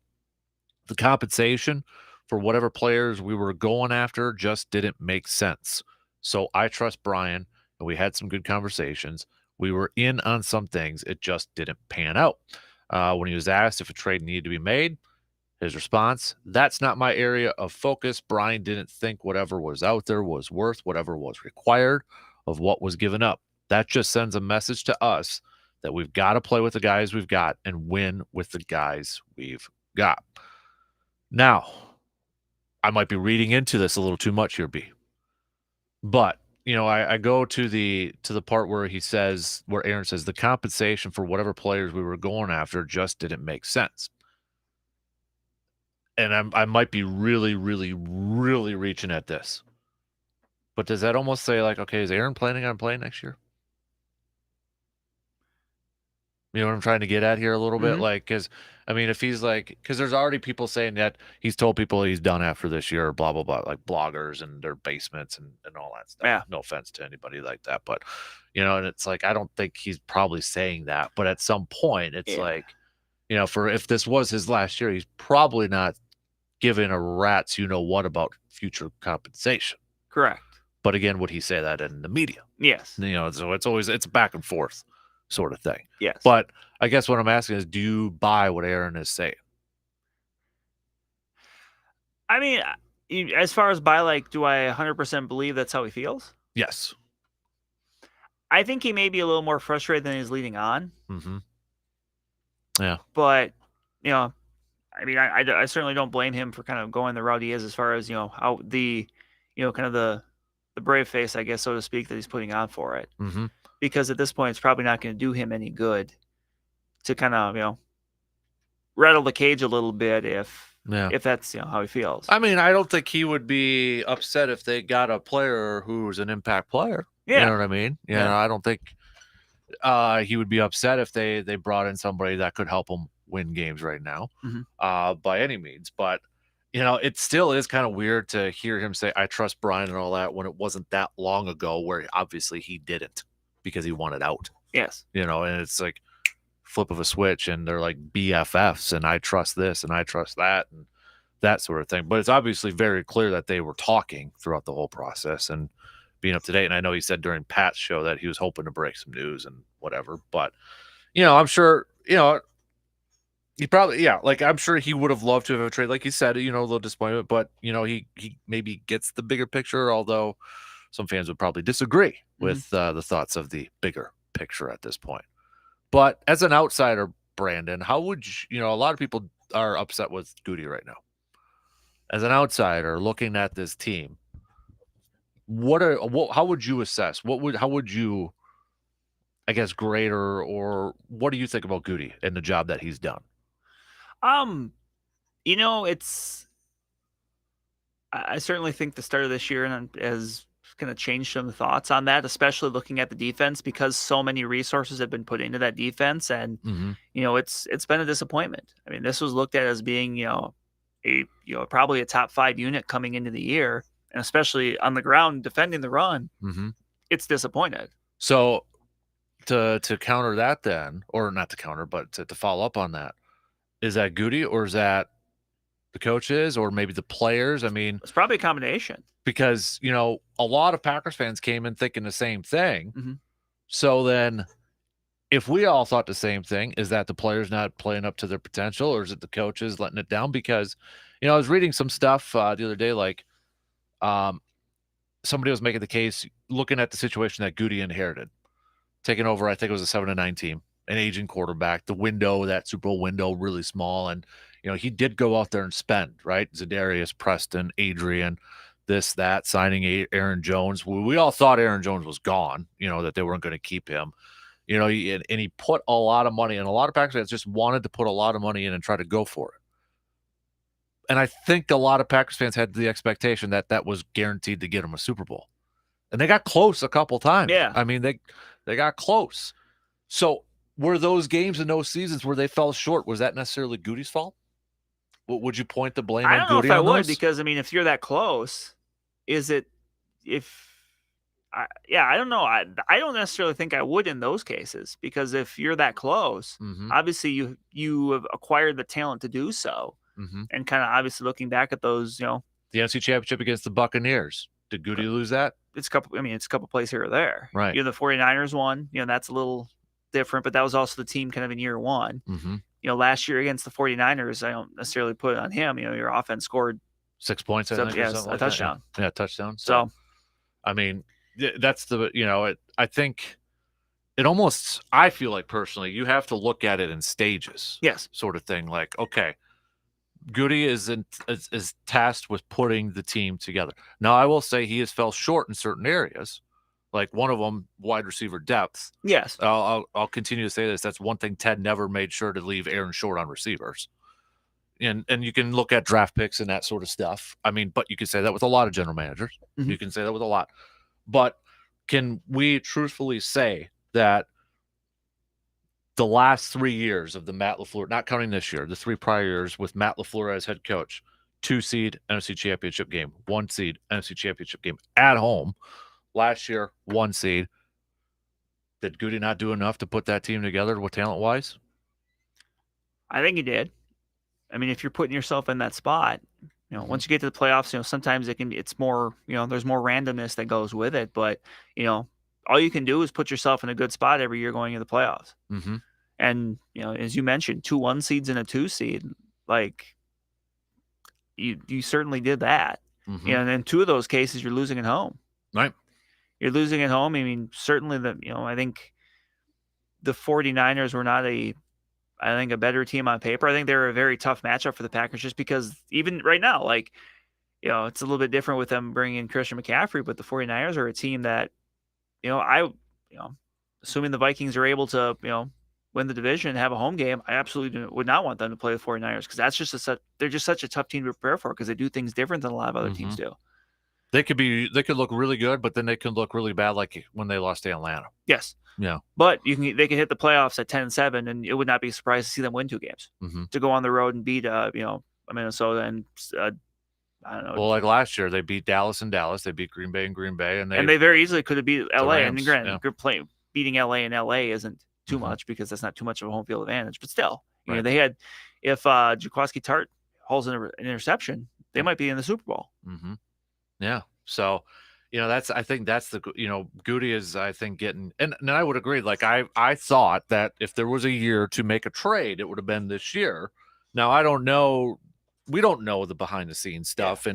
the compensation for whatever players we were going after just didn't make sense. So I trust Brian, and we had some good conversations. We were in on some things. It just didn't pan out. When he was asked if a trade needed to be made, his response, that's not my area of focus. Brian didn't think whatever was out there was worth whatever was required of what was given up. That just sends a message to us that we've got to play with the guys we've got and win with the guys we've got. Now, I might be reading into this a little too much here, B. But, I go to the part where he says, where Aaron says the compensation for whatever players we were going after just didn't make sense. And I might be really, really, really reaching at this. But does that almost say like, okay, is Aaron planning on playing next year? You know what I'm trying to get at here a little bit? Like, because, if he's like, because there's already people saying that he's told people he's done after this year, blah, blah, blah, like bloggers and their basements and all that stuff. Yeah. No offense to anybody like that. But, and it's like, I don't think he's probably saying that. But at some point, it's like, if this was his last year, he's probably not giving a rat's what about future compensation. Correct. But again, would he say that in the media? Yes. So it's back and forth sort of thing. Yes. But I guess what I'm asking is, do you buy what Aaron is saying? As far as do I 100% believe that's how he feels? Yes. I think he may be a little more frustrated than he's leading on. Mm-hmm. Yeah. But, I certainly don't blame him for kind of going the route he is as far as, how the, kind of the brave face, I guess, so to speak, that he's putting on for it. Mm-hmm. Because at this point, it's probably not going to do him any good to kind of, rattle the cage a little bit if that's, how he feels. I don't think he would be upset if they got a player who's an impact player. Yeah. You know what I mean? Yeah. I don't think he would be upset if they brought in somebody that could help him win games right now, by any means. But, it still is kind of weird to hear him say, I trust Brian and all that, when it wasn't that long ago where obviously he didn't because he wanted out. Yes. And it's like flip of a switch and they're like BFFs and I trust this and I trust that and that sort of thing. But it's obviously very clear that they were talking throughout the whole process and being up to date. And I know he said during Pat's show that he was hoping to break some news and whatever. But, I'm sure, he probably, I'm sure he would have loved to have a trade. Like he said, a little disappointment, but, he maybe gets the bigger picture, although some fans would probably disagree with the thoughts of the bigger picture at this point. But as an outsider, Brandon, how would you, a lot of people are upset with Goody right now. As an outsider looking at this team, how would you assess? How would you, I guess, grade or what do you think about Goody and the job that he's done? I certainly think the start of this year has kind of changed some thoughts on that, especially looking at the defense because so many resources have been put into that defense, and it's been a disappointment. This was looked at as being probably a top 5 unit coming into the year, and especially on the ground defending the run. It's disappointed. So to counter that then, or not to counter, but to follow up on that, is that Goody or is that the coaches or maybe the players? It's probably a combination. Because, a lot of Packers fans came in thinking the same thing. So then if we all thought the same thing, is that the players not playing up to their potential or is it the coaches letting it down? Because, I was reading some stuff the other day, like somebody was making the case looking at the situation that Goody inherited, taking over, I think it was a 7-9 team, an aging quarterback, the window, that Super Bowl window, really small. And, he did go out there and spend, right? Zadarius, Preston, Adrian, this, that, signing Aaron Jones. We all thought Aaron Jones was gone, that they weren't going to keep him, and he put a lot of money, and a lot of Packers fans just wanted to put a lot of money in and try to go for it. And I think a lot of Packers fans had the expectation that that was guaranteed to get them a Super Bowl. And they got close a couple times. Yeah. They got close. So were those games in those seasons where they fell short, was that necessarily Goody's fault? Would you point the blame on Goody? I don't know if I would, those? because if you're that close, is it I don't know. I don't necessarily think I would in those cases, because if you're that close, obviously you have acquired the talent to do so. And kind of obviously looking back at those, the NFC Championship against the Buccaneers, Did Goody lose that? It's a couple plays here or there. Right. The 49ers won. That's a little different, but that was also the team kind of in year one. Mm-hmm. Last year against the 49ers, I don't necessarily put it on him. Your offense scored 6 points, I think, or something like touchdown. That. Yeah, touchdown. So, I mean, that's I think it almost, I feel like personally, you have to look at it in stages. Yes. Sort of thing. Like, okay, Goody is tasked with putting the team together. Now, I will say he has fell short in certain areas. Like one of them, wide receiver depth. Yes. I'll continue to say this. That's one thing Ted never made sure to leave Aaron short on receivers. And you can look at draft picks and that sort of stuff. I mean, but you can say that with a lot of general managers. Mm-hmm. You can say that with a lot. But can we truthfully say that the last 3 years of the Matt LaFleur, not counting this year, the 3 prior years with Matt LaFleur as head coach, 2-seed NFC Championship game, 1-seed NFC Championship game at home. Last year, 1 seed. Did Goody not do enough to put that team together with talent-wise? I think he did. I mean, if you're putting yourself in that spot, once you get to the playoffs, sometimes it's more, there's more randomness that goes with it. But, all you can do is put yourself in a good spot every year going into the playoffs. Mm-hmm. And, as you mentioned, 2 1 seeds and a 2 seed, like you certainly did that. Mm-hmm. And in 2 of those cases, you're losing at home. Right. You're losing at home. I mean, certainly I think the 49ers were not a better team on paper. I think they're a very tough matchup for the Packers just because even right now, like, it's a little bit different with them bringing in Christian McCaffrey, but the 49ers are a team that, assuming the Vikings are able to, win the division and have a home game, I absolutely would not want them to play the 49ers because that's they're just such a tough team to prepare for because they do things different than a lot of other teams do. They could look really good, but then they could look really bad, like when they lost to Atlanta. Yes. Yeah. But they can hit the playoffs at 10-7, and it would not be surprised to see them win 2 games to go on the road and beat, Minnesota and I don't know. Well, like last year, they beat Dallas in Dallas, they beat Green Bay in Green Bay, and they very easily could have beat LA. Rams, and granted, beating LA in LA isn't too much because that's not too much of a home field advantage. But still, they had if Jaquiski Tartt hauls an interception, they might be in the Super Bowl. Mm-hmm. Yeah. So, I think that's the, Goody is, I think, getting, and I would agree. Like, I thought that if there was a year to make a trade, it would have been this year. Now, I don't know. We don't know the behind the scenes stuff. Yeah.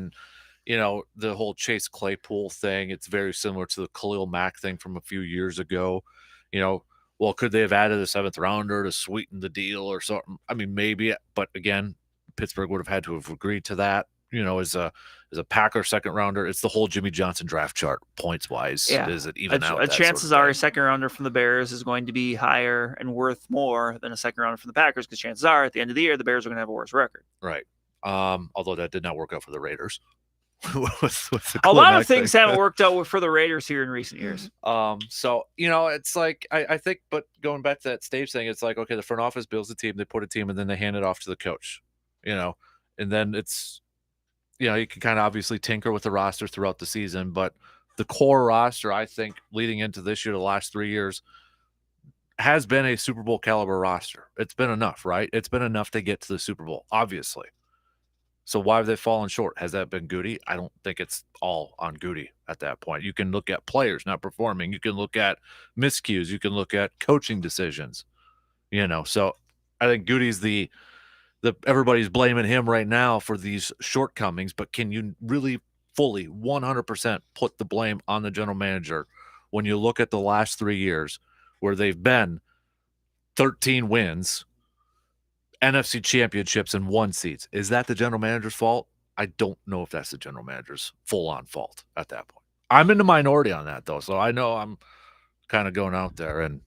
And, the whole Chase Claypool thing, it's very similar to the Khalil Mack thing from a few years ago. Well, could they have added a 7th rounder to sweeten the deal or something? I mean, maybe, but again, Pittsburgh would have had to have agreed to that. As a Packer 2nd rounder, it's the whole Jimmy Johnson draft chart points wise. Yeah. Is it even out? Chances are a 2nd rounder from the Bears is going to be higher and worth more than a 2nd rounder from the Packers because chances are at the end of the year the Bears are going to have a worse record. Right. Although that did not work out for the Raiders. with a lot of things haven't worked out for the Raiders here in recent years. So it's like I think, but going back to that stage thing, it's like, okay, the front office builds a team, they put a team, and then they hand it off to the coach. And then it's. You can kind of obviously tinker with the roster throughout the season, but the core roster, I think, leading into this year, the last 3 years, has been a Super Bowl caliber roster. It's been enough, right? It's been enough to get to the Super Bowl, obviously. So why have they fallen short? Has that been Goody? I don't think it's all on Goody at that point. You can look at players not performing. You can look at miscues. You can look at coaching decisions. So I think Goody's everybody's blaming him right now for these shortcomings, but can you really fully 100% put the blame on the general manager when you look at the last 3 years where they've been 13 wins, NFC championships, and 1 seeds? Is that the general manager's fault? I don't know if that's the general manager's full-on fault at that point. I'm in the minority on that, though, so I know I'm kind of going out there and,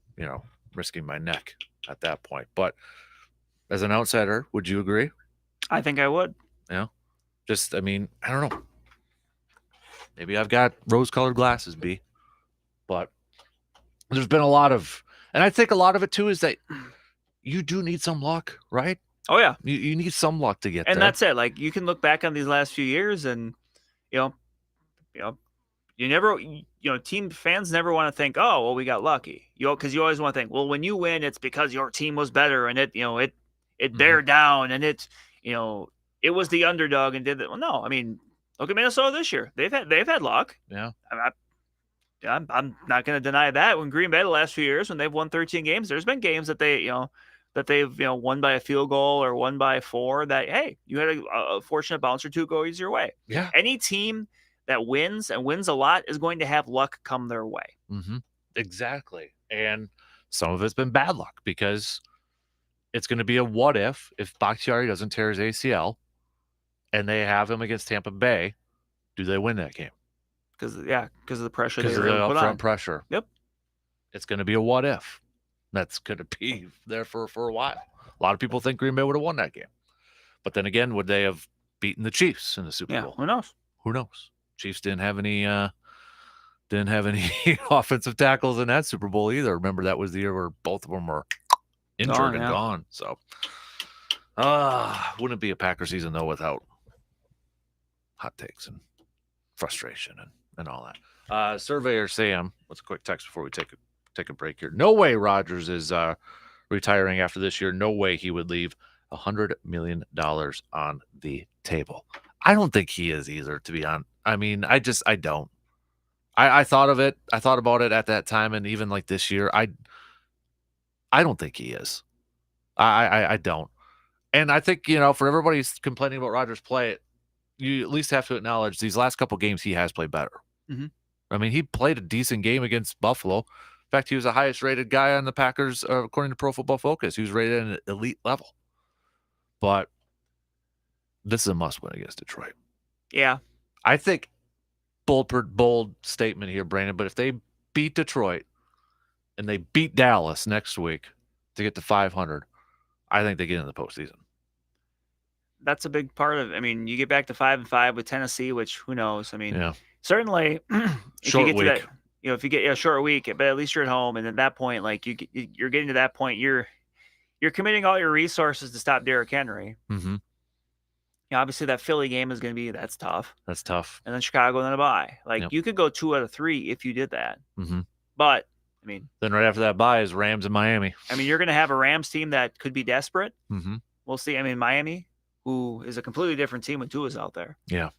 risking my neck at that point. But as an outsider, would you agree? I think I would. Yeah. I don't know. Maybe I've got rose-colored glasses, B. But there's been a lot of, and I think a lot of it too is that you do need some luck, right? Oh yeah. You need some luck to get there. And that's it. Like you can look back on these last few years and, you never, team fans never want to think, oh, well, we got lucky. Because you always want to think, well, when you win, it's because your team was better and it bear down and it was the underdog and did that. Well, no, Look at Minnesota this year. They've had luck. Yeah. I'm not going to deny that. When Green Bay the last few years, when they've won 13 games, there's been games that they've won by a field goal or won by 4. That hey, you had a fortunate bounce or 2 go your way. Yeah. Any team that wins and wins a lot is going to have luck come their way. Mm-hmm. Exactly. And some of it's been bad luck because it's going to be a what if Bakhtiari doesn't tear his ACL and they have him against Tampa Bay. Do they win that game? Because of the pressure they Because of were the able to put on. upfront pressure. Yep. It's going to be a what if. That's going to be there for a while. A lot of people think Green Bay would have won that game. But then again, would they have beaten the Chiefs in the Super Bowl? Who knows? Who knows? Chiefs didn't have any offensive tackles in that Super Bowl either. Remember, that was the year where both of them were injured and gone. So wouldn't be a Packer season though without hot takes and frustration and all that. Surveyor Sam, what's a quick text before we take a break here? No way Rodgers is retiring after this year. No way he would leave $100 million on the table. I don't think he is either, to be honest. I mean, I don't. I thought of it. I thought about it at that time, and even like this year, I don't think he is. I don't. And I think, for everybody who's complaining about Rodgers' play, you at least have to acknowledge these last couple games he has played better. Mm-hmm. I mean, he played a decent game against Buffalo. In fact, he was the highest rated guy on the Packers, according to Pro Football Focus. He was rated at an elite level. But this is a must-win against Detroit. Yeah. I think bold statement here, Brandon, but if they beat Detroit and they beat Dallas next week to get to 500, I think they get into the postseason. That's a big part of it. I mean, you get back to 5-5 with Tennessee, which who knows? I mean, Yeah. Certainly if short you get week. to that, if you get a short week, but at least you're at home. And at that point, like you're getting to that point, you're committing all your resources to stop Derrick Henry. Mm-hmm. Obviously that Philly game is going to be, that's tough. That's tough. And then Chicago, and then a bye. Like Yep. you could go 2 out of 3 if you did that. Mm-hmm. But I mean, then right after that bye is Rams and Miami. I mean, you're going to have a Rams team that could be desperate. Mm-hmm. We'll see. I mean, Miami, who is a completely different team when Tua's out there. Yeah.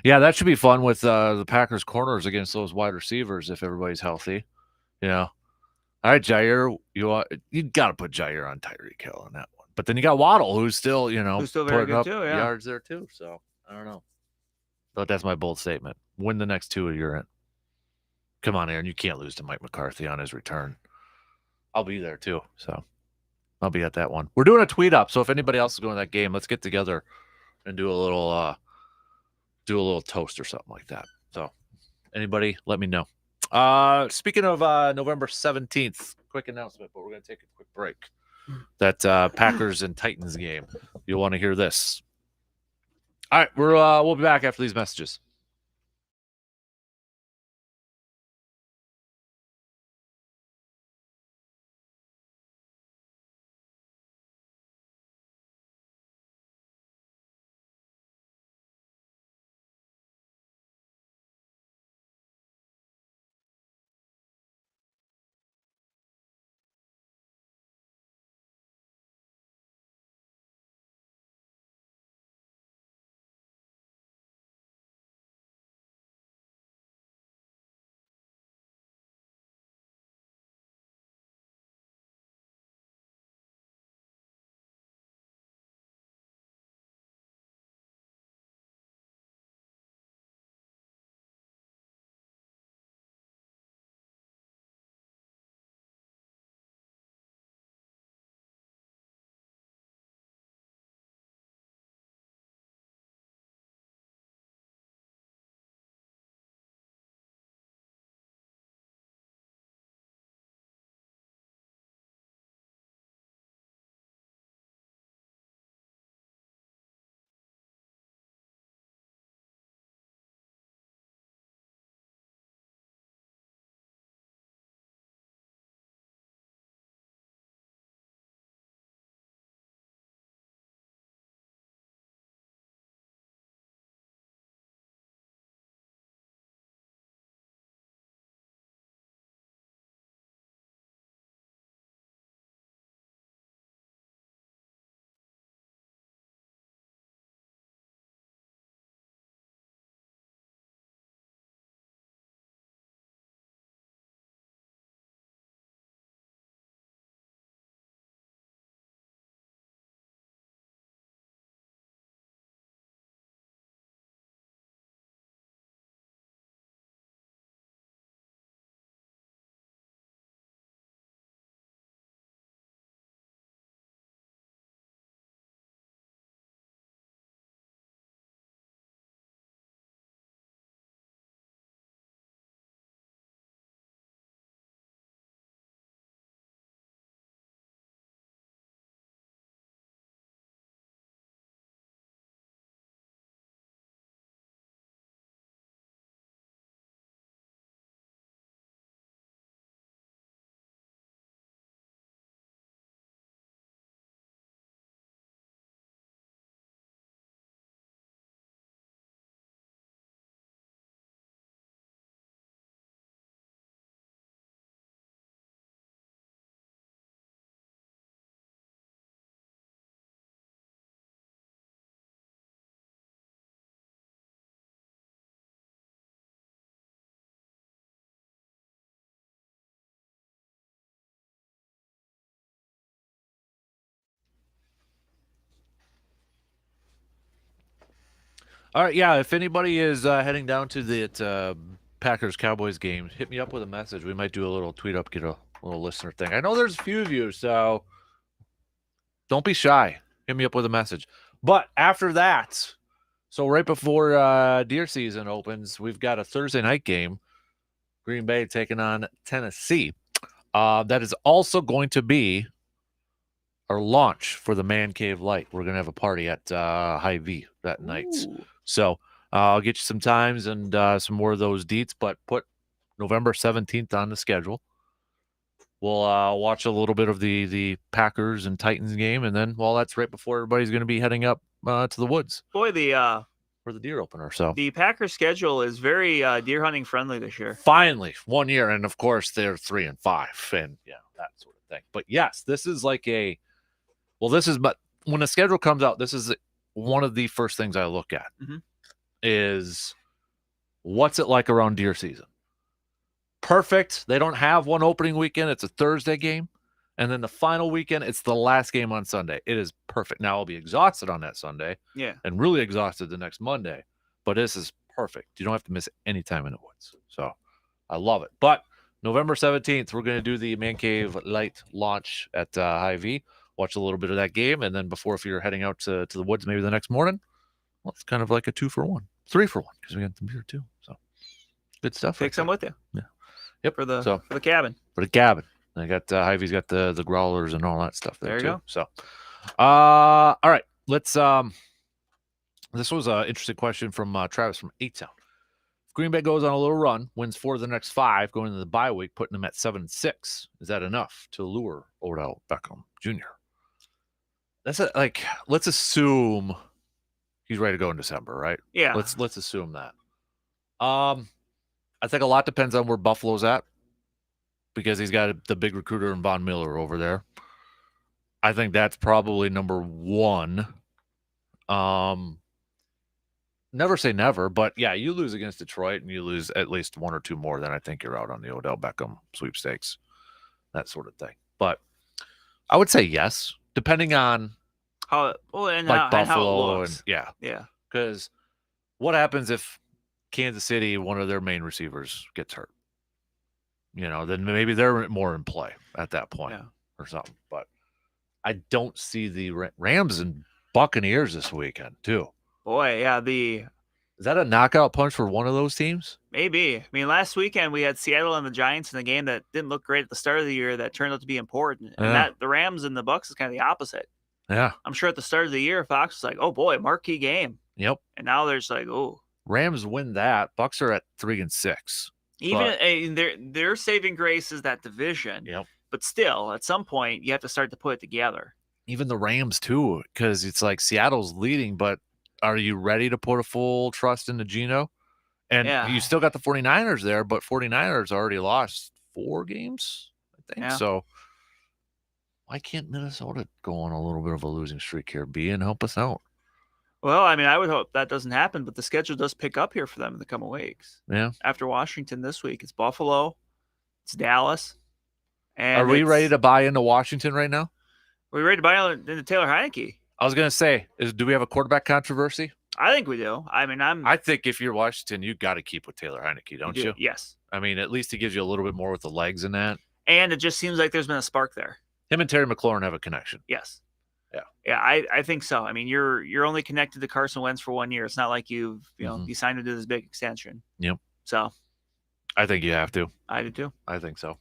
Yeah, that should be fun with the Packers corners against those wide receivers if everybody's healthy. All right, Jair, you got to put Jair on Tyreek Hill on that one. But then you got Waddle, who's still, who's still very good too, yeah. yards there too. So I don't know. But that's my bold statement. Win the next 2 you're in. Come on, Aaron, you can't lose to Mike McCarthy on his return. I'll be there too, so I'll be at that one. We're doing a tweet up, so if anybody else is going to that game, let's get together and do a little toast or something like that. So anybody, let me know. Speaking of November 17th, quick announcement, but we're going to take a quick break. That Packers and Titans game. You'll want to hear this. All right, we'll be back after these messages. All right, yeah. If anybody is heading down to the Packers Cowboys game, hit me up with a message. We might do a little tweet up, get a little listener thing. I know there's a few of you, so don't be shy. Hit me up with a message. But after that, so right before deer season opens, we've got a Thursday night game. Green Bay taking on Tennessee. That is also going to be our launch for the Man Cave Light. We're going to have a party at Hy-Vee that night. So I'll get you some times and some more of those deets, but put November 17th on the schedule. We'll watch a little bit of the Packers and Titans game, and then, well, that's right before everybody's going to be heading up to the woods. Boy, for the deer opener. So the Packers schedule is very deer hunting friendly this year. Finally, 1 year, and of course they're 3-5, and that sort of thing. But yes, this is like but when the schedule comes out, this is one of the first things I look at is what's it like around deer season. Perfect. They don't have one opening weekend. It's a Thursday game. And then the final weekend, it's the last game on Sunday. It is perfect. Now I'll be exhausted on that Sunday. Yeah. And really exhausted the next Monday. But this is perfect. You don't have to miss any time in the woods. So I love it. But November 17th, we're going to do the Man Cave Light launch at Hy-Vee. Watch a little bit of that game. And then before, if you're heading out to the woods maybe the next morning, well, it's kind of like a 2-for-1. 3-for-1 because we got the beer too. So good stuff. Take some with you. Yeah. Yep. For the cabin. For the cabin. I got Hy-Vee's got the growlers and all that stuff there you too. Go. So, all right, let's. This was an interesting question from Travis from 8-Town. If Green Bay goes on a little run, wins 4 of the next 5, going into the bye week, putting them at 7-6, is that enough to lure Odell Beckham Jr.? That's let's assume he's ready to go in December, right? Yeah. Let's assume that. I think a lot depends on where Buffalo's at, because he's got the big recruiter in Von Miller over there. I think that's probably number 1. Never say never, but yeah, you lose against Detroit and you lose at least 1 or 2 more, then I think you're out on the Odell Beckham sweepstakes, that sort of thing. But I would say yes, depending on Buffalo and yeah. Because what happens if Kansas City, one of their main receivers, gets hurt? Then maybe they're more in play at that point or something. But I don't see the Rams and Buccaneers this weekend, too. Boy, yeah. Is that a knockout punch for one of those teams? Maybe. I mean, last weekend we had Seattle and the Giants in a game that didn't look great at the start of the year that turned out to be important. And that the Rams and the Bucs is kind of the opposite. Yeah. I'm sure at the start of the year, Fox was like, oh, boy, marquee game. Yep. And now there's like, oh. Rams win that. Bucs are at 3-6. Even their saving grace is that division. Yep. But still, at some point, you have to start to put it together. Even the Rams, too, because it's like Seattle's leading, but are you ready to put a full trust into Geno? And you still got the 49ers there, but 49ers already lost 4 games, I think. Yeah. So why can't Minnesota go on a little bit of a losing streak here, B, and help us out? Well, I mean, I would hope that doesn't happen, but the schedule does pick up here for them in the coming weeks. Yeah. After Washington this week, it's Buffalo, it's Dallas. And are we ready to buy into Washington right now? Are we ready to buy into Taylor Heineke? I was going to say, do we have a quarterback controversy? I think we do. I mean, I think if you're Washington, you got to keep with Taylor Heineke, don't you? Yes. I mean, at least he gives you a little bit more with the legs in that. And it just seems like there's been a spark there. Him and Terry McLaurin have a connection. Yes. Yeah. Yeah, I think so. I mean, you're only connected to Carson Wentz for 1 year. It's not like you signed him to this big extension. Yep. So I think you have to. I do too. I think so.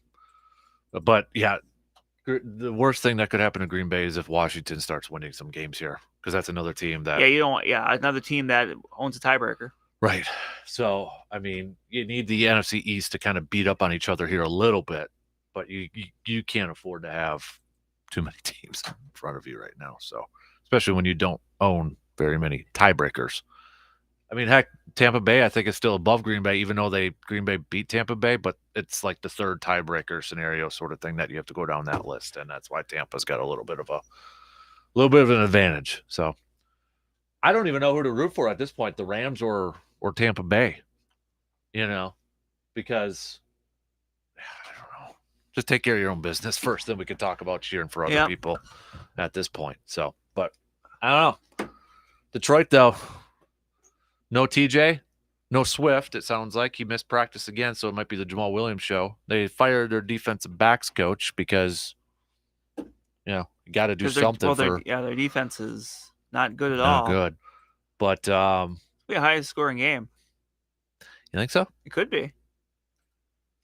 But yeah, the worst thing that could happen to Green Bay is if Washington starts winning some games here, because that's another team that another team that owns a tiebreaker. Right. So I mean, you need the NFC East to kind of beat up on each other here a little bit, but you can't afford to have too many teams in front of you right now. So especially when you don't own very many tiebreakers. I mean, heck, Tampa Bay, I think, is still above Green Bay, even though Green Bay beat Tampa Bay, but it's like the third tiebreaker scenario sort of thing that you have to go down that list, and that's why Tampa's got a little bit of an advantage. So I don't even know who to root for at this point, the Rams or Tampa Bay, because I don't know. Just take care of your own business first, then we can talk about cheering for other people at this point. So, but I don't know. Detroit, though. No TJ, no Swift. It sounds like he missed practice again, so it might be the Jamal Williams show. They fired their defensive backs coach because you got to do something their defense is not good at not all. good. But It'll be a highest scoring game. You think so? It could be.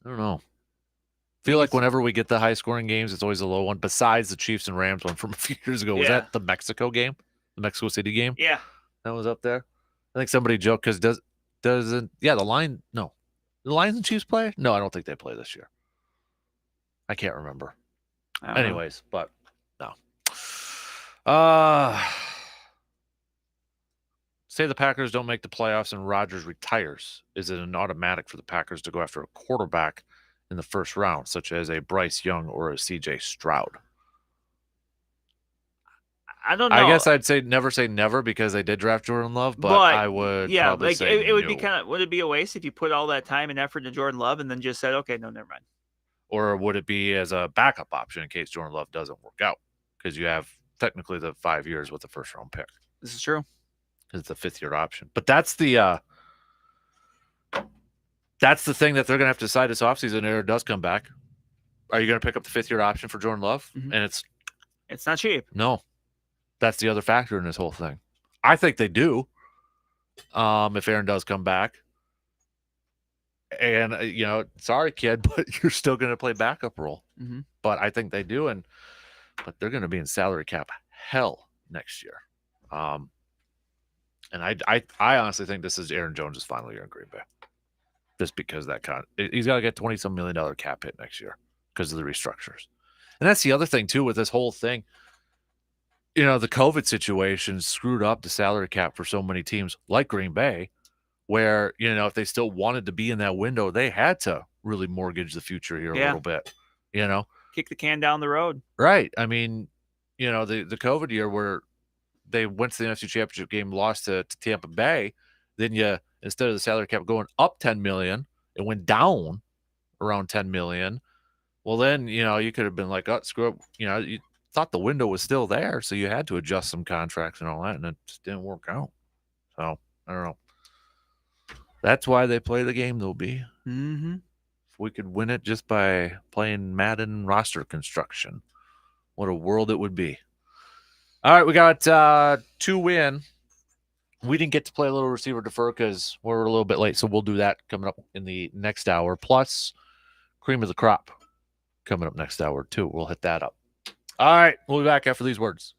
I don't know. I feel like whenever we get the high scoring games, it's always a low one. Besides the Chiefs and Rams one from a few years ago, was that the Mexico game, the Mexico City game? Yeah, that was up there. I think somebody joked because doesn't the Lions and Chiefs play? No, I don't think they play this year. I can't remember. Anyways, but no. Say the Packers don't make the playoffs and Rodgers retires. Is it an automatic for the Packers to go after a quarterback in the first round, such as a Bryce Young or a CJ Stroud? I don't know. I guess I'd say never because they did draft Jordan Love, but I would probably say it would be would it be a waste if you put all that time and effort into Jordan Love and then just said, okay, no, never mind? Or would it be as a backup option in case Jordan Love doesn't work out? Because you have technically the 5 years with the first round pick. This is true. Because it's a fifth-year option. But that's the thing that they're going to have to decide this offseason if it does come back. Are you going to pick up the fifth-year option for Jordan Love? Mm-hmm. And it's not cheap. No. That's the other factor in this whole thing. I think they do. If Aaron does come back. And, sorry, kid, but you're still going to play backup role. Mm-hmm. But I think they do. But they're going to be in salary cap hell next year. And I honestly think this is Aaron Jones' final year in Green Bay. Just because he's got to get $20-some million cap hit next year because of the restructures. And that's the other thing, too, with this whole thing. The COVID situation screwed up the salary cap for so many teams like Green Bay, where, if they still wanted to be in that window, they had to really mortgage the future here a little bit, Kick the can down the road. Right. I mean, the COVID year where they went to the NFC Championship game, lost to Tampa Bay, then instead of the salary cap going up $10 million, it went down around $10 million. Well, then, you could have been like, oh, screw up. You thought the window was still there, so you had to adjust some contracts and all that, and it just didn't work out. So, I don't know. That's why they play the game, though, B. Mm-hmm. If we could win it just by playing Madden roster construction, what a world it would be. All right, we got 2 in. We didn't get to play a little receiver defer because we're a little bit late, so we'll do that coming up in the next hour. Plus, cream of the crop coming up next hour, too. We'll hit that up. All right, we'll be back after these words.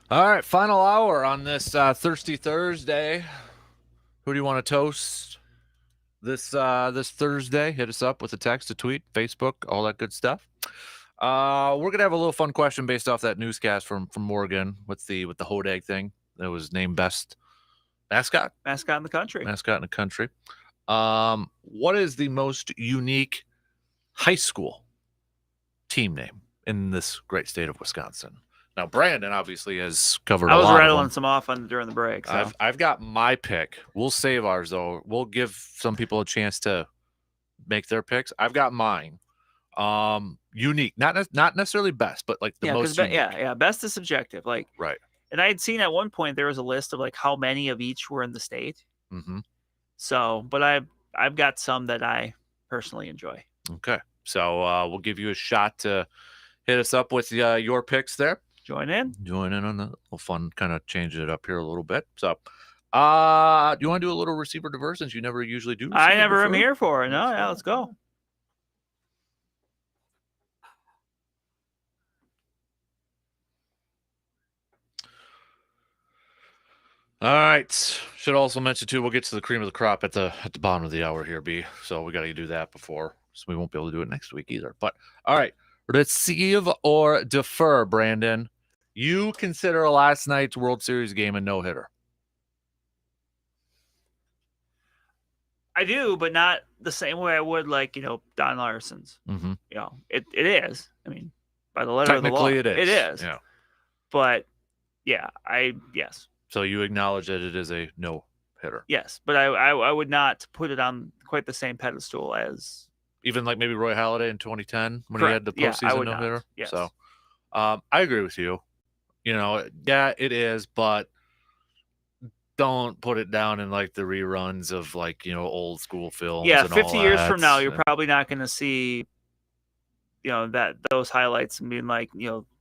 All right, final hour on this Thirsty Thursday. Who do you want to toast this Thursday? Hit us up with a text, a tweet, Facebook, all that good stuff. We're gonna have a little fun question based off that newscast from Morgan with the Hodag thing that was named best mascot Mascot in the country. mascot in the country. What is the most unique high school team name in this great state of Wisconsin? Now, Brandon obviously has covered. I was a lot rattling of them. some off during the break. So. I've got my pick. We'll save ours though. We'll give some people a chance to make their picks. I've got mine. Unique, not necessarily best, but like the most. Yeah. Best is subjective. Like right. And I had seen at one point there was a list of like how many of each were in the state. Mm-hmm. So, but I've got some that I personally enjoy. Okay, so we'll give you a shot to hit us up with your picks there. Join in on the little fun, kind of change it up here a little bit. So, do you want to do a little receiver diverse since you never usually do? I never am here for it. No, yeah, let's go. All right. Should also mention too, we'll get to the cream of the crop at the bottom of the hour here, B. So we got to do that before, so we won't be able to do it next week either. But all right, receive or defer, Brandon. You consider last night's World Series game a no-hitter? I do, but not the same way I would like, Don Larson's. Mm-hmm. It is. I mean, by the letter of the law. Technically it is. It is. Yeah. But yeah, yes. So you acknowledge that it is a no-hitter? Yes, but I would not put it on quite the same pedestal as even like maybe Roy Halladay in 2010 when Correct. he had the postseason no-hitter. Yes. So I agree with you. Yeah, it is, but don't put it down in like the reruns of like, old school films. Yeah, and 50 all years that. from now, you're probably not going to see, those highlights and being like,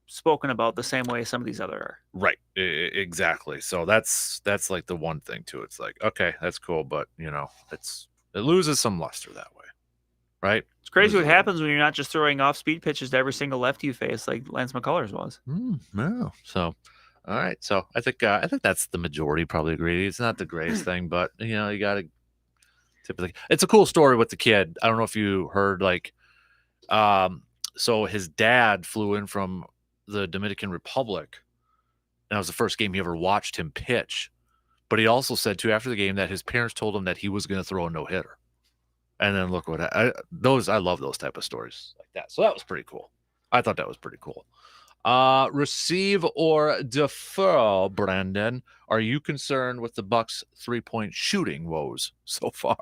spoken about the same way some of these other are. Right. Exactly. So that's like the one thing too. It's like, okay, that's cool, but it loses some luster that way. Right. It's crazy what happens when you're not just throwing off speed pitches to every single lefty you face like Lance McCullers was. No. So, all right. So I think that's the majority probably agree. It's not the greatest thing, but you got to typically. It's a cool story with the kid. I don't know if you heard so his dad flew in from the Dominican Republic, and that was the first game he ever watched him pitch. But he also said too after the game that his parents told him that he was going to throw a no-hitter. And then look what I love those type of stories like that. So that was pretty cool. I thought that was pretty cool. Receive or defer, Brandon. Are you concerned with the Bucks 3-point shooting woes so far?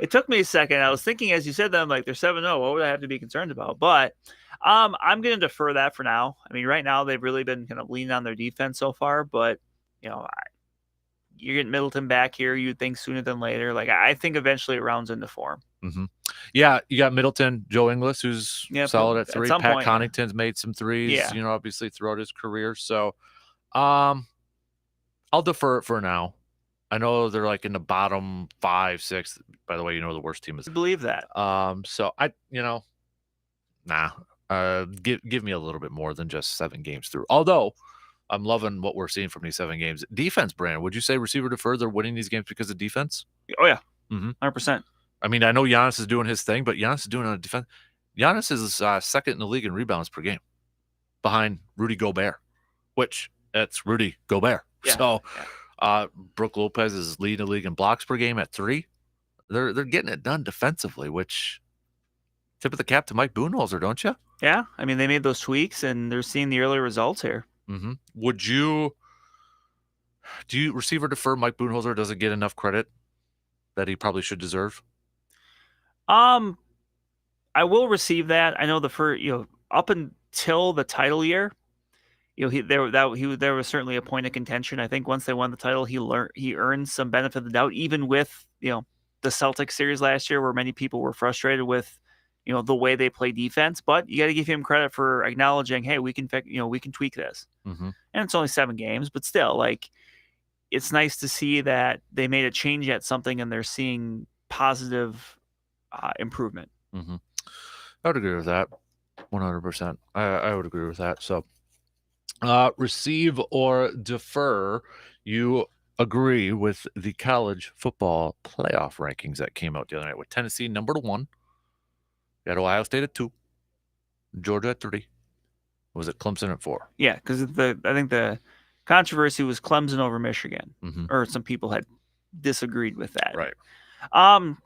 It took me a second. I was thinking as you said that, I'm like, they're 7-0. What would I have to be concerned about? But I'm going to defer that for now. I mean, right now they've really been kind of leaning on their defense so far, but you're getting Middleton back here. You'd think sooner than later. Like I think eventually it rounds into form. Mm-hmm. Yeah, you got Middleton, Joe Ingles, who's solid at 3. Pat Connaughton's made some threes, obviously throughout his career. So, I'll defer it for now. I know they're like in the bottom 5, 6. By the way, the worst team is. I believe that. So give me a little bit more than just 7 games through. Although I'm loving what we're seeing from these 7 games. Defense, Brandon, would you say receiver defer? They're winning these games because of defense? Oh yeah, 100%. I mean, I know Giannis is doing his thing, but Giannis is doing it on defense. Giannis is second in the league in rebounds per game, behind Rudy Gobert, which that's Rudy Gobert. Yeah. So, Brook Lopez is leading the league in blocks per game at 3. They're getting it done defensively, which tip of the cap to Mike Budenholzer, don't you? Yeah, I mean they made those tweaks and they're seeing the early results here. Mm-hmm. Do you receiver defer? Mike Budenholzer doesn't get enough credit that he probably should deserve. I will receive that. I know up until the title year, there was certainly a point of contention. I think once they won the title, he earned some benefit of the doubt, even with the Celtics series last year, where many people were frustrated with the way they play defense. But you got to give him credit for acknowledging, hey, we can tweak this. Mm-hmm. And it's only 7 games, but still, like, it's nice to see that they made a change at something and they're seeing positive improvement. Mm-hmm. I would agree with that 100%. I would agree with that. So Receive or defer. You agree with the college football playoff rankings that came out the other night with Tennessee number 1. You had Ohio State at 2. Georgia at 3. Was it Clemson at 4? Yeah, because I think the controversy was Clemson over Michigan, or some people had disagreed with that. Right. I'm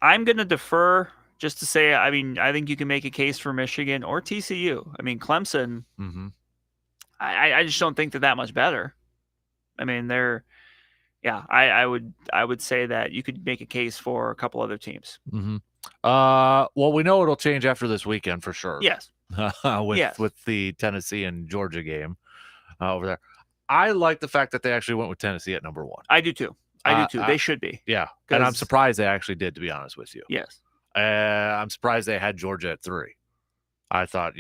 going to defer just to say, I mean, I think you can make a case for Michigan or TCU. I mean, Clemson, I just don't think they're that much better. I mean, I would say that you could make a case for a couple other teams. Well, we know it'll change after this weekend for sure. Yes. with the Tennessee and Georgia game over there. I like the fact that they actually went with Tennessee at number 1. I do too. They should be. Yeah. And I'm surprised they actually did, to be honest with you. Yes. I'm surprised they had Georgia at 3. I thought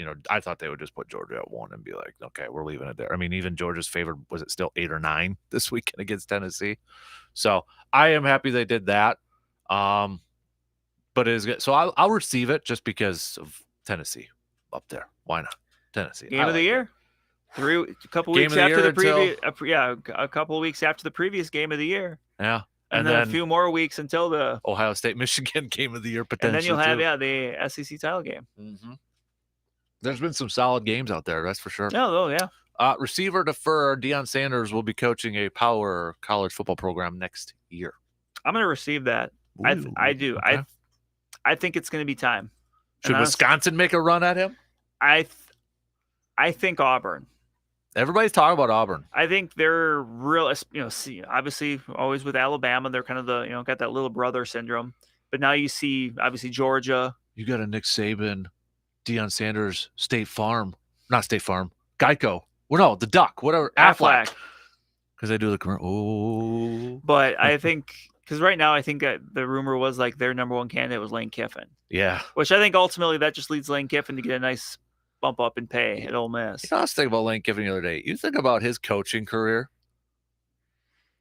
they would just put Georgia at 1 and be like, okay, we're leaving it there. I mean, even Georgia's favored, was it still 8 or 9 this weekend against Tennessee? So I am happy they did that. But it is good. So I'll receive it just because of Tennessee up there. Why not? Tennessee. Game of the year. A couple weeks after the previous. A couple of weeks after the previous game of the year. Yeah. And then a few more weeks until the Ohio State Michigan game of the year potentially. And then you'll have the SEC title game. There's been some solid games out there, that's for sure. Oh yeah. Receiver defer. Deion Sanders will be coaching a power college football program next year. I'm going to receive that. Ooh, I do. Okay. I think it's going to be time. Should Wisconsin make a run at him? I think Auburn. Everybody's talking about Auburn. I think they're real, obviously always with Alabama, they're kind of got that little brother syndrome. But now you see, obviously, Georgia. You got a Nick Saban, Deion Sanders, not State Farm, Geico. Well, no, the Duck, whatever. Aflac. Because they do the commercial. Oh. But I think, because right now I think that the rumor was like their number 1 candidate was Lane Kiffin. Yeah. Which I think ultimately that just leads Lane Kiffin to get a nice bump up in pay at Ole Miss. I was thinking about Lane Kiffin the other day. You think about his coaching career.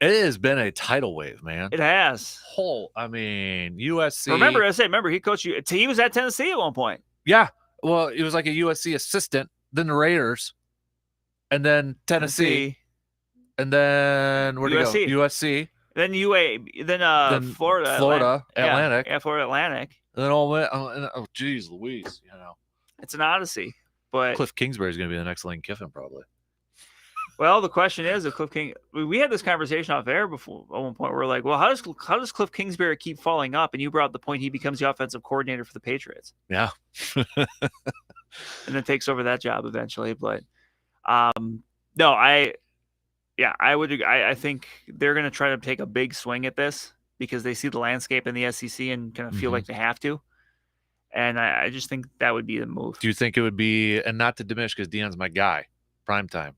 It has been a tidal wave, man. It has. USC. Remember he coached you. He was at Tennessee at one point. Yeah. Well, it was like a USC assistant, then the Raiders, and then Tennessee. And then where'd he go? USC. Then Florida Atlantic. Yeah, Florida Atlantic. And then oh geez, Louise, It's an odyssey. But Cliff Kingsbury is going to be the next Lane Kiffin, probably. Well, the question is, if Cliff King, we had this conversation off air before at one point. We're like, well, how does Cliff Kingsbury keep falling up? And you brought up the point he becomes the offensive coordinator for the Patriots. Yeah. And then takes over that job eventually. But no, I think they're going to try to take a big swing at this because they see the landscape in the SEC and kind of feel like they have to. And I just think that would be the move. Do you think it would be, and not to diminish because Deion's my guy, primetime,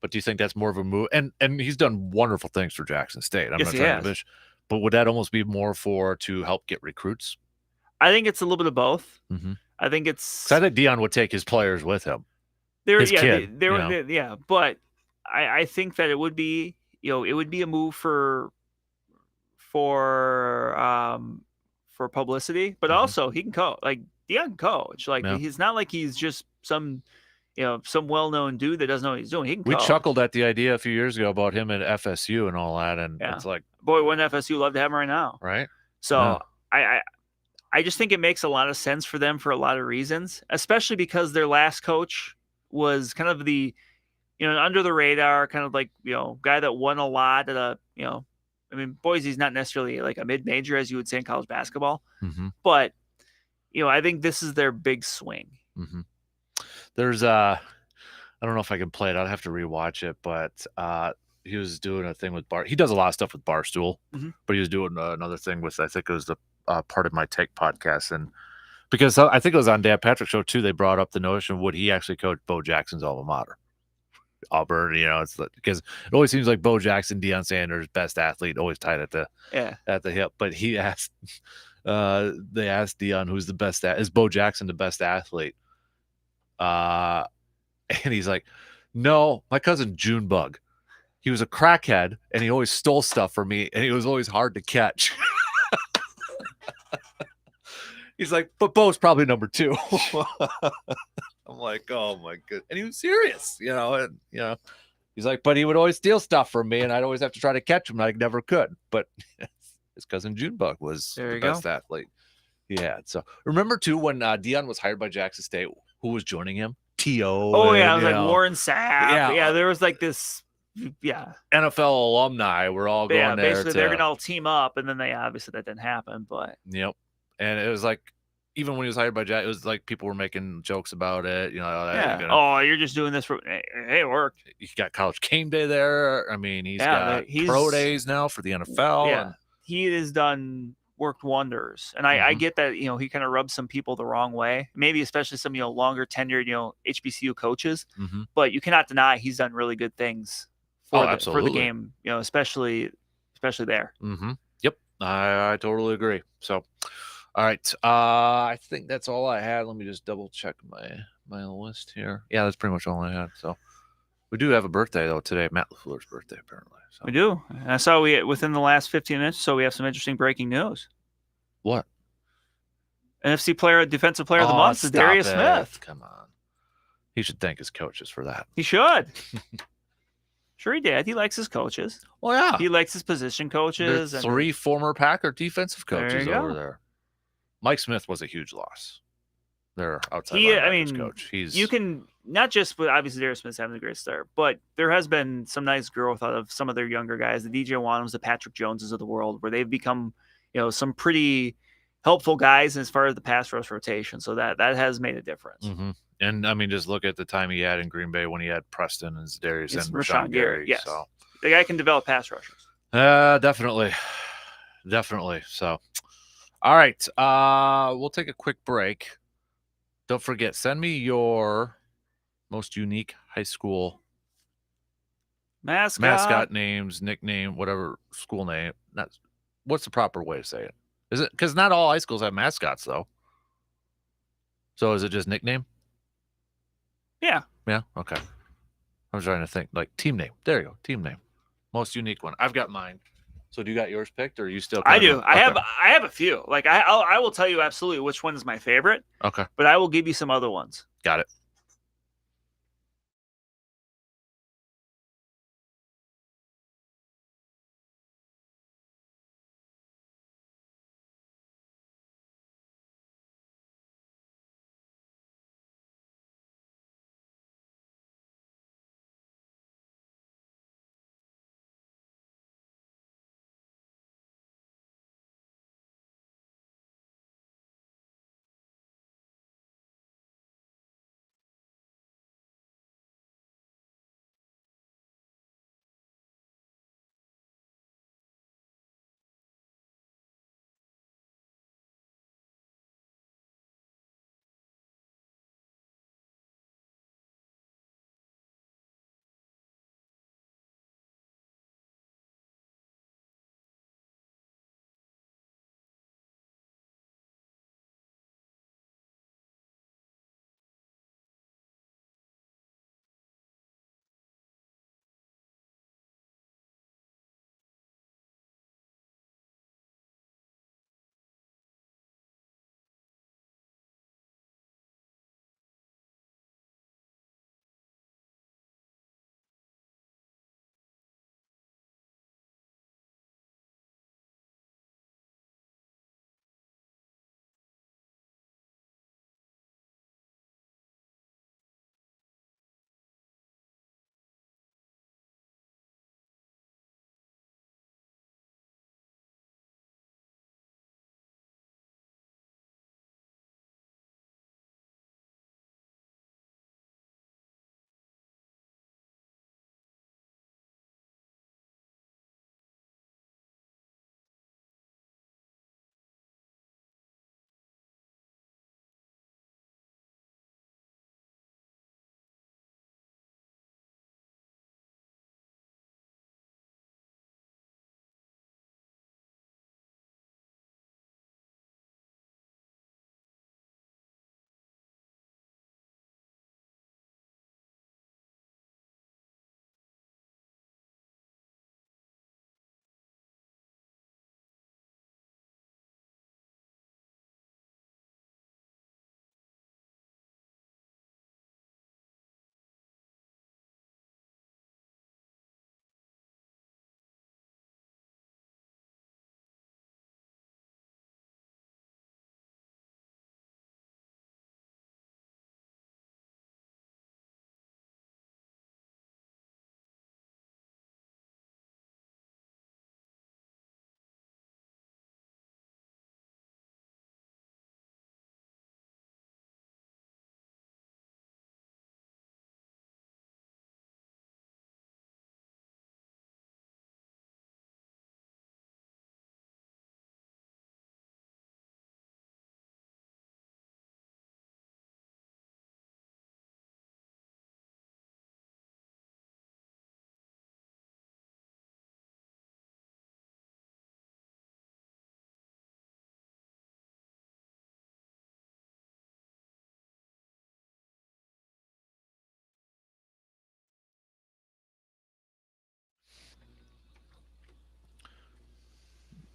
but do you think that's more of a move? And he's done wonderful things for Jackson State. I'm not trying to diminish, but would that almost be more to help get recruits? I think it's a little bit of both. Mm-hmm. I think it's. I think Deion would take his players with him. But I think that it would be, it would be a move for publicity, but also he can coach. Like Deion can coach. Like he's not like he's just some well-known dude that doesn't know what he's doing. He can coach. We chuckled at the idea a few years ago about him at FSU and all that, and it's like, boy, wouldn't FSU love to have him right now? Right. So I just think it makes a lot of sense for them for a lot of reasons, especially because their last coach was kind of the, under the radar, kind of like, guy that won a lot at a, Boise's not necessarily like a mid-major, as you would say in college basketball, but, I think this is their big swing. Mm-hmm. There's I don't know if I can play it. I'd have to rewatch it, but he was doing a thing with he does a lot of stuff with Barstool, but he was doing another thing with, I think it was the Part of My Take podcast. And because I think it was on Dan Patrick's show too, they brought up the notion, would he actually coach Bo Jackson's alma mater? Auburn, it's because it always seems like Bo Jackson, Deion Sanders, best athlete, always tied at the hip. But he asked, they asked Deion, who's the best is Bo Jackson the best athlete? And he's like, no, my cousin Junebug. He was a crackhead and he always stole stuff from me and he was always hard to catch. He's like, but Bo's probably number 2. I'm like, oh my god. And he was serious, and he's like, but he would always steal stuff from me, and I'd always have to try to catch him, and I never could. But his cousin Junebug was the best athlete he had. So remember too when Dion was hired by Jackson State, who was joining him? T.O. Oh yeah, it was like Warren Sapp. Yeah, there was like this. Yeah, NFL alumni were all going there. Basically, they're gonna all team up, and then obviously that didn't happen. But yep, and it was like even when he was hired by Jack, it was like people were making jokes about it. Oh, you're just doing this for hey, it worked. He got College Game Day there. I mean, he's got pro days now for the NFL. Yeah, and he has worked wonders, and I get that he kind of rubs some people the wrong way, maybe especially some longer tenured HBCU coaches, but you cannot deny he's done really good things for the game, especially there. Yep, I totally agree. So, all right, I think that's all I had. Let me just double check my list here. Yeah, that's pretty much all I had. So, we do have a birthday though today, Matt LaFleur's birthday apparently. So. We do. And I saw within the last 15 minutes, so we have some interesting breaking news. What? NFC Defensive Player of the Month, Darius Smith. Come on, he should thank his coaches for that. He should. Sure, he did. He likes his coaches. Well, yeah. He likes his position coaches. There's 3 former Packer defensive coaches over there. Mike Smith was a huge loss. They're outside coach. You can not just with obviously Darius Smith's having a great start, but there has been some nice growth out of some of their younger guys, the DJ Wanhams, the Patrick Joneses of the world, where they've become some pretty helpful guys as far as the pass rush rotation. So that has made a difference. And I mean, just look at the time he had in Green Bay when he had Preston and Darius and Rashawn Gary. Yes, so the guy can develop pass rushers. Definitely. So, all right, we'll take a quick break. Don't forget, send me your most unique high school mascot names, nickname, whatever school name. What's the proper way to say it? Is it because not all high schools have mascots though? So is it just nickname? Yeah. Yeah. Okay. I was trying to think like team name. There you go. Team name. Most unique one. I've got mine. So do you got yours picked, or are you still? I do. I have a few. Like I will tell you absolutely which one is my favorite. Okay. But I will give you some other ones. Got it.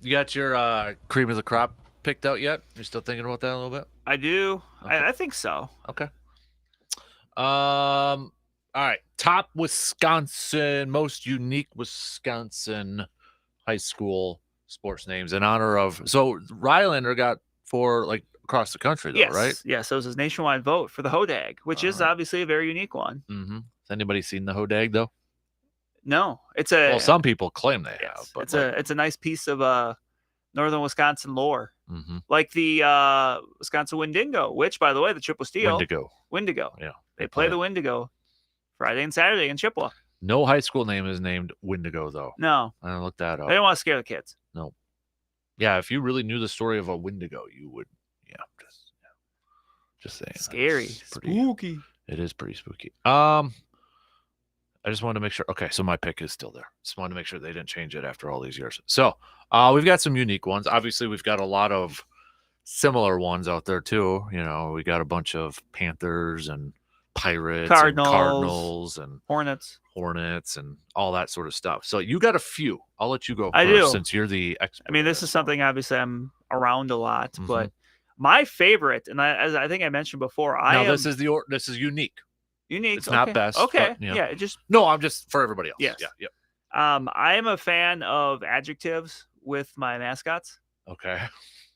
You got your cream of the crop picked out yet? You still thinking about that a little bit? I do. Okay. I think so. Okay. All right. Top Wisconsin, most unique Wisconsin high school sports names in honor of. So Rylander got 4 like across the country though, Yes. right? Yeah. So it was his nationwide vote for the Hodag, which is Alright. obviously a very unique one. Mm-hmm. Has anybody seen the Hodag though? No, it's a. Well, some people claim they have, yes, but it's a nice piece of northern Wisconsin lore, mm-hmm. like the Wisconsin Wendigo, which, by the way, the Chippewa Steel Wendigo. Yeah, they play play the Wendigo Friday and Saturday in Chippewa. No high school name is named Wendigo though. No, I looked that up. They don't want to scare the kids. No. Yeah, if you really knew the story of a Wendigo, you would. Yeah, just saying. Scary, spooky. It is pretty spooky. I just wanted to make sure. Okay, so my pick is still there. Just wanted to make sure they didn't change it after all these years. So we've got some unique ones. Obviously, we've got a lot of similar ones out there too. You know, we got a bunch of Panthers and Pirates, Cardinals, and Hornets, and all that sort of stuff. So you got a few. I'll let you go first, I do, since you're the expert. I mean, this is something obviously I'm around a lot, but my favorite, and as I think I mentioned before, this is unique. Unique. It's not best. Okay. But, yeah. Yeah. I'm just for everybody else. Yes. Yeah. Yep. I am a fan of adjectives with my mascots. Okay.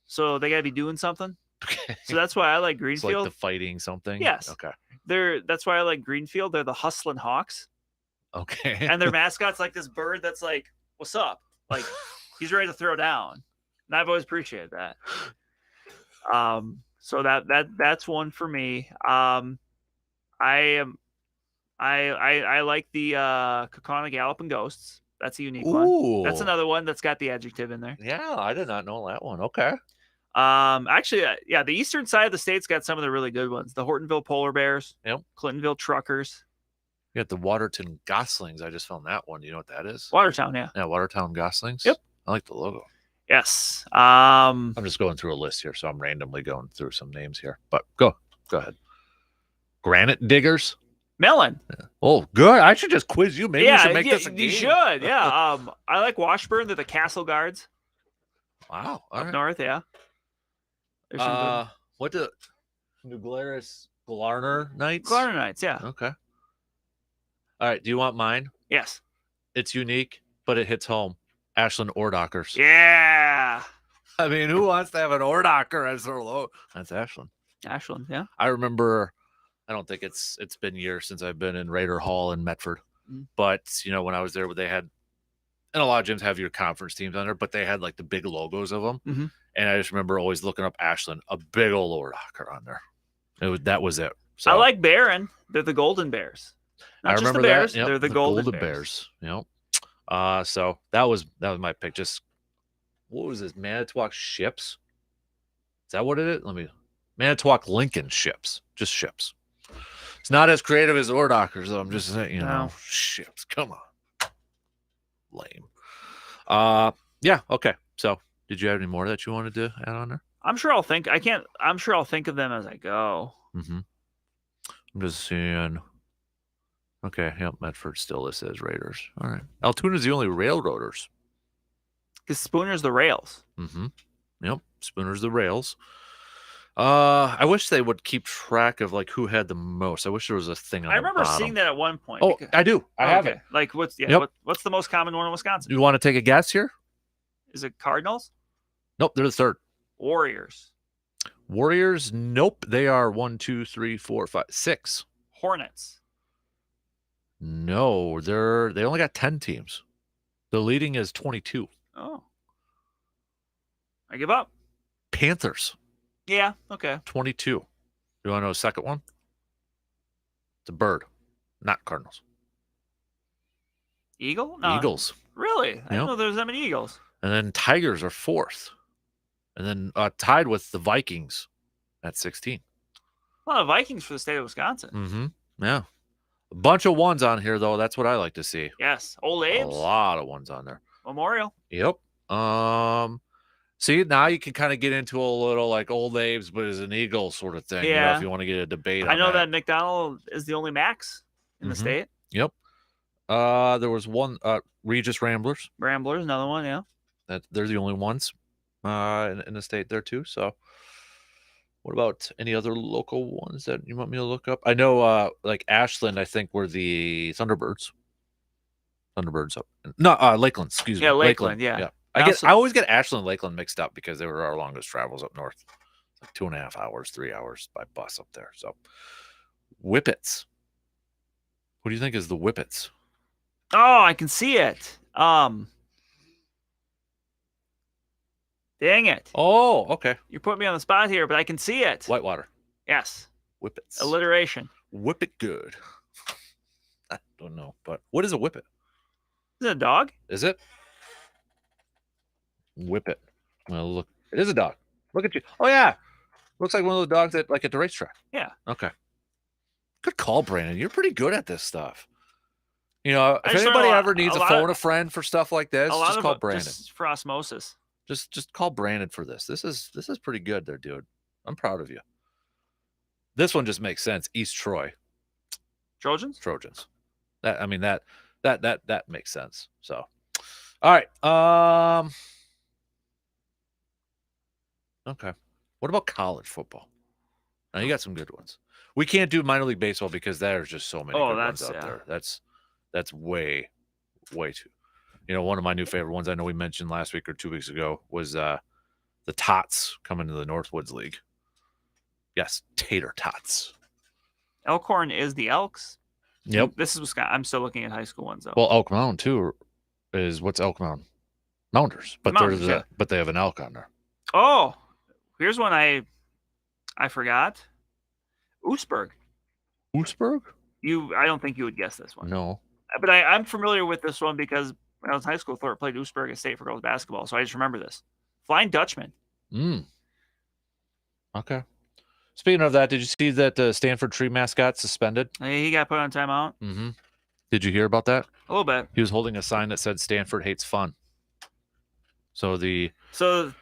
So they got to be doing something. Okay. So that's why I like Greenfield. It's like the fighting something. Yes. Okay. That's why I like Greenfield. They're the hustling Hawks. Okay. And their mascot's like this bird that's like, "What's up?" Like he's ready to throw down. And I've always appreciated that. So that's one for me. I like the Kaukauna Galloping Ghosts. That's a unique one. That's another one that's got the adjective in there. Yeah, I did not know that one. Okay. Actually, yeah, the eastern side of the state's got some of the really good ones. The Hortonville Polar Bears. Yep. Clintonville Truckers. You got the Watertown Goslings. I just found that one. You know what that is? Watertown, yeah. Yeah, Watertown Goslings. Yep. I like the logo. Yes. I'm just going through a list here, so I'm randomly going through some names here. But go ahead. Granite Diggers. Melon. Yeah. Oh, good. I should just quiz you. Maybe you should make this a game. You should, yeah. I like Washburn. They're the Castle Guards. Wow. Up north, yeah. What the New Glarus Glarner Knights? Glarner Knights, yeah. Okay. All right. Do you want mine? Yes. It's unique, but it hits home. Ashland Ordockers. Yeah. I mean, who wants to have an Ordocker as their logo? That's Ashland. Ashland, yeah. I remember. I don't think it's been years since I've been in Raider Hall in Medford, but when I was there, they had, and a lot of gyms have your conference teams on there, but they had like the big logos of them, and I just remember always looking up Ashland, a big old Ordocker on there. That was it. So I like Barron. They're the Golden Bears. Not I just remember the Bears. That. Yep, they're the Golden Bears. Yep. So that was my pick. Just what was this? Manitowoc Ships. Is that what it is? Manitowoc Lincoln Ships. Just ships. It's not as creative as Ordockers, though. I'm just saying, ships. Come on. Lame. Yeah, okay. So did you have any more that you wanted to add on there? I'm sure I'll think of them as I go. I'm just seeing. Okay, yep, Medford still listed as Raiders. All right. Altoona's the only Railroaders. Because Spooner's the Rails. Yep, Spooner's the Rails. I wish they would keep track of like who had the most. I wish there was a thing on I remember bottom. seeing that at one point. Oh, I do. I have it. Like what's the most common one in Wisconsin? You want to take a guess here? Is it Cardinals? Nope, they're the third. Warriors. Nope. They are 1, 2, 3, 4, 5, 6. Hornets. No, they only got 10 teams. The leading is 22. Oh. I give up. Panthers. Yeah, okay. 22. You want to know a second one? It's a bird, not Cardinals. Eagle? No. Eagles. Really? I didn't know there was that many Eagles. And then Tigers are 4th. And then tied with the Vikings at 16. A lot of Vikings for the state of Wisconsin. Yeah. A bunch of ones on here, though. That's what I like to see. Yes. Old Abe's. A lot of ones on there. Memorial. Yep. See, now you can kind of get into a little like Old Abe's, but as an Eagle sort of thing. Yeah. If you want to get a debate on I know that McDonald is the only Max in the state. Yep. There was one, Regis Ramblers. Ramblers, another one, yeah. That they're the only ones in the state there too. So, what about any other local ones that you want me to look up? I know, like Ashland, I think were the Thunderbirds. Thunderbirds up. No, Lakeland. Excuse me. Yeah, Lakeland. Yeah. I always get Ashland and Lakeland mixed up because they were our longest travels up north. Like 2.5 hours, 3 hours by bus up there. So, Whippets. What do you think is the Whippets? Oh, I can see it. Dang it. Oh, okay. You put me on the spot here, but I can see it. Whitewater. Yes. Whippets. Alliteration. Whip it good. I don't know, but what is a whippet? Is it a dog? Is it? Whip it. Well, look. It is a dog. Look at you. Oh, yeah. Looks like one of those dogs that like at the racetrack. Yeah. Okay. Good call, Brandon. You're pretty good at this stuff. You know, if just anybody learned ever needs to phone a friend for stuff like this, just call Brandon. Just for osmosis. Just call Brandon for this. This is pretty good there, dude. I'm proud of you. This one just makes sense. East Troy. Trojans? That makes sense. So, all right. Okay. What about college football? Now you got some good ones. We can't do minor league baseball because there's just so many good ones out there. That's way too. You know, one of my new favorite ones I know we mentioned last week or 2 weeks ago was the Tots coming to the Northwoods League. Yes, tater tots. Elkhorn is the Elks. Yep. This is Wisconsin. I'm still looking at high school ones though. Well, Elk Mound too is what's Elk Mound? Mounders, but but they have an elk on there. Oh, here's one I forgot. Oostburg. Oostburg? I don't think you would guess this one. No. But I'm familiar with this one because when I was in high school, Thorpe played Oostburg at State for girls basketball, so I just remember this. Flying Dutchman. Okay. Speaking of that, did you see that Stanford tree mascot suspended? He got put on timeout. Mm-hmm. Did you hear about that? A little bit. He was holding a sign that said Stanford hates fun. So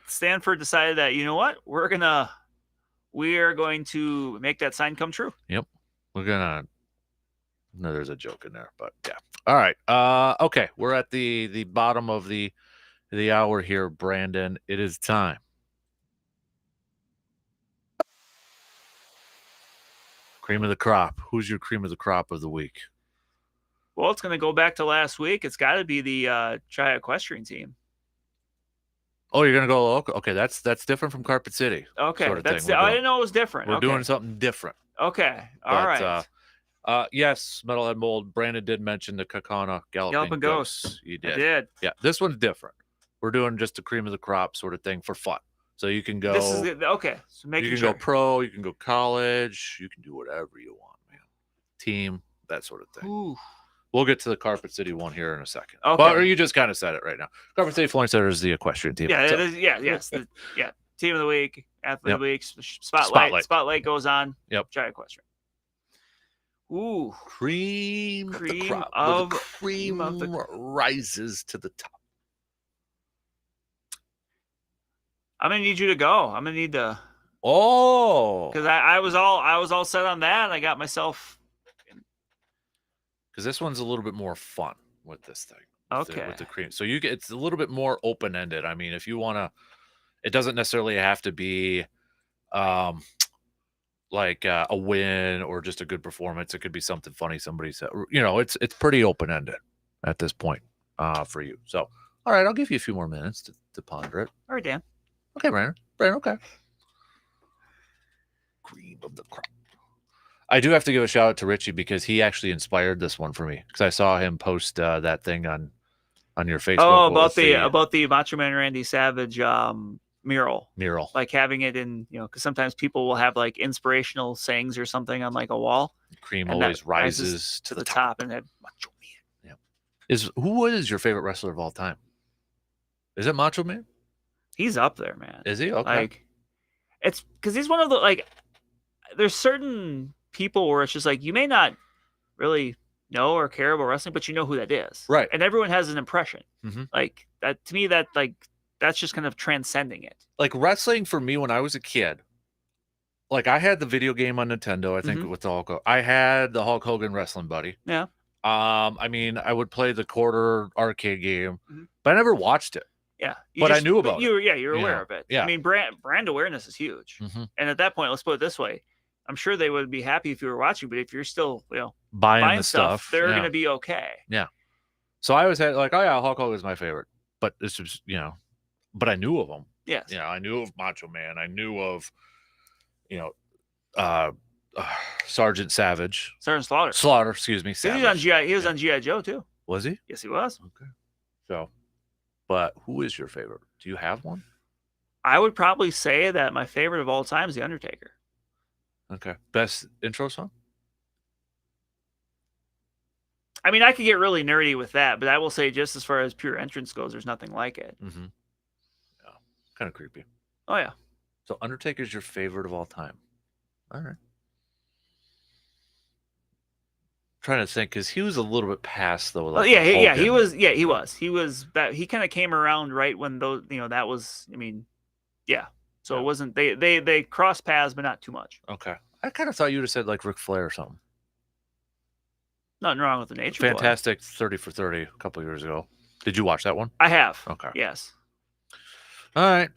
Stanford decided that, you know what? We are going to make that sign come true. Yep. No, there's a joke in there, but yeah. All right. Okay. We're at the bottom of the hour here, Brandon. It is time. Cream of the crop. Who's your cream of the crop of the week? Well, it's going to go back to last week. It's got to be the Chi Equestrian team. Oh, you're going to go local? Okay, that's different from Carpet City. Okay, I didn't know it was different. We're doing something different. Okay, all right. Yes, Metalhead Mold. Brandon did mention the Kakana Galloping Ghosts. You did. I did. Yeah, this one's different. We're doing just a cream of the crop sort of thing for fun. So you can go. This is okay. So you can go pro. You can go college. You can do whatever you want, man. Team, that sort of thing. Ooh. We'll get to the Carpet City one here in a second. Okay. Or you just kind of said it right now. Carpet City Flooring Center is the equestrian team. Yeah, yes. Team of the week, athlete of the week, spotlight goes on. Yep. Chi Equestrian. Ooh. Cream of the crop. Cream of the rises to the top. I'm gonna need you to go. I'm gonna need to. Oh. Because I was all set on that. I got myself. Because this one's a little bit more fun with this thing. With the cream. So it's a little bit more open-ended. I mean, if you want to, it doesn't necessarily have to be like a win or just a good performance. It could be something funny somebody said. You know, it's pretty open-ended at this point for you. So, all right, I'll give you a few more minutes to ponder it. All right, Dan. Okay, Brandon, okay. Cream of the crop. I do have to give a shout out to Richie because he actually inspired this one for me because I saw him post that thing on your Facebook. Oh, about the Macho Man Randy Savage mural. Like having it in, because sometimes people will have like inspirational sayings or something on like a wall. Cream always rises to the top. And that Macho Man. Yeah. Who is your favorite wrestler of all time? Is it Macho Man? He's up there, man. Is he? Okay. Like, it's because he's one of the, like, there's certain people where it's just like, you may not really know or care about wrestling, but you know who that is. Right. And everyone has an impression. Mm-hmm. Like, that, to me, that's just kind of transcending it. Like, wrestling for me when I was a kid, like, I had the video game on Nintendo, I think, with the Hulk Hogan. I had the Hulk Hogan Wrestling Buddy. Yeah. I mean, I would play the quarter arcade game, but I never watched it. Yeah, But I knew about it. You're You aware know, of it. yeah. I mean, brand awareness is huge. Mhm. And at that point, let's put it this way: I'm sure they would be happy if you were watching, but if you're still, Buying the stuff, stuff. they're Yeah. gonna be okay. Yeah. So I always had like, oh yeah, Hulk Hogan's my favorite. But it's just, but I knew of them. Yes. I knew of Macho Man. I knew of, uh, Sergeant Savage. Sergeant Slaughter. Slaughter, excuse me. He was Savage. on GI. He was on GI Joe too. Was he? Yes, he was. Okay. So, but who is your favorite? Do you have one? I would probably say that my favorite of all time is The Undertaker. Okay. Best intro song? I mean, I could get really nerdy with that, but I will say, just as far as pure entrance goes, there's nothing like it. Mm-hmm. Yeah. Kind of creepy. Oh yeah. So Undertaker's your favorite of all time. All right. Trying to think, because he was a little bit past though. Like he was. He was that. He kind of came around right when those. That was. I mean, yeah. So Yeah. It wasn't. They crossed paths, but not too much. Okay. I kind of thought you would have said like Ric Flair or something. Nothing wrong with the Nature Boy. Fantastic 30 for 30 a couple years ago. Did you watch that one? I have. Okay. Yes. All right.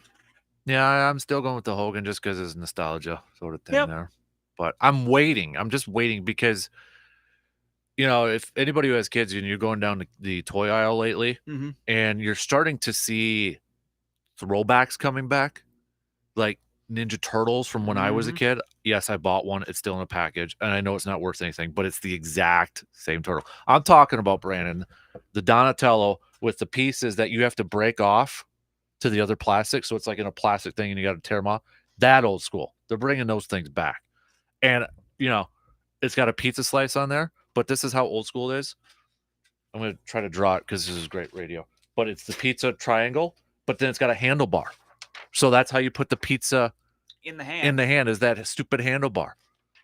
Yeah, I'm still going with the Hogan just because it's nostalgia sort of thing there. But I'm waiting. I'm just waiting because, if anybody who has kids and you're going down the toy aisle lately and you're starting to see throwbacks coming back, like Ninja Turtles from when I was a kid. Yes, I bought one. It's still in a package, and I know it's not worth anything, but it's the exact same turtle. I'm talking about, Brandon, the Donatello with the pieces that you have to break off to the other plastic. So it's like in a plastic thing and you got to tear them off. That old school. They're bringing those things back. And, it's got a pizza slice on there, but this is how old school it is. I'm going to try to draw it because this is great radio. But it's the pizza triangle, but then it's got a handlebar. So that's how you put the pizza in the hand. In the hand is that stupid handlebar.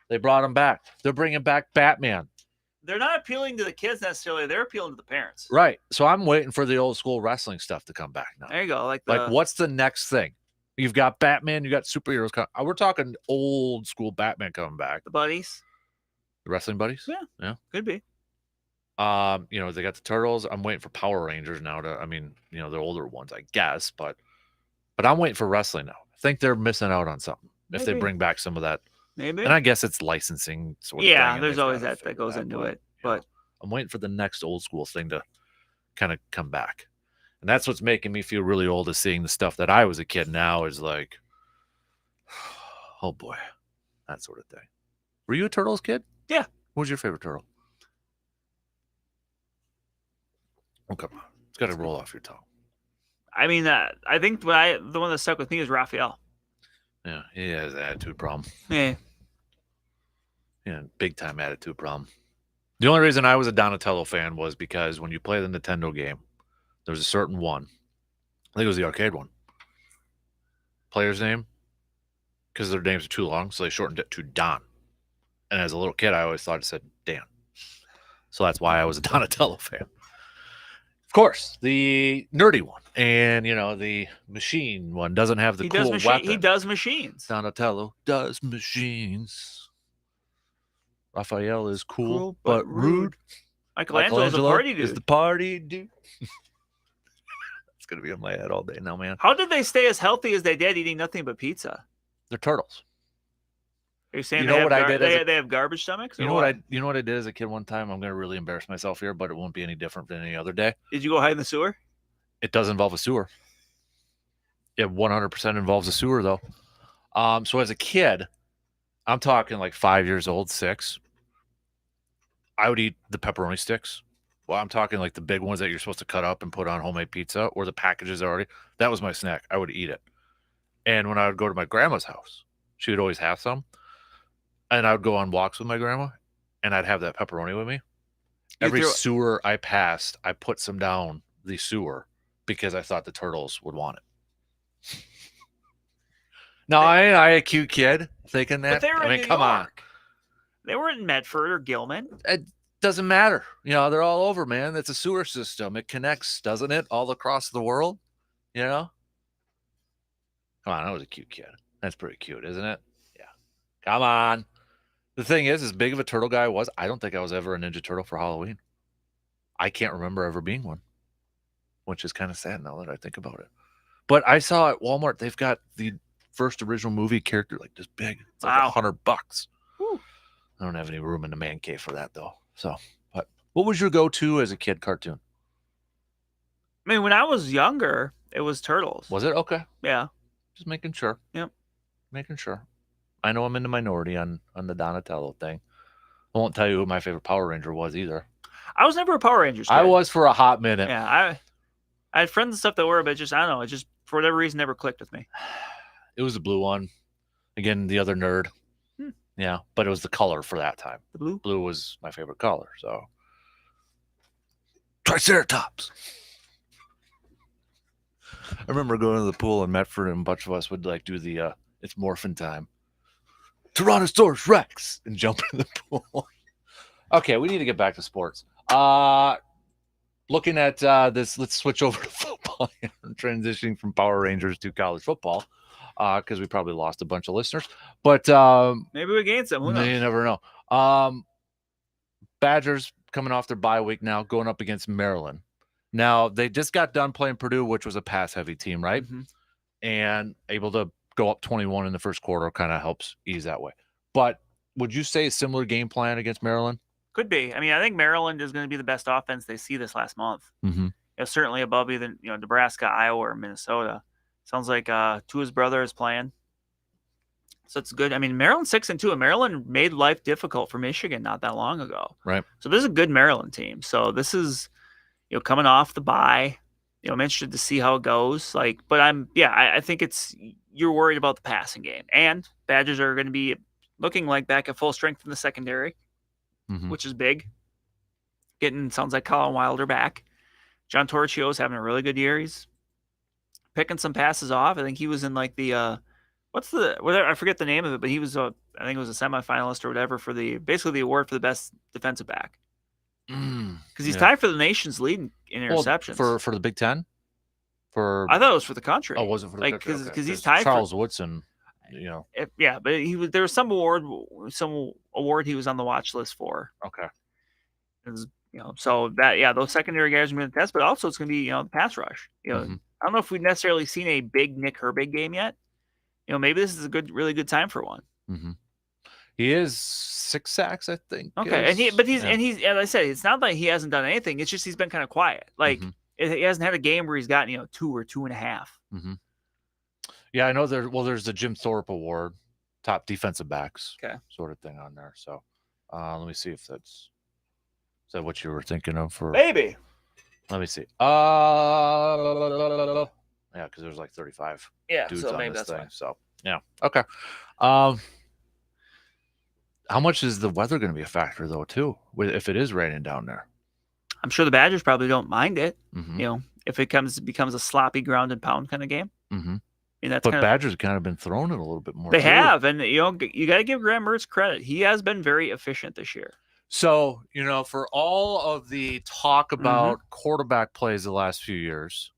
They brought them back. They're bringing back Batman. They're not appealing to the kids necessarily. They're appealing to the parents. Right. So I'm waiting for the old school wrestling stuff to come back now. There you go. Like what's the next thing? You've got Batman. You got superheroes coming. We're talking old school Batman coming back. The buddies. The wrestling buddies? Yeah. Could be. They got the Turtles. I'm waiting for Power Rangers now they're older ones, I guess, but I'm waiting for wrestling now. I think they're missing out on something if they bring back some of that. Maybe. And I guess it's licensing sort of thing. Yeah, there's always that goes into it. But I'm waiting for the next old school thing to kind of come back. And that's what's making me feel really old, is seeing the stuff that I was a kid now is like, oh boy, that sort of thing. Were you a Turtles kid? Yeah. What was your favorite turtle? Oh, come on. It's got to roll off your tongue. I mean, I think the one that stuck with me is Raphael. Yeah, he has an attitude problem. Yeah. Yeah, big time attitude problem. The only reason I was a Donatello fan was because when you play the Nintendo game, there was a certain one. I think it was the arcade one. Player's name, because their names are too long, so they shortened it to Don. And as a little kid, I always thought it said Dan. So that's why I was a Donatello fan. Of course, the nerdy one and, the machine one doesn't have the cool weapon. He does machines. Donatello does machines. Raphael is cool but rude. Michelangelo is a party dude. Is the party dude. It's going to be in my head all day now, man. How did they stay as healthy as they did, eating nothing but pizza? They're turtles. Are you saying they have garbage stomachs? You know what I did as a kid one time? I'm going to really embarrass myself here, but it won't be any different than any other day. Did you go hide in the sewer? It does involve a sewer. It 100% involves a sewer, though. So as a kid, I'm talking like 5 years old, 6. I would eat the pepperoni sticks. Well, I'm talking like the big ones that you're supposed to cut up and put on homemade pizza, or the packages already. That was my snack. I would eat it. And when I would go to my grandma's house, she would always have some. And I would go on walks with my grandma, and I'd have that pepperoni with me. Every sewer I passed, I put some down the sewer because I thought the turtles would want it. No, I a cute kid thinking that. But they were in New come York. They weren't in Medford or Gilman. It doesn't matter. They're all over, man. It's a sewer system. It connects, doesn't it? All across the world, Come on, I was a cute kid. That's pretty cute, isn't it? Yeah. Come on. The thing is, as big of a turtle guy I was, I don't think I was ever a Ninja Turtle for Halloween. I can't remember ever being one. which is kind of sad now that I think about it. But I saw at Walmart they've got the first original movie character like this big. It's like Wow. $100. Whew. I don't have any room in the man cave for that though. So, but what was your go-to as a kid cartoon? I mean, when I was younger, it was Turtles. Was it okay? Yeah. Just making sure. Yep. Making sure. I know I'm in the minority on the Donatello thing. I won't tell you who my favorite Power Ranger was either. I was never a Power Rangers kid. I was for a hot minute. Yeah, I had friends and stuff that were, but just I don't know. It just for whatever reason never clicked with me. It was the blue one. Again, the other nerd. Yeah, but it was the color for that time. The blue? Blue was my favorite color. So, Triceratops. I remember going to the pool in Medford, and a bunch of us would like do the it's morphin' time. Tyrannosaurus Rex and jump in the pool. Okay, we need to get back to sports. Looking at this, let's switch over to football here, transitioning from Power Rangers to college football, because we probably lost a bunch of listeners. But maybe we gained some. Who knows? you never know. Badgers coming off their bye week now, going up against Maryland. Now, they just got done playing Purdue, which was a pass-heavy team, right? Mm-hmm. And able to go up 21 in the first quarter kind of helps ease that way. But would you say a similar game plan against Maryland? Could be. I mean, I think Maryland is going to be the best offense they see this last month. Mm-hmm. Certainly above either Nebraska, Iowa, or Minnesota. Sounds like Tua's brother is playing, so it's good. I mean, Maryland 6-2, and Maryland made life difficult for Michigan not that long ago. Right. So this is a good Maryland team. So this is coming off the bye. I'm interested to see how it goes. But I think you're worried about the passing game, and Badgers are going to be looking like back at full strength in the secondary. Mm-hmm. Which is big. Sounds like Colin Wilder back. John Torchio's having a really good year. He's picking some passes off. I think he was in like the I forget the name of it, but he was I think it was a semifinalist or whatever for basically the award for the best defensive back. Because he's tied for the nation's lead in interceptions. Well, for the Big Ten. I thought it was for the country. Oh, was it for the country? Because he's tied Charles Woodson. But there was some award he was on the watch list for. Okay. So those secondary guys are going to test, but also it's going to be the pass rush. Mm-hmm. I don't know if we've necessarily seen a big Nick Herbig game yet. Maybe this is a really good time for one. Mm-hmm. He is 6 sacks, I think. Okay, and he's as I said, it's not like he hasn't done anything. It's just he's been kind of quiet. He hasn't had a game where he's gotten 2 or 2.5. Mm-hmm. Yeah, I know there's the Jim Thorpe Award, top defensive backs, sort of thing on there. So let me see if is that what you were thinking of for maybe. Let me see. Yeah, because there's like 35 dudes so on maybe this that's thing. why. So yeah, okay. How much is the weather going to be a factor though too? If it is raining down there, I'm sure the Badgers probably don't mind it. Mm-hmm. If it becomes a sloppy ground and pound kind of game. Mm-hmm. But Badgers have kind of been throwing it a little bit more. They have, and you got to give Graham Mertz credit. He has been very efficient this year. So for all of the talk about quarterback plays the last few years,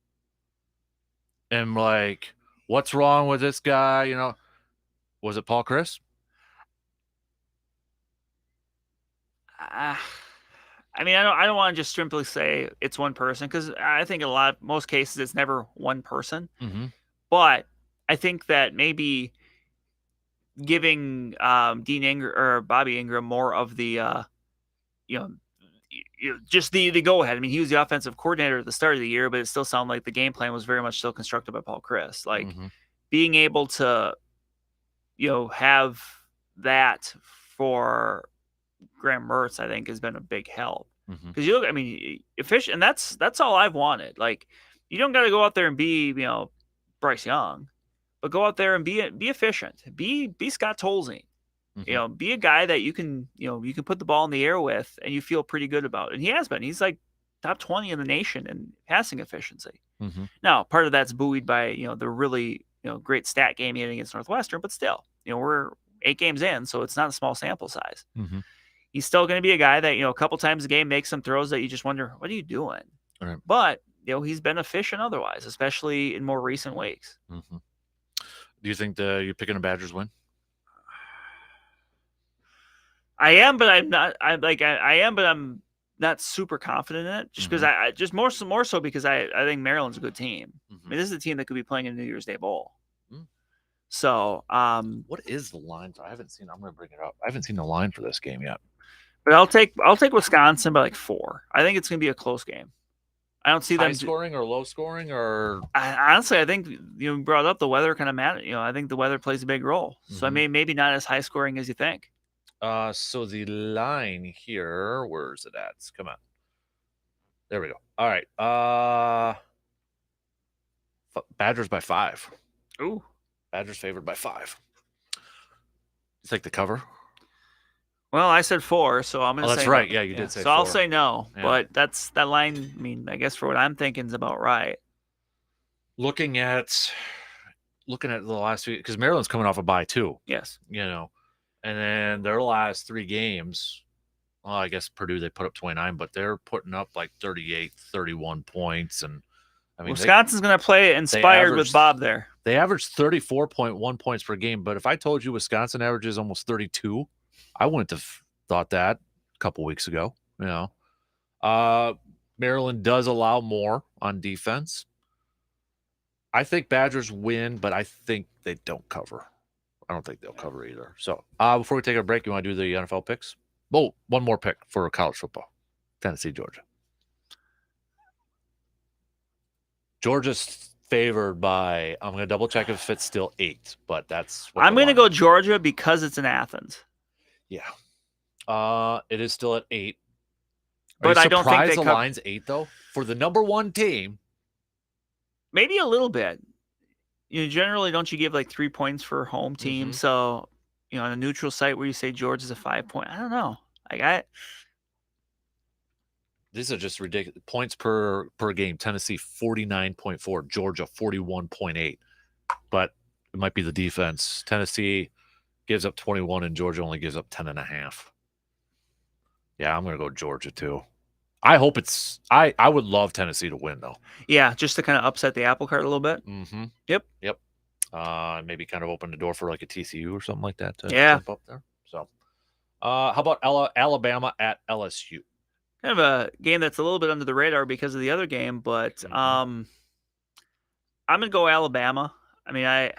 and like, what's wrong with this guy? Was it Paul Chris? I mean, I don't want to just simply say it's one person, because I think in most cases it's never one person. Mm-hmm. But I think that maybe giving Dean Ingram or Bobby Ingram more of the just the go ahead. I mean, he was the offensive coordinator at the start of the year, but it still sounded like the game plan was very much still constructed by Paul Chris. Being able to have that for Graham Mertz, I think, has been a big help. Because you look, I mean, efficient, and that's all I've wanted. You don't got to go out there and be Bryce Young, but go out there and be efficient. Be Scott Tolzien. Be a guy that you can put the ball in the air with and you feel pretty good about. And he has been. He's like top 20 in the nation in passing efficiency. Mm-hmm. Now, part of that's buoyed by the really great stat game he had against Northwestern, but still, we're 8 games in, so it's not a small sample size. Mm-hmm. He's still going to be a guy that a couple times a game makes some throws that you just wonder, what are you doing? Right. But he's been efficient otherwise, especially in more recent weeks. Mm-hmm. Do you think you're picking a Badgers win? I am, but I'm not. I am, but I'm not super confident in it, just because Mhm. I just more so because I think Maryland's a good team. I Mhm. mean, this is a team that could be playing in New Year's Day Bowl. Mm. So, What is the line? I haven't seen. I'm going to bring it up. I haven't seen the line for this game yet. but I'll take Wisconsin by like 4. I think it's going to be a close game. I don't see High them. scoring or low scoring or Honestly, I think you brought up the weather kind of matters. I think the weather plays a big role. So I Mhm. mean, maybe not as high scoring as you think. So the line here, where is it at? Come on. There we go. All right. Badgers by 5. Ooh. Badgers favored by 5. You think the cover? Well, I said 4, so I'm going to say that's right. no. Yeah, you did say so 4. I'll 4. say no, Yeah. but that line, I mean, I guess for what I'm thinking is about right. Looking at the last week, because Maryland's coming off a bye too. Yes. And then their last 3 games, well, I guess Purdue, they put up 29, but they're putting up like 38, 31 points. And I mean, Wisconsin's going to play inspired with Bob there. They averaged 34.1 points per game. But if I told you Wisconsin averages almost 32, I wouldn't have thought that a couple weeks ago. Maryland does allow more on defense. I think Badgers win, but I think they don't cover. I don't think they'll cover either. So before we take a break, you want to do the NFL picks? Oh, one more pick for college football. Tennessee, Georgia. Georgia's favored by, I'm going to double check if it's still 8, but that's what I'm going to go Georgia because it's in Athens. Yeah. It is still at 8. But I don't think the line's 8 though for the number 1 team. Maybe a little bit. Generally, don't you give like 3 points for home team? Mhm. So, on a neutral site where you say Georgia's a 5 point, I don't know. These are just ridiculous points per game. Tennessee 49.4, Georgia 41.8. But it might be the defense. Tennessee gives up 21 and Georgia only gives up 10.5. Yeah, I'm going to go Georgia too. I hope it's I would love Tennessee to win though. Yeah, just to kind of upset the apple cart a little bit. Mm-hmm. Yep. Maybe kind of open the door for like a TCU or something like that to jump up there. So, how about Alabama at LSU? Kind of a game that's a little bit under the radar because of the other game, but I'm gonna go Alabama. I mean, I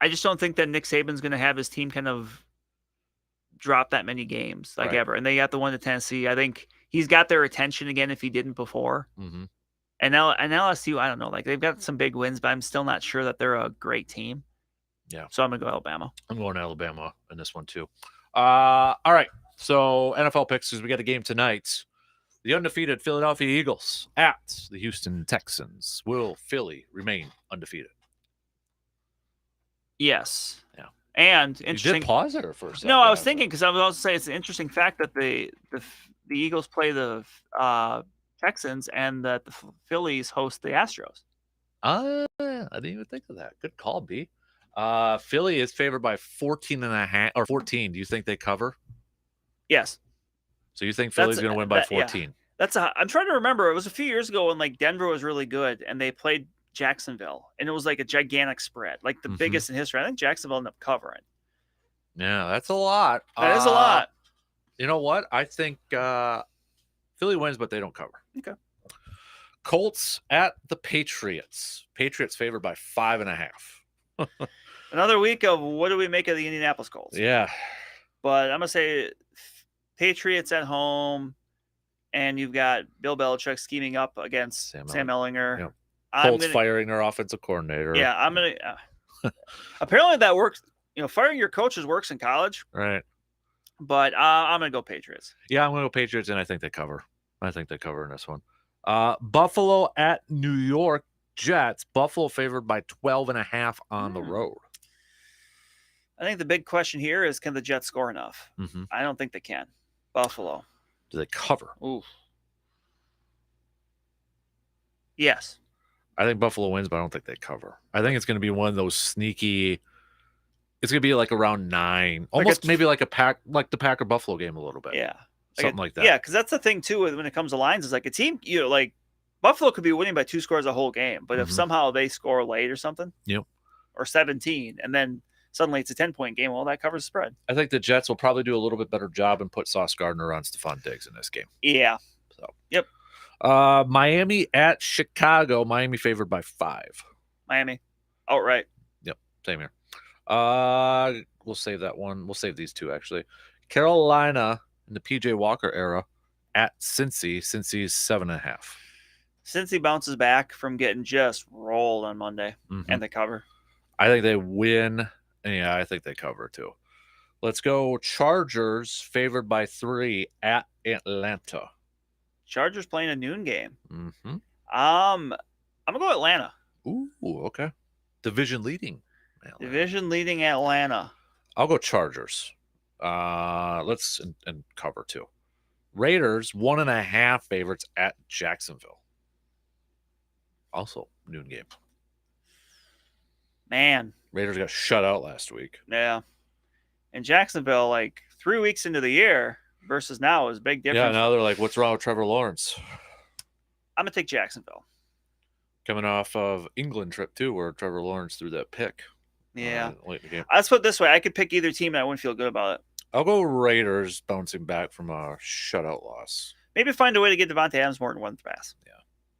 just don't think that Nick Saban's gonna have his team kind of drop that many games ever. And they got the one to Tennessee. I think he's got their attention again if he didn't before. Mm-hmm. And LSU, I don't know. Like they've got some big wins, but I'm still not sure that they're a great team. Yeah. So I'm gonna go Alabama. I'm going Alabama in this one too. All right. So NFL picks, because we got a game tonight. The undefeated Philadelphia Eagles at the Houston Texans. Will Philly remain undefeated? Yes. Yeah. And interesting. You did pause there for a second. No, I was thinking because I was also saying it's an interesting fact that the Eagles play the Texans and that the Phillies host the Astros. I didn't even think of that. Good call, B. Philly is favored by 14.5 or 14. Do you think they cover? Yes. So you think Philly's going to win by 14? Yeah. I'm trying to remember. It was a few years ago when like Denver was really good and they played Jacksonville and it was like a gigantic spread, like the biggest in history. I think Jacksonville ended up covering. Yeah, that's a lot. That is a lot. You know what? I think Philly wins, but they don't cover. Okay. Colts at the Patriots. Patriots favored by 5.5. Another week of what do we make of the Indianapolis Colts? Yeah. But I'm going to say Patriots at home, and you've got Bill Belichick scheming up against Sam Ellinger. Yep. Colts firing their offensive coordinator. Yeah, I'm going to apparently that works. Firing your coaches works in college. Right. But I'm going to go Patriots. Yeah, I'm going to go Patriots, and I think they cover. I think they cover in this one. Buffalo at New York Jets. Buffalo favored by 12.5 on the road. I think the big question here is, can the Jets score enough? Mm-hmm. I don't think they can. Buffalo. Do they cover? Ooh. Yes. I think Buffalo wins, but I don't think they cover. I think it's going to be one of those sneaky. It's going to be like around 9, almost maybe like the Packer Buffalo game a little bit. Yeah. Something like that. Yeah, because that's the thing too when it comes to lines is like a team, like Buffalo could be winning by 2 scores a whole game, but if somehow they score late or something, yep, or 17, and then suddenly it's a 10-point game. Well, that covers the spread. I think the Jets will probably do a little bit better job and put Sauce Gardner on Stephon Diggs in this game. Yeah. So, yep. Miami at Chicago. Miami favored by 5. Miami. Outright. Yep. Same here. We'll save that one. We'll save these two, actually. Carolina in the PJ Walker era at Cincy. Cincy's 7.5. Cincy bounces back from getting just rolled on Monday, and they cover. I think they win. Yeah, I think they cover too. Let's go Chargers favored by 3 at Atlanta. Chargers playing a noon game. Mm-hmm. I'm gonna go Atlanta. Ooh, okay. Division leading. Atlanta. Division leading Atlanta. I'll go Chargers. Let's and cover 2. Raiders 1.5 favorites at Jacksonville. Also noon game. Man, Raiders got shut out last week. Yeah, and Jacksonville, like 3 weeks into the year versus now, is a big difference. Yeah, now they're like, what's wrong with Trevor Lawrence? I'm gonna take Jacksonville. Coming off of England trip too, where Trevor Lawrence threw that pick. Yeah. Late in the game. Let's put it this way: I could pick either team, and I wouldn't feel good about it. I'll go Raiders bouncing back from a shutout loss. Maybe find a way to get Devontae Adams more than one pass. Yeah.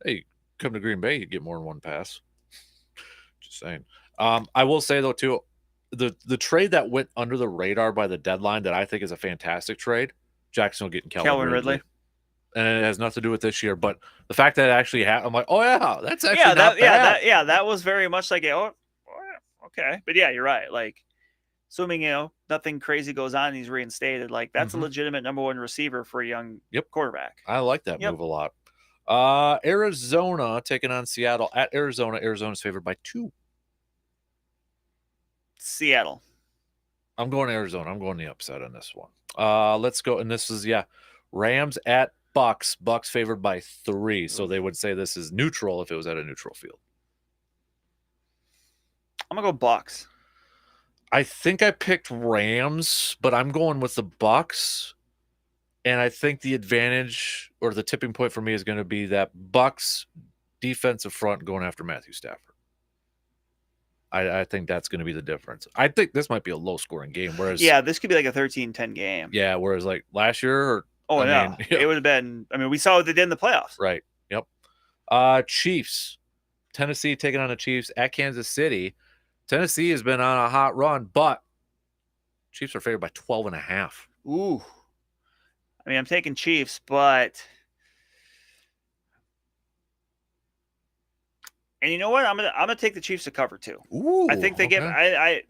Hey, come to Green Bay, you get more than one pass. Just saying. I will say though too, the trade that went under the radar by the deadline that I think is a fantastic trade, Jacksonville getting Calvin Ridley. And it has nothing to do with this year, but the fact that it actually happened, I'm like, oh yeah, that's actually not bad. That was very much like, okay, but yeah, you're right. Like, assuming nothing crazy goes on, and he's reinstated. Like, that's a legitimate number 1 receiver for a young quarterback. I like that move a lot. Arizona taking on Seattle at Arizona. Arizona's favored by 2. Seattle. I'm going Arizona. I'm going the upset on this one. Let's go. And this is Rams at Bucks. Bucks favored by 3. So they would say this is neutral if it was at a neutral field. I'm gonna go Bucks. I think I picked Rams, but I'm going with the Bucks. And I think the advantage or the tipping point for me is going to be that Bucks defensive front going after Matthew Stafford. I think that's going to be the difference. I think this might be a low-scoring game. Whereas, this could be like a 13-10 game. Yeah, whereas like last year, it would have been. I mean, we saw what they did in the playoffs. Right. Yep. Chiefs, Tennessee taking on the Chiefs at Kansas City. Tennessee has been on a hot run, but Chiefs are favored by 12.5. Ooh. I mean, I'm taking Chiefs, but. And you know what? I'm gonna take the Chiefs to cover too. Ooh, I think they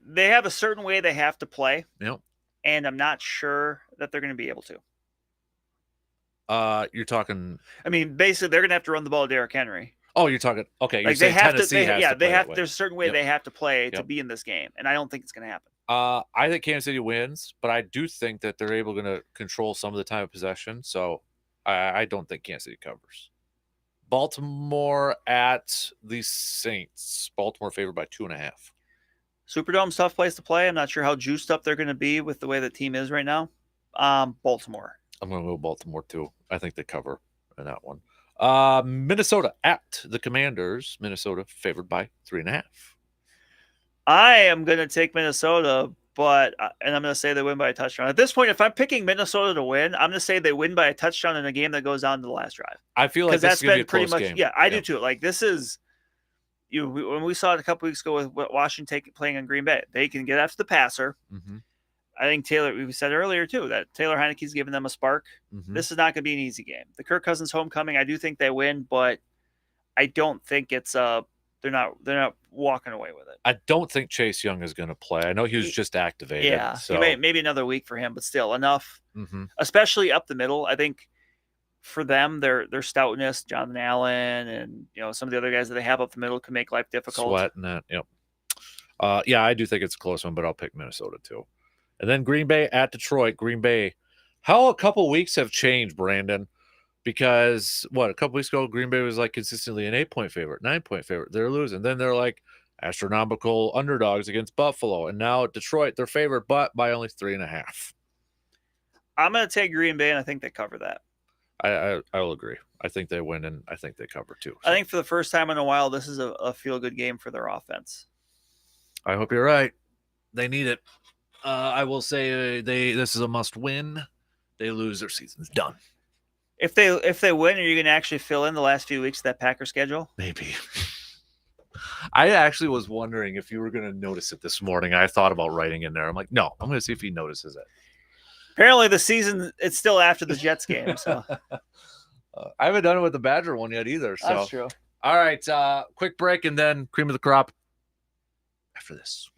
they have a certain way they have to play. Yep. And I'm not sure that they're going to be able to. You're talking. I mean, basically, they're going to have to run the ball to Derrick Henry. Oh, you're talking. Okay, like you're saying Tennessee has to. They have. There's a certain way they have to play to be in this game, and I don't think it's going to happen. I think Kansas City wins, but I do think that they're able to control some of the time of possession. So I don't think Kansas City covers. Baltimore at the Saints. Baltimore favored by 2.5. Superdome's tough place to play. I'm not sure how juiced up they're going to be with the way the team is right now. Baltimore. I'm going to go Baltimore too. I think they cover in that one. Minnesota at the Commanders. Minnesota favored by 3.5. I am going to take Minnesota, and I'm going to say they win by a touchdown. At this point, if I'm picking Minnesota to win, I'm going to say they win by a touchdown in a game that goes down to the last drive. I feel like that's been pretty much game. Yeah, I do too. Like this is, when we saw it a couple weeks ago with Washington playing on Green Bay, they can get after the passer. Mm-hmm. I think we said earlier too that Taylor Heineke's giving them a spark. Mm-hmm. This is not going to be an easy game. The Kirk Cousins homecoming, I do think they win, but I don't think it's they're not walking away with it. I don't think Chase Young is going to play. I know he was just activated. Yeah, so maybe another week for him, but still enough. Mm-hmm. Especially up the middle. I think for them, their stoutness, Jonathan Allen, and some of the other guys that they have up the middle can make life difficult. Sweating it. Yep. I do think it's a close one, but I'll pick Minnesota too. And then Green Bay at Detroit. Green Bay. How a couple weeks have changed, Brandon. Because a couple weeks ago, Green Bay was like consistently an 8-point favorite, 9-point favorite. They're losing. Then they're like astronomical underdogs against Buffalo. And now Detroit, they're favored, but by only 3.5. I'm going to take Green Bay, and I think they cover that. I will agree. I think they win, and I think they cover too. So. I think for the first time in a while, this is a feel-good game for their offense. I hope you're right. They need it. I will say this is a must win. They lose, their season's done. If they win, are you going to actually fill in the last few weeks of that Packer schedule? Maybe. I actually was wondering if you were going to notice it this morning. I thought about writing in there. I'm like, no, I'm going to see if he notices it. Apparently, the season, it's still after the Jets game. So I haven't done it with the Badger one yet either. So. That's true. All right, quick break and then cream of the crop after this.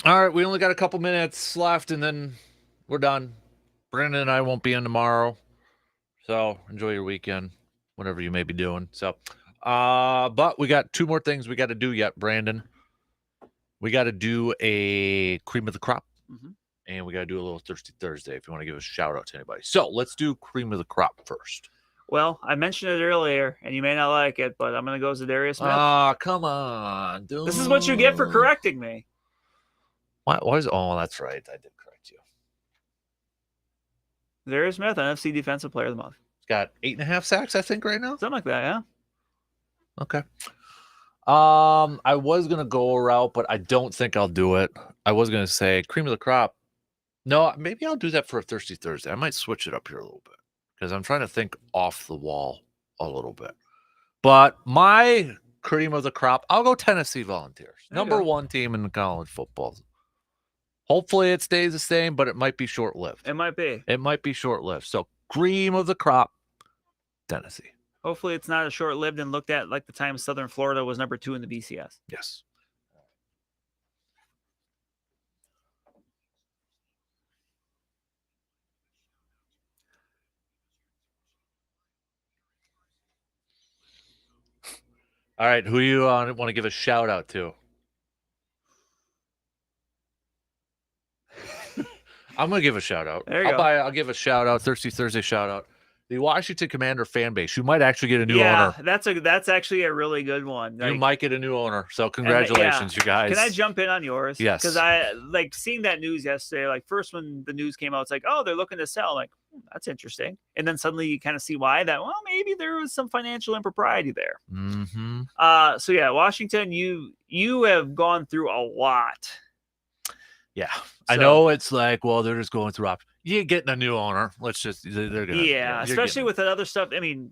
All right, we only got a couple minutes left, and then we're done. Brandon and I won't be in tomorrow, so enjoy your weekend, whatever you may be doing. So, but we got two more things we got to do yet, Brandon. We got to do a cream of the crop, and we got to do a little Thirsty Thursday if you want to give a shout out to anybody. So let's do cream of the crop first. Well, I mentioned it earlier, and you may not like it, but I'm going to go Zadarius Smith. Ah, come on, dude. This is what you get for correcting me. Why is? Oh, that's right. I did correct you. Zadarius Smith, NFC Defensive Player of the Month. He's got 8.5 sacks, I think, right now. Something like that, yeah. Okay. I was gonna go a route, but I don't think I'll do it. I was gonna say cream of the crop. No, maybe I'll do that for a Thirsty Thursday. I might switch it up here a little bit because I'm trying to think off the wall a little bit. But my cream of the crop, I'll go Tennessee Volunteers, number 1 team in college football. Hopefully it stays the same, but it might be short-lived. It might be. It might be short-lived. So cream of the crop, Tennessee. Hopefully it's not as short-lived and looked at like the time Southern Florida was number 2 in the BCS. Yes. All right, who you want to give a shout out to? I'm going to give a shout out. There you go. I'll give a shout out, Thirsty Thursday shout out. The Washington Commander fan base. You might actually get a new owner. That's actually a really good one. You might get a new owner. So congratulations, you guys. Can I jump in on yours? Yes. Because I like seeing that news yesterday. Like first when the news came out, it's like, oh, they're looking to sell. Like, that's interesting. And then suddenly you kind of see why that. Well, maybe there was some financial impropriety there. Mm-hmm. So yeah, Washington, you have gone through a lot. Yeah, I know it's like, well, they're just going through options. You're getting a new owner. Let's just, they're going to. Yeah, especially with that other stuff. I mean,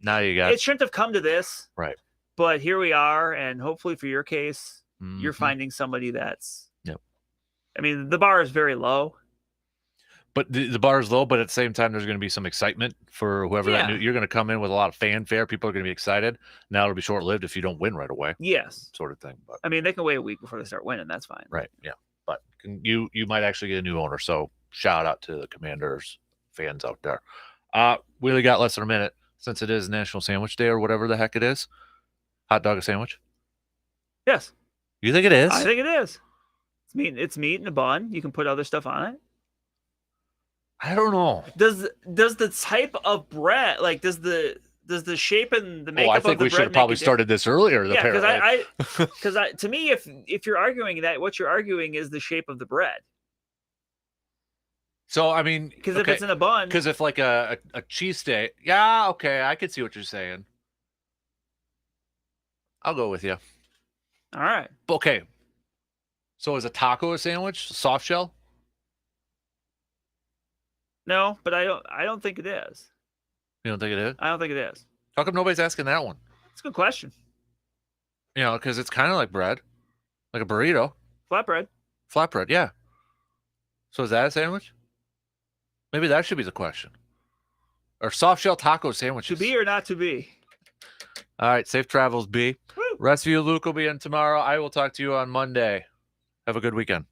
now you got. It shouldn't have come to this. Right. But here we are. And hopefully for your case, you're finding somebody that's. Yep. I mean, the bar is very low. But the bar is low, but at the same time, there's going to be some excitement for whoever that new. You're going to come in with a lot of fanfare. People are going to be excited. Now it'll be short lived if you don't win right away. Yes. Sort of thing. But I mean, they can wait a week before they start winning. That's fine. Right. Yeah. But you might actually get a new owner. So shout out to the Commanders fans out there. We only got less than a minute since it is National Sandwich Day or whatever the heck it is. Hot dog a sandwich? Yes. You think it is? I think it is. It's meat in a bun. You can put other stuff on it. I don't know. Does the type of bread, like does the shape and the makeup I think of the we bread should have probably started this earlier. Yeah, because to me, if you're arguing that, what you're arguing is the shape of the bread. So I mean, because if it's in a bun, because if like a cheesesteak, yeah, okay, I could see what you're saying. I'll go with you. All right. Okay. So is a taco a sandwich? Soft shell? No, but I don't think it is. You don't think it is? I don't think it is. How come nobody's asking that one? It's a good question. You know, because it's kind of like bread, like a burrito. Flatbread. Flatbread, yeah. So is that a sandwich? Maybe that should be the question. Or soft shell taco sandwiches. To be or not to be? All right, safe travels, B. Woo. Rest of you, Luke will be in tomorrow. I will talk to you on Monday. Have a good weekend.